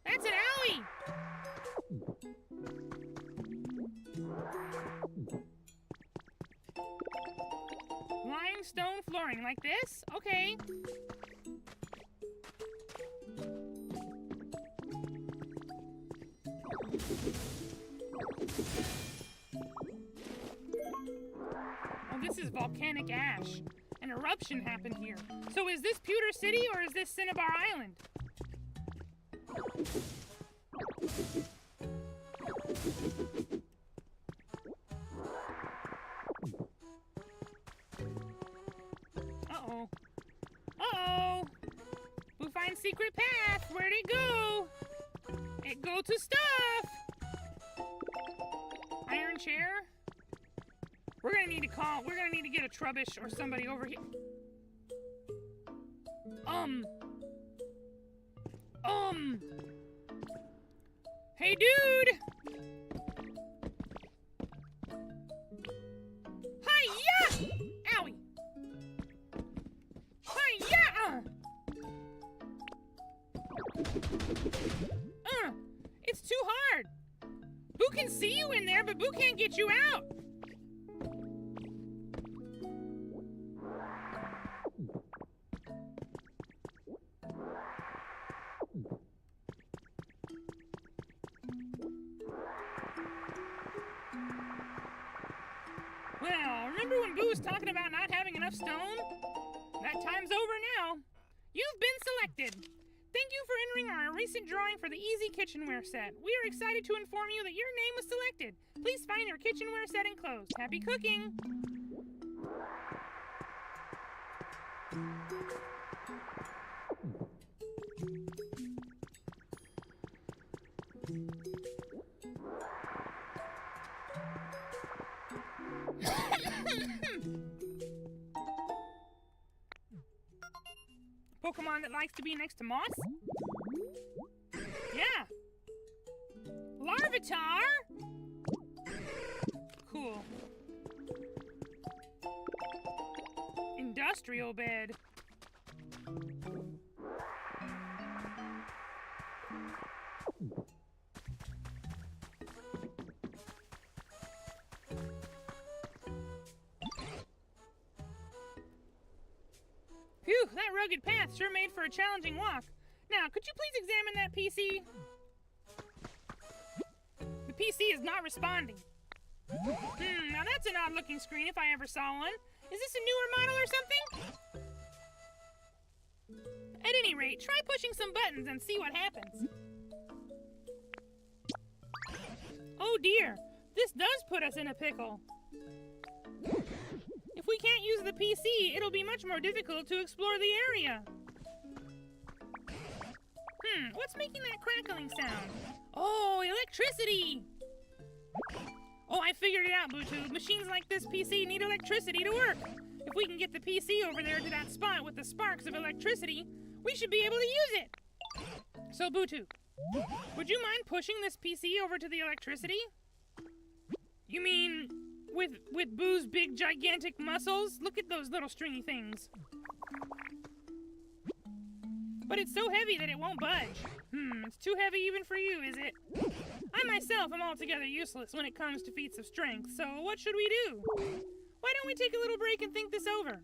That's an owie! Limestone flooring like this? Okay. Oh, this is volcanic ash. An eruption happened here. So is this Pewter City or is this Cinnabar Island? Uh-oh. Uh-oh! Buu finds secret path. Where'd it go? It go to stuff! Iron chair? We're gonna need to get a Trubbish or somebody over here. Hey, dude! Hi-ya! Owie! Hi-ya! It's too hard! Buu can see you in there, but Buu can't get you out! Well, remember when Buu was talking about not having enough stone? That time's over now. You've been selected. Thank you for entering our recent drawing for the Easy Kitchenware set. We are excited to inform you that your name was selected. Please find your kitchenware set enclosed. Happy cooking! Pokemon that likes to be next to moss? Yeah. Larvitar? Cool. Industrial bed. Phew, that rugged path sure made for a challenging walk. Now, could you please examine that PC? The PC is not responding. Now that's an odd-looking screen if I ever saw one. Is this a newer model or something? At any rate, try pushing some buttons and see what happens. Oh dear, this does put us in a pickle. If we can't use the PC, it'll be much more difficult to explore the area. What's making that crackling sound? Oh, electricity! Oh, I figured it out, BuuTube. Machines like this PC need electricity to work. If we can get the PC over there to that spot with the sparks of electricity, we should be able to use it. So, BuuTube, would you mind pushing this PC over to the electricity? You mean with Buu's big, gigantic muscles? Look at those little stringy things. But it's so heavy that it won't budge. It's too heavy even for you, is it? I myself am altogether useless when it comes to feats of strength, so what should we do? Why don't we take a little break and think this over?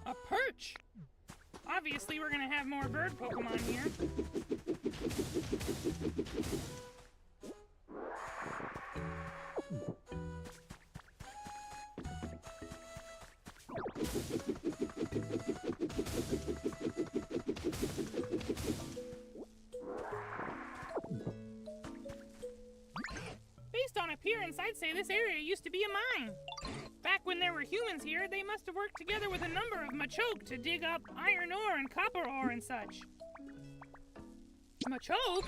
A perch! Obviously, we're gonna have more bird Pokemon here. Actually, this area used to be a mine. Back when there were humans here, they must have worked together with a number of Machoke to dig up iron ore and copper ore and such. Machoke?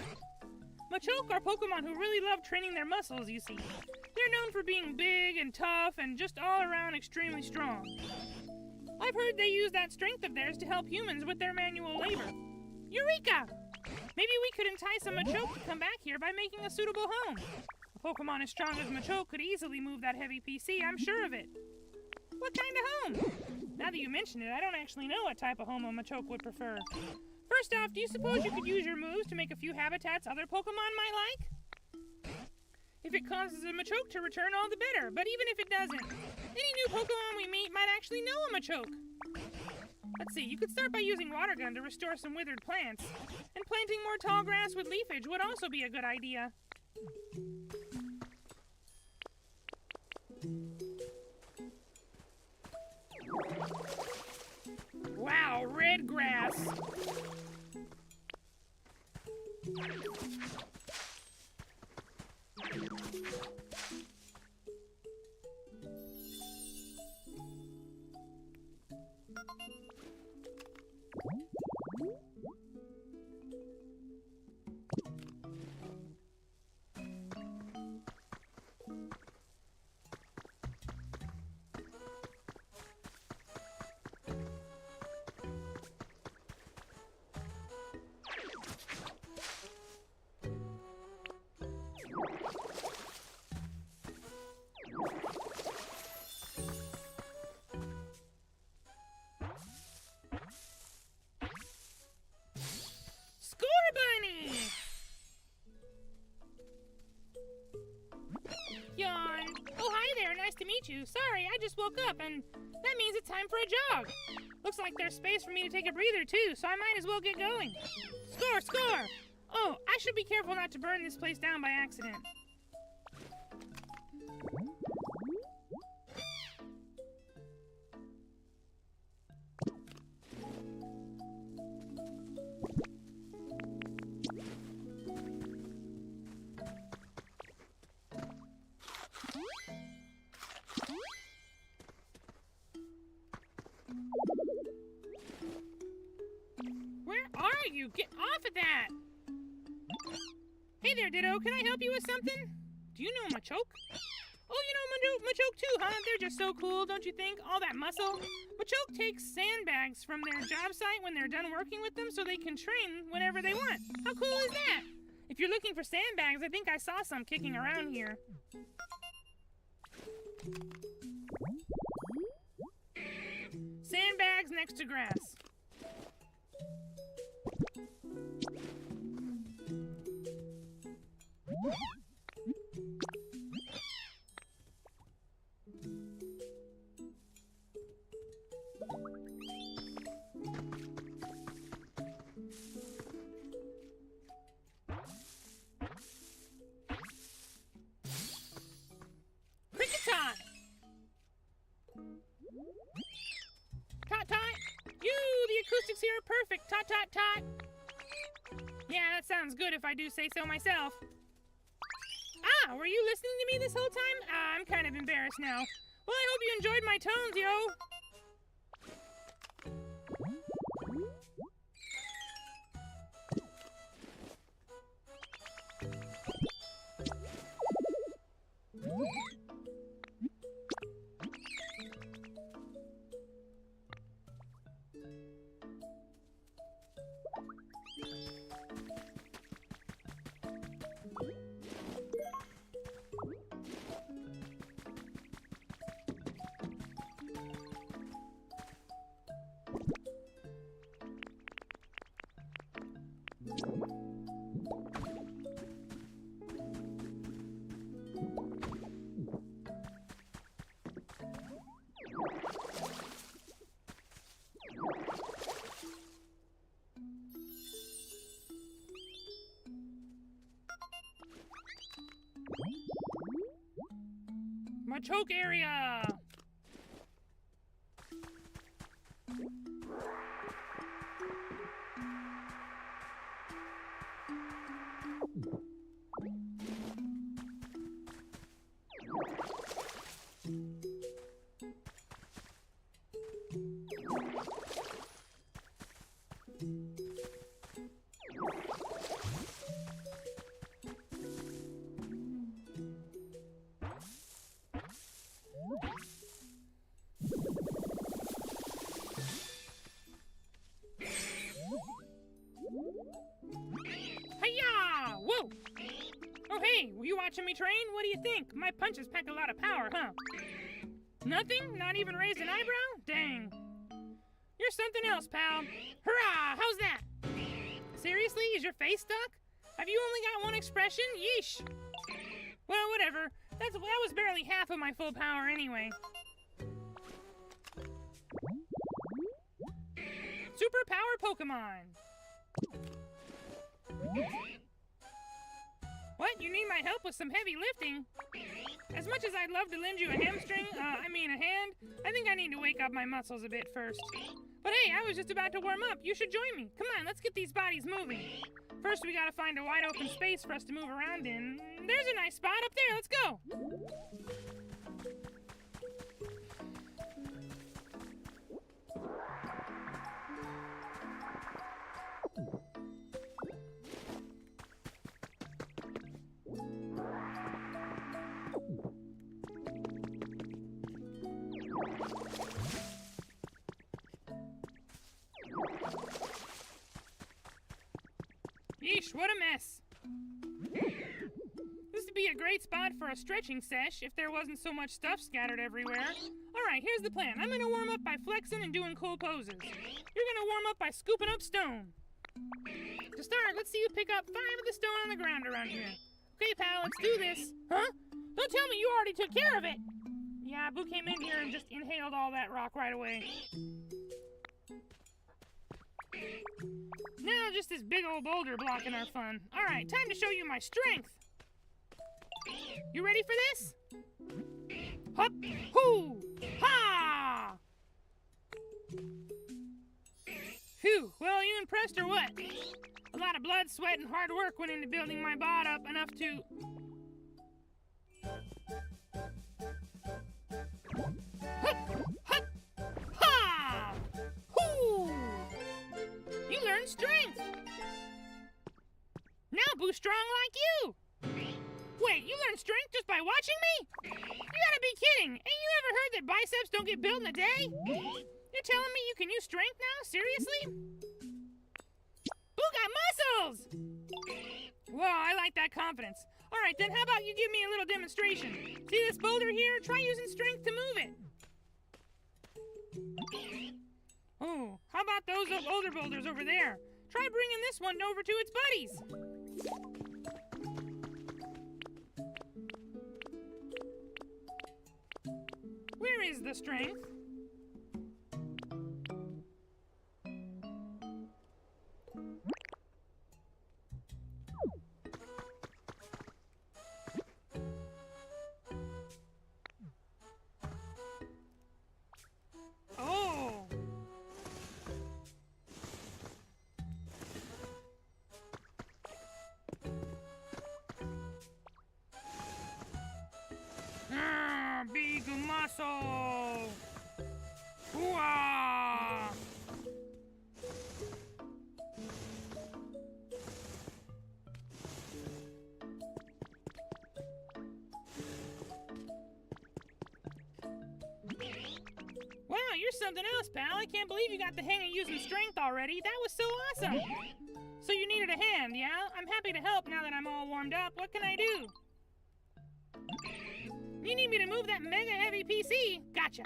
Machoke are Pokemon who really love training their muscles, you see. They're known for being big and tough and just all around extremely strong. I've heard they use that strength of theirs to help humans with their manual labor. Eureka! Maybe we could entice a Machoke to come back here by making a suitable home. A Pokemon as strong as Machoke could easily move that heavy PC, I'm sure of it. What kind of home? Now that you mention it, I don't actually know what type of home a Machoke would prefer. First off, do you suppose you could use your moves to make a few habitats other Pokemon might like? If it causes a Machoke to return, all the better, but even if it doesn't, any new Pokemon we meet might actually know a Machoke. Let's see, you could start by using Water Gun to restore some withered plants, and planting more tall grass with leafage would also be a good idea. Wow, red grass! Bunny! Yawn. Oh, hi there. Nice to meet you. Sorry, I just woke up, and that means it's time for a jog. Looks like there's space for me to take a breather, too, so I might as well get going. Score, score! Oh, I should be careful not to burn this place down by accident. You get off of that! Hey there, Ditto. Can I help you with something? Do you know Machoke? Oh, you know Machoke too, huh? They're just so cool, don't you think? All that muscle. Machoke takes sandbags from their job site when they're done working with them so they can train whenever they want. How cool is that? If you're looking for sandbags, I think I saw some kicking around here. Sandbags next to grass. Tot tot! You, the acoustics here are perfect. Tot tot tot! Yeah, that sounds good if I do say so myself. Ah, were you listening to me this whole time? I'm kind of embarrassed now. Well, I hope you enjoyed my tones, yo! Machoke area! watching me train? What do you think? My punches pack a lot of power, huh? Nothing? Not even raised an eyebrow? Dang. You're something else, pal. Hurrah! How's that? Seriously? Is your face stuck? Have you only got one expression? Yeesh. Well, whatever. That was barely half of my full power anyway. Superpower Pokemon. What? You need my help with some heavy lifting? As much as I'd love to lend you a hamstring, a hand, I think I need to wake up my muscles a bit first. But hey, I was just about to warm up. You should join me. Come on, let's get these bodies moving. First, we gotta find a wide open space for us to move around in. There's a nice spot up there. Let's go. Yeesh, what a mess. This would be a great spot for a stretching sesh if there wasn't so much stuff scattered everywhere. Alright, here's the plan. I'm gonna warm up by flexing and doing cool poses. You're gonna warm up by scooping up stone. To start, let's see you pick up 5 of the stone on the ground around here. Okay, pal, let's do this. Huh? Don't tell me you already took care of it! Yeah, Buu came in here and just inhaled all that rock right away. Now just this big old boulder blocking our fun. Alright, time to show you my strength. You ready for this? Hup! Hoo! Ha! Phew, well, you impressed or what? A lot of blood, sweat, and hard work went into building my bod up enough to... Hup! Hup! Ha! Hoo! You learned strength! Now Buu strong like you! Wait, you learned strength just by watching me? You gotta be kidding! Ain't you ever heard that biceps don't get built in a day? You're telling me you can use strength now? Seriously? Buu got muscles! Whoa, I like that confidence. Alright then, how about you give me a little demonstration? See this boulder here? Try using strength to move it. Oh, how about those older boulders over there? Try bringing this one over to its buddies. Where is the strength? Oh! Big muscle! Hoo-ah! Wow, you're something else, pal. I can't believe you got the hang of using strength already. That was so awesome. So you needed a hand, yeah? I'm happy to help now that I'm all warmed up. What can I do? You need me to move that mega heavy PC? Gotcha.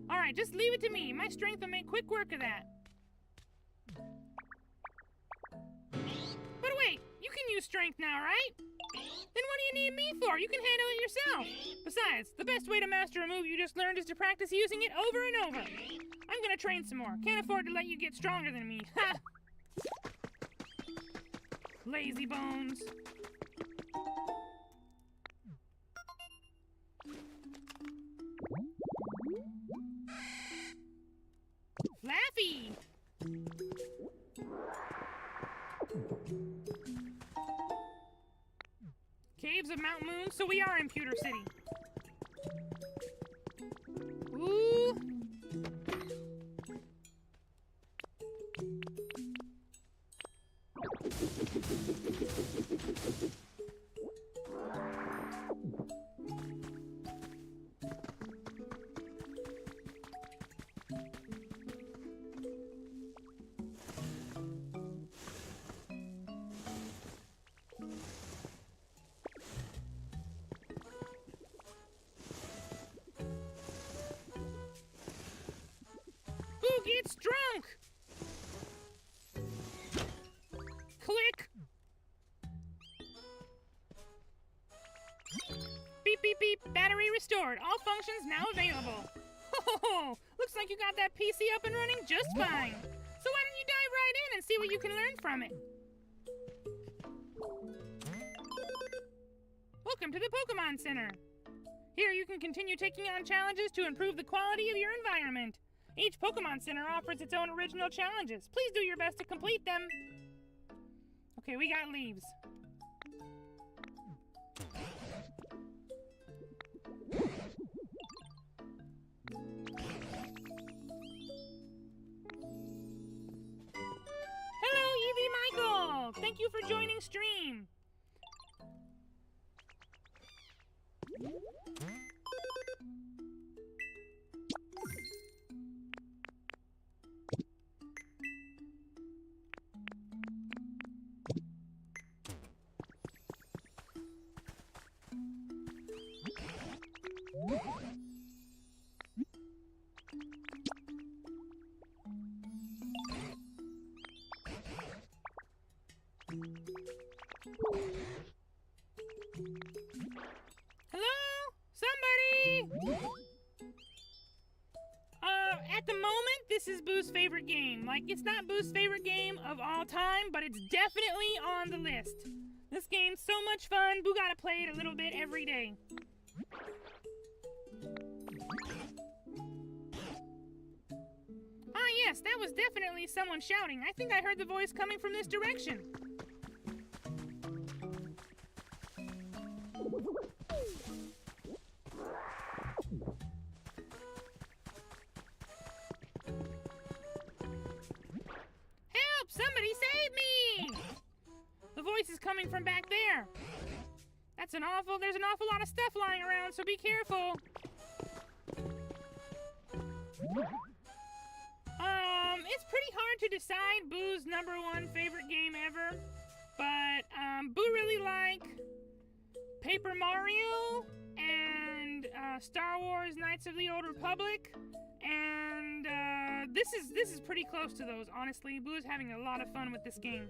Alright, just leave it to me. My strength will make quick work of that. But wait, you can use strength now, right? Then what do you need me for? You can handle it yourself. Besides, the best way to master a move you just learned is to practice using it over and over. I'm gonna train some more. Can't afford to let you get stronger than me. Ha! Lazy bones. Laffy! Caves of Mount Moon, so we are in Pewter City. Ooh! almost drunk! Click! Beep, beep, beep. Battery restored. All functions now available. Oh, looks like you got that PC up and running just fine. So why don't you dive right in and see what you can learn from it? Welcome to the Pokemon Center. Here you can continue taking on challenges to improve the quality of your environment. Each Pokemon Center offers its own original challenges. Please do your best to complete them. Okay, we got leaves. Hello, Evie Michael! Thank you for joining stream. Hello? Somebody? At the moment, this is Buu's favorite game. Like, it's not Buu's favorite game of all time, but it's definitely on the list. This game's so much fun. Buu gotta play it a little bit every day. Ah, yes, that was definitely someone shouting. I think I heard the voice coming from this direction. Help! Somebody save me! The voice is coming from back there. There's an awful lot of stuff lying around, so be careful. It's pretty hard to decide Buu's #1 favorite game ever, but Buu really like Paper Mario and Star Wars Knights of the Old Republic, and this is pretty close to those, honestly. Buu is having a lot of fun with this game.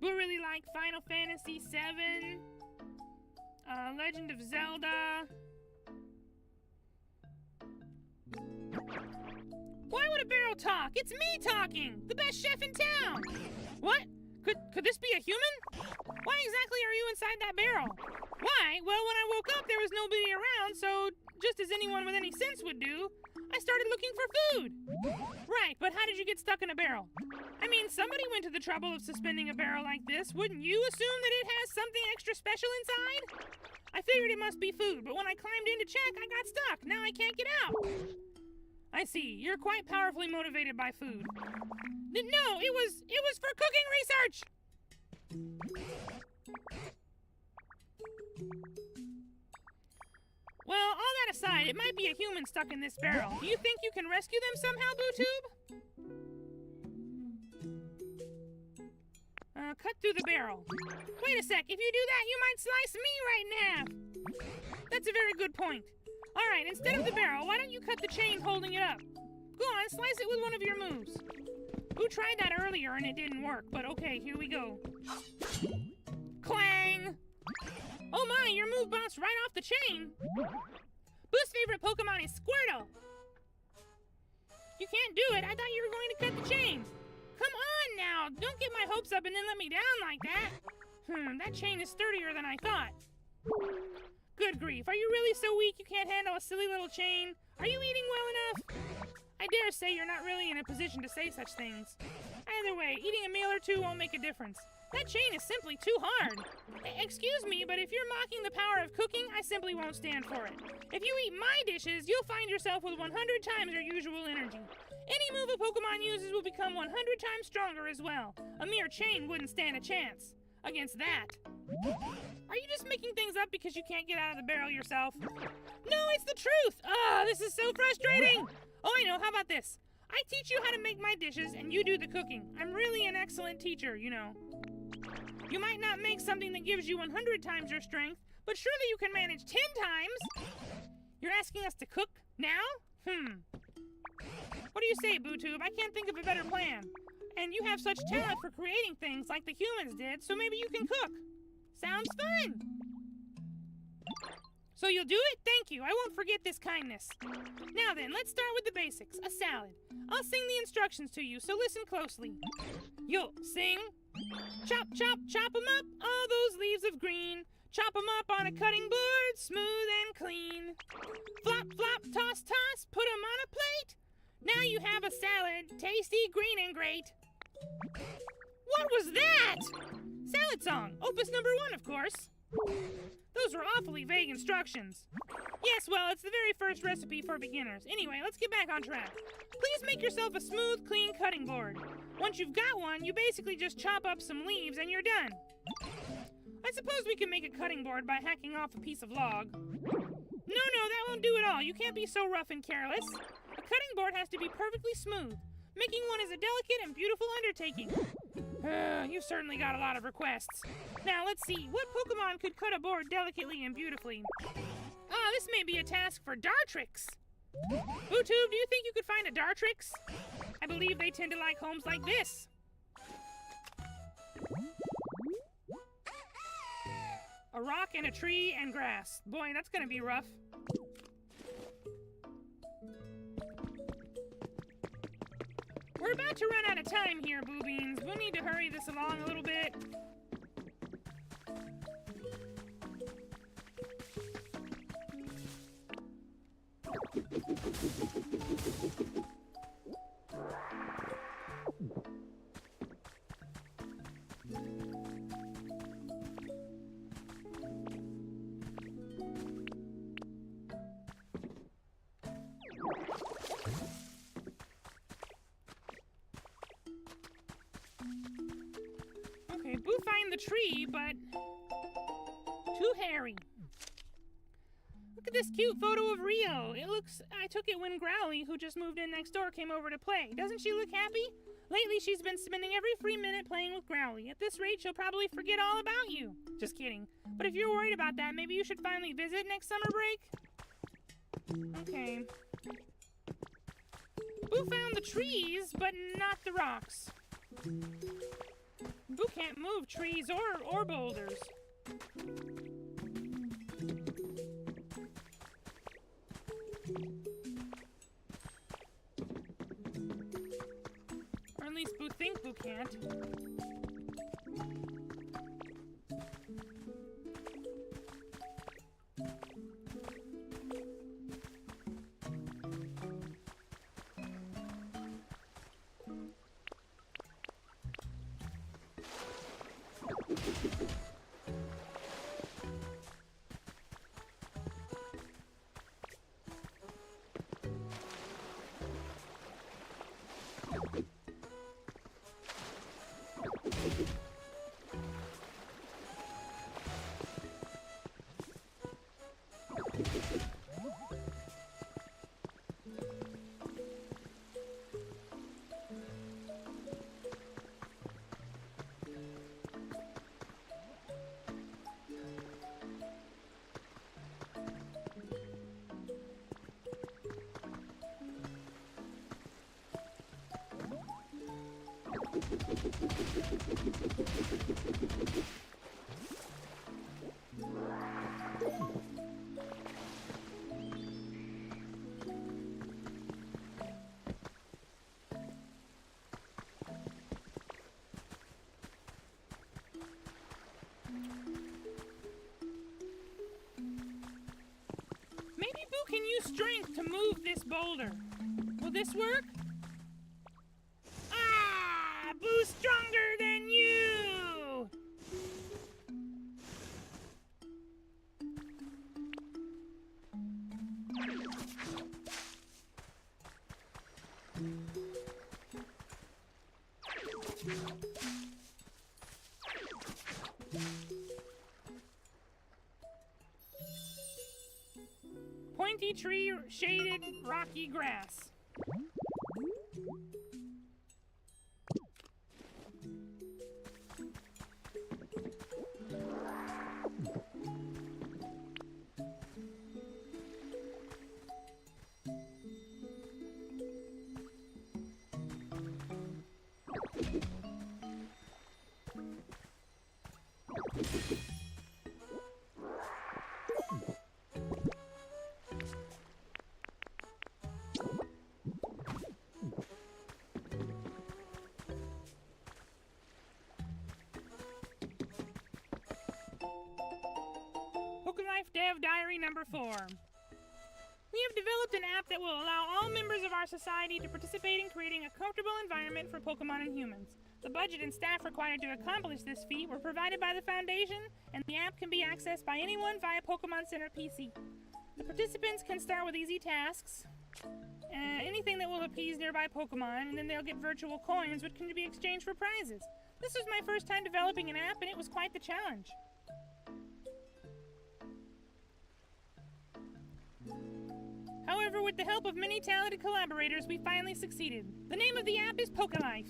Buu really like Final Fantasy VII, Legend of Zelda. Why would a barrel talk? It's me talking! The best chef in town! What? Could this be a human? Why exactly are you inside that barrel? Why? Well, when I woke up, there was nobody around, so just as anyone with any sense would do, I started looking for food. Right, but how did you get stuck in a barrel? I mean, somebody went to the trouble of suspending a barrel like this. Wouldn't you assume that it has something extra special inside? I figured it must be food, but when I climbed in to check, I got stuck. Now I can't get out. I see. You're quite powerfully motivated by food. No, it was for cooking research! Well, all that aside, it might be a human stuck in this barrel. Do you think you can rescue them somehow, BuuTube? Cut through the barrel. Wait a sec, if you do that, you might slice me right in half. That's a very good point. Alright, instead of the barrel, why don't you cut the chain holding it up? Go on, slice it with one of your moves. Buu tried that earlier and it didn't work, but okay, here we go. Clang! Oh my, your move bounced right off the chain! Buu's favorite Pokemon is Squirtle! You can't do it, I thought you were going to cut the chain! Come on now, don't get my hopes up and then let me down like that! That chain is sturdier than I thought. Good grief, are you really so weak you can't handle a silly little chain? Are you eating well enough? I dare say you're not really in a position to say such things. Either way, eating a meal or two won't make a difference. That chain is simply too hard. Excuse me, but if you're mocking the power of cooking, I simply won't stand for it. If you eat my dishes, you'll find yourself with 100 times your usual energy. Any move a Pokemon uses will become 100 times stronger as well. A mere chain wouldn't stand a chance against that. Are you just making things up because you can't get out of the barrel yourself? No, it's the truth! This is so frustrating! Oh, I know, how about this? I teach you how to make my dishes and you do the cooking. I'm really an excellent teacher, you know. You might not make something that gives you 100 times your strength, but surely you can manage 10 times! You're asking us to cook now? What do you say, BuuTube? I can't think of a better plan. And you have such talent for creating things like the humans did, so maybe you can cook. Sounds fun! So you'll do it? Thank you. I won't forget this kindness. Now then, let's start with the basics. A salad. I'll sing the instructions to you, so listen closely. You'll sing. Chop, chop, chop 'em up, all those leaves of green. Chop 'em up on a cutting board, smooth and clean. Flop, flop, toss, toss, put 'em on a plate. Now you have a salad, tasty, green, and great. What was that? Salad song, opus number 1, of course. Those were awfully vague instructions. Yes, well, it's the very first recipe for beginners. Anyway, let's get back on track. Please make yourself a smooth, clean cutting board. Once you've got one, you basically just chop up some leaves and you're done. I suppose we can make a cutting board by hacking off a piece of log. No, that won't do at all. You can't be so rough and careless. A cutting board has to be perfectly smooth. Making one is a delicate and beautiful undertaking. You've certainly got a lot of requests. Now, let's see. What Pokemon could cut a board delicately and beautifully? This may be a task for Dartrix. BuuTube, do you think you could find a Dartrix? I believe they tend to like homes like this. A rock and a tree and grass. Boy, that's gonna be rough. We're about to run out of time here, Buu Beans. We'll need to hurry this along a little bit. Okay, Buu find the tree, but too hairy. Look at this cute photo of Rio. I took it when Growly, who just moved in next door, came over to play. Doesn't she look happy? Lately, she's been spending every free minute playing with Growly. At this rate, she'll probably forget all about you. Just kidding. But if you're worried about that, maybe you should finally visit next summer break? Okay. Buu found the trees, but not the rocks. Buu can't move trees or boulders. Or at least Buu thinks Buu can't. Maybe Buu can use strength to move this boulder. Will this work? Ah! Buu's stronger than you! Pointy tree, shaded, rocky grass. number 4. We have developed an app that will allow all members of our society to participate in creating a comfortable environment for Pokemon and humans. The budget and staff required to accomplish this feat were provided by the Foundation, and the app can be accessed by anyone via Pokemon Center PC. The participants can start with easy tasks, anything that will appease nearby Pokemon, and then they'll get virtual coins which can be exchanged for prizes. This was my first time developing an app, and it was quite the challenge. However, with the help of many talented collaborators, we finally succeeded. The name of the app is Pokelife.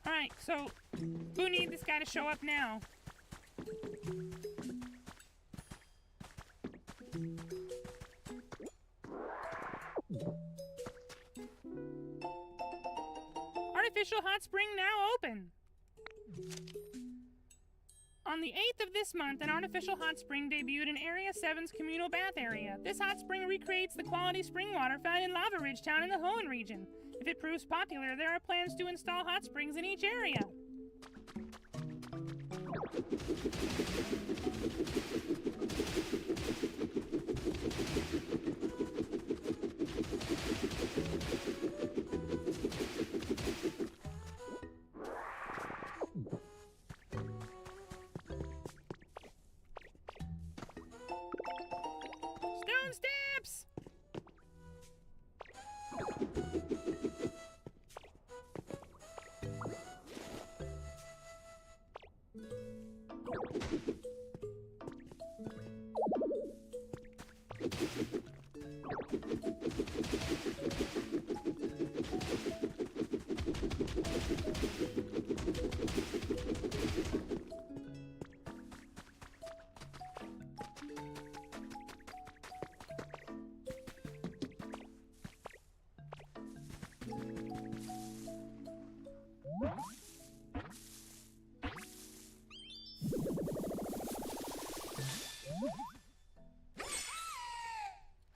Alright, so Buu needs this guy to show up now. Artificial hot spring now open. On the 8th of this month, an artificial hot spring debuted in Area 7's communal bath area. This hot spring recreates the quality spring water found in Lava Ridge Town in the Hoenn region. If it proves popular, there are plans to install hot springs in each area. Stone steps!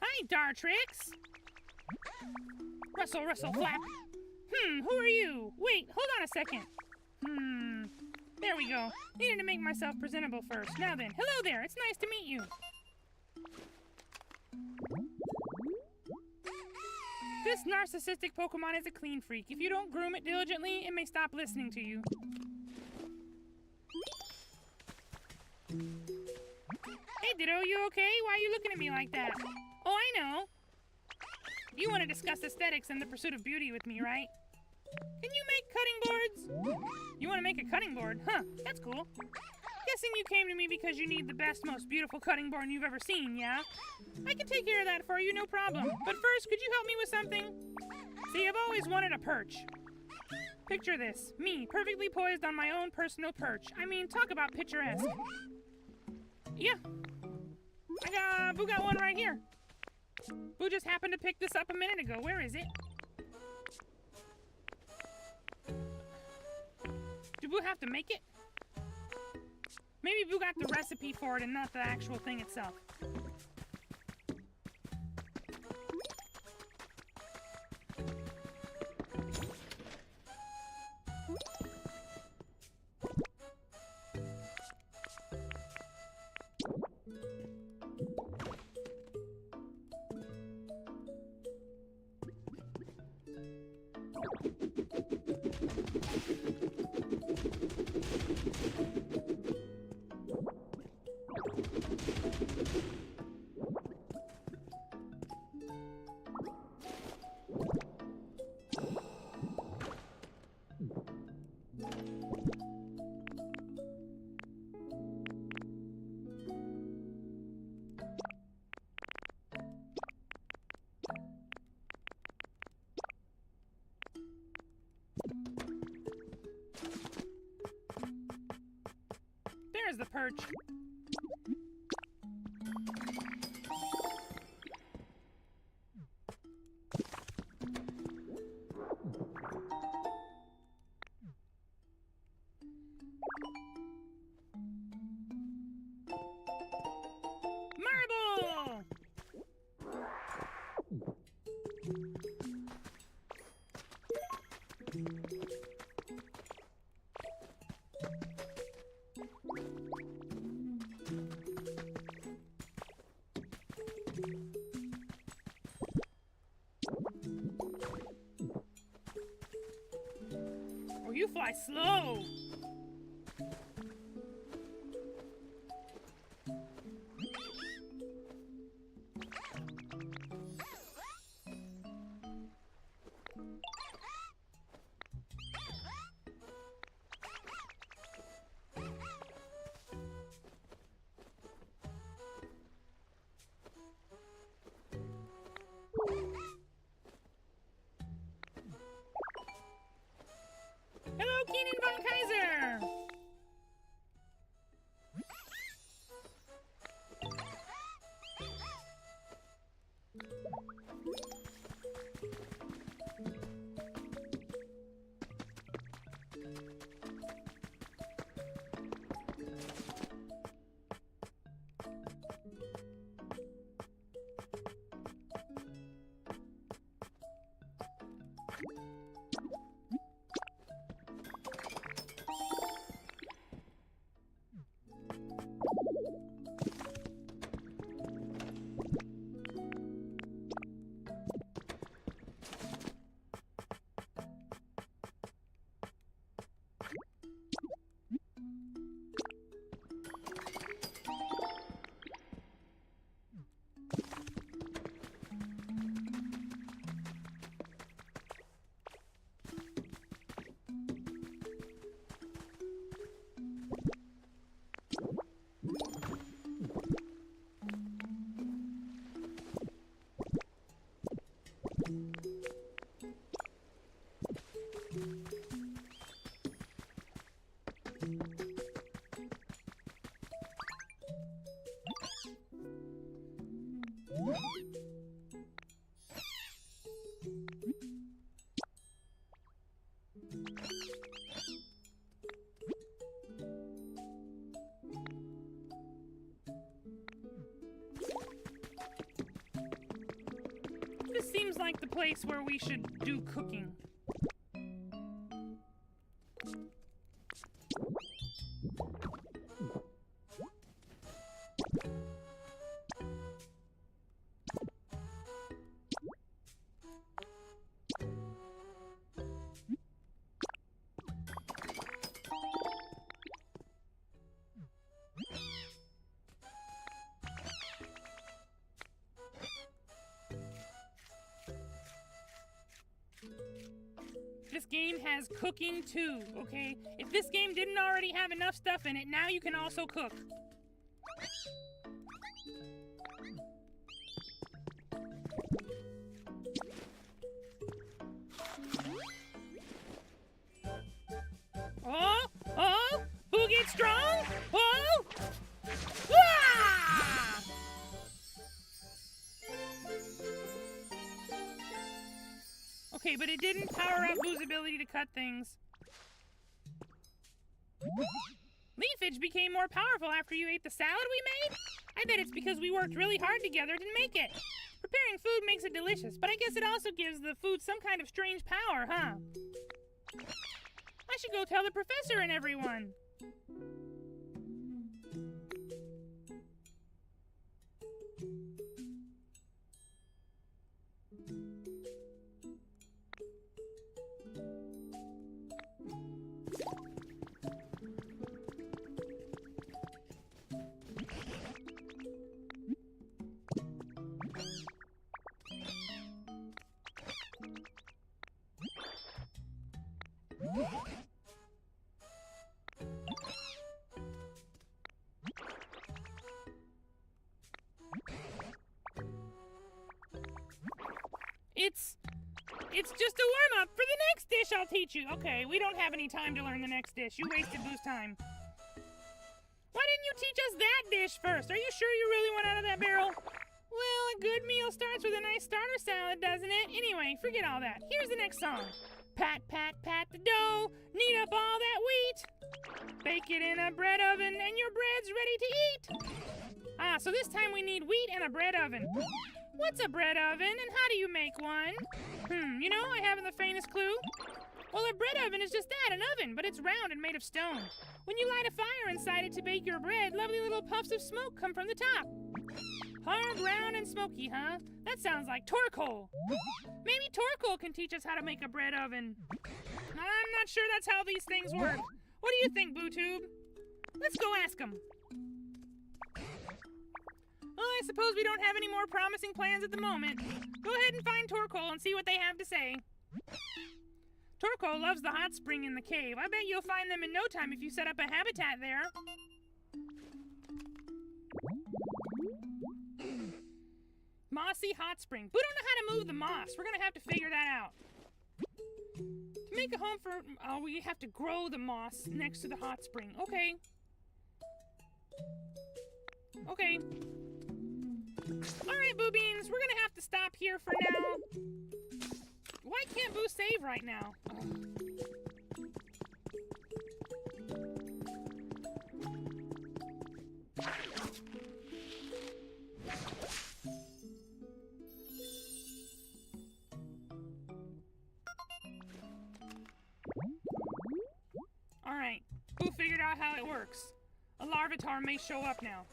Hi, Dartrix! Rustle, rustle, flap. Who are you? Wait, hold on a second. There we go. Needed to make myself presentable first. Now then, hello there, it's nice to meet you. This narcissistic Pokemon is a clean freak. If you don't groom it diligently, it may stop listening to you. Hey, Ditto, you okay? Why are you looking at me like that? Oh, I know. You want to discuss aesthetics and the pursuit of beauty with me, right? Can you make cutting boards? You want to make a cutting board? Huh, that's cool. Guessing you came to me because you need the best, most beautiful cutting board you've ever seen, yeah? I can take care of that for you, no problem. But first, could you help me with something? See, I've always wanted a perch. Picture this, me, perfectly poised on my own personal perch. I mean, talk about picturesque. Yeah. Buu got one right here. Buu just happened to pick this up a minute ago. Where is it? Do Buu have to make it? Maybe Buu got the recipe for it and not the actual thing itself. There's the perch. you fly slow. Hello, Keenan von Kaiser! This seems like the place where we should do cooking. This game has cooking too, okay? If this game didn't already have enough stuff in it, now you can also cook. Oh! Oh! Buu gets strong! Oh! Ah! Okay, but it didn't power up Buu's ability to cut things. Leafage became more powerful after you ate the salad we made? I bet it's because we worked really hard together to make it. Preparing food makes it delicious, but I guess it also gives the food some kind of strange power, huh? I should go tell the professor and everyone. It's just a warm-up for the next dish I'll teach you. Okay, we don't have any time to learn the next dish. You wasted Buu's time. Why didn't you teach us that dish first? Are you sure you really want out of that barrel? Well, a good meal starts with a nice starter salad, doesn't it? Anyway, forget all that. Here's the next song. Pat, pat, pat the dough. Knead up all that wheat. Bake it in a bread oven and your bread's ready to eat. Ah, so this time we need wheat and a bread oven. What's a bread oven and how do you make one? You know, I haven't the faintest clue. Well, a bread oven is just that, an oven, but it's round and made of stone. When you light a fire inside it to bake your bread, lovely little puffs of smoke come from the top. Hard, round, and smoky, huh? That sounds like Torkoal. Maybe Torkoal can teach us how to make a bread oven. I'm not sure that's how these things work. What do you think, BuuTube? Let's go ask him. Well, I suppose we don't have any more promising plans at the moment. Go ahead and find Torkoal and see what they have to say. Torkoal loves the hot spring in the cave. I bet you'll find them in no time if you set up a habitat there. Mossy hot spring. We don't know how to move the moss. We're gonna have to figure that out. To make a home for... Oh, we have to grow the moss next to the hot spring. Okay. Okay. Alright, Buu Beans. We're gonna have to stop here for now. Why can't Buu save right now? Alright, Buu figured out how it works. A Larvitar may show up now.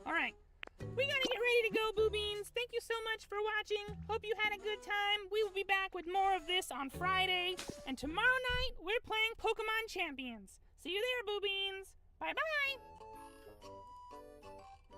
Alright, we gotta get ready to go, Buu Beans. Thank you so much for watching. Hope you had a good time. We will be back with more of this on Friday. And tomorrow night, we're playing Pokemon Champions. See you there, Buu Beans. Bye-bye.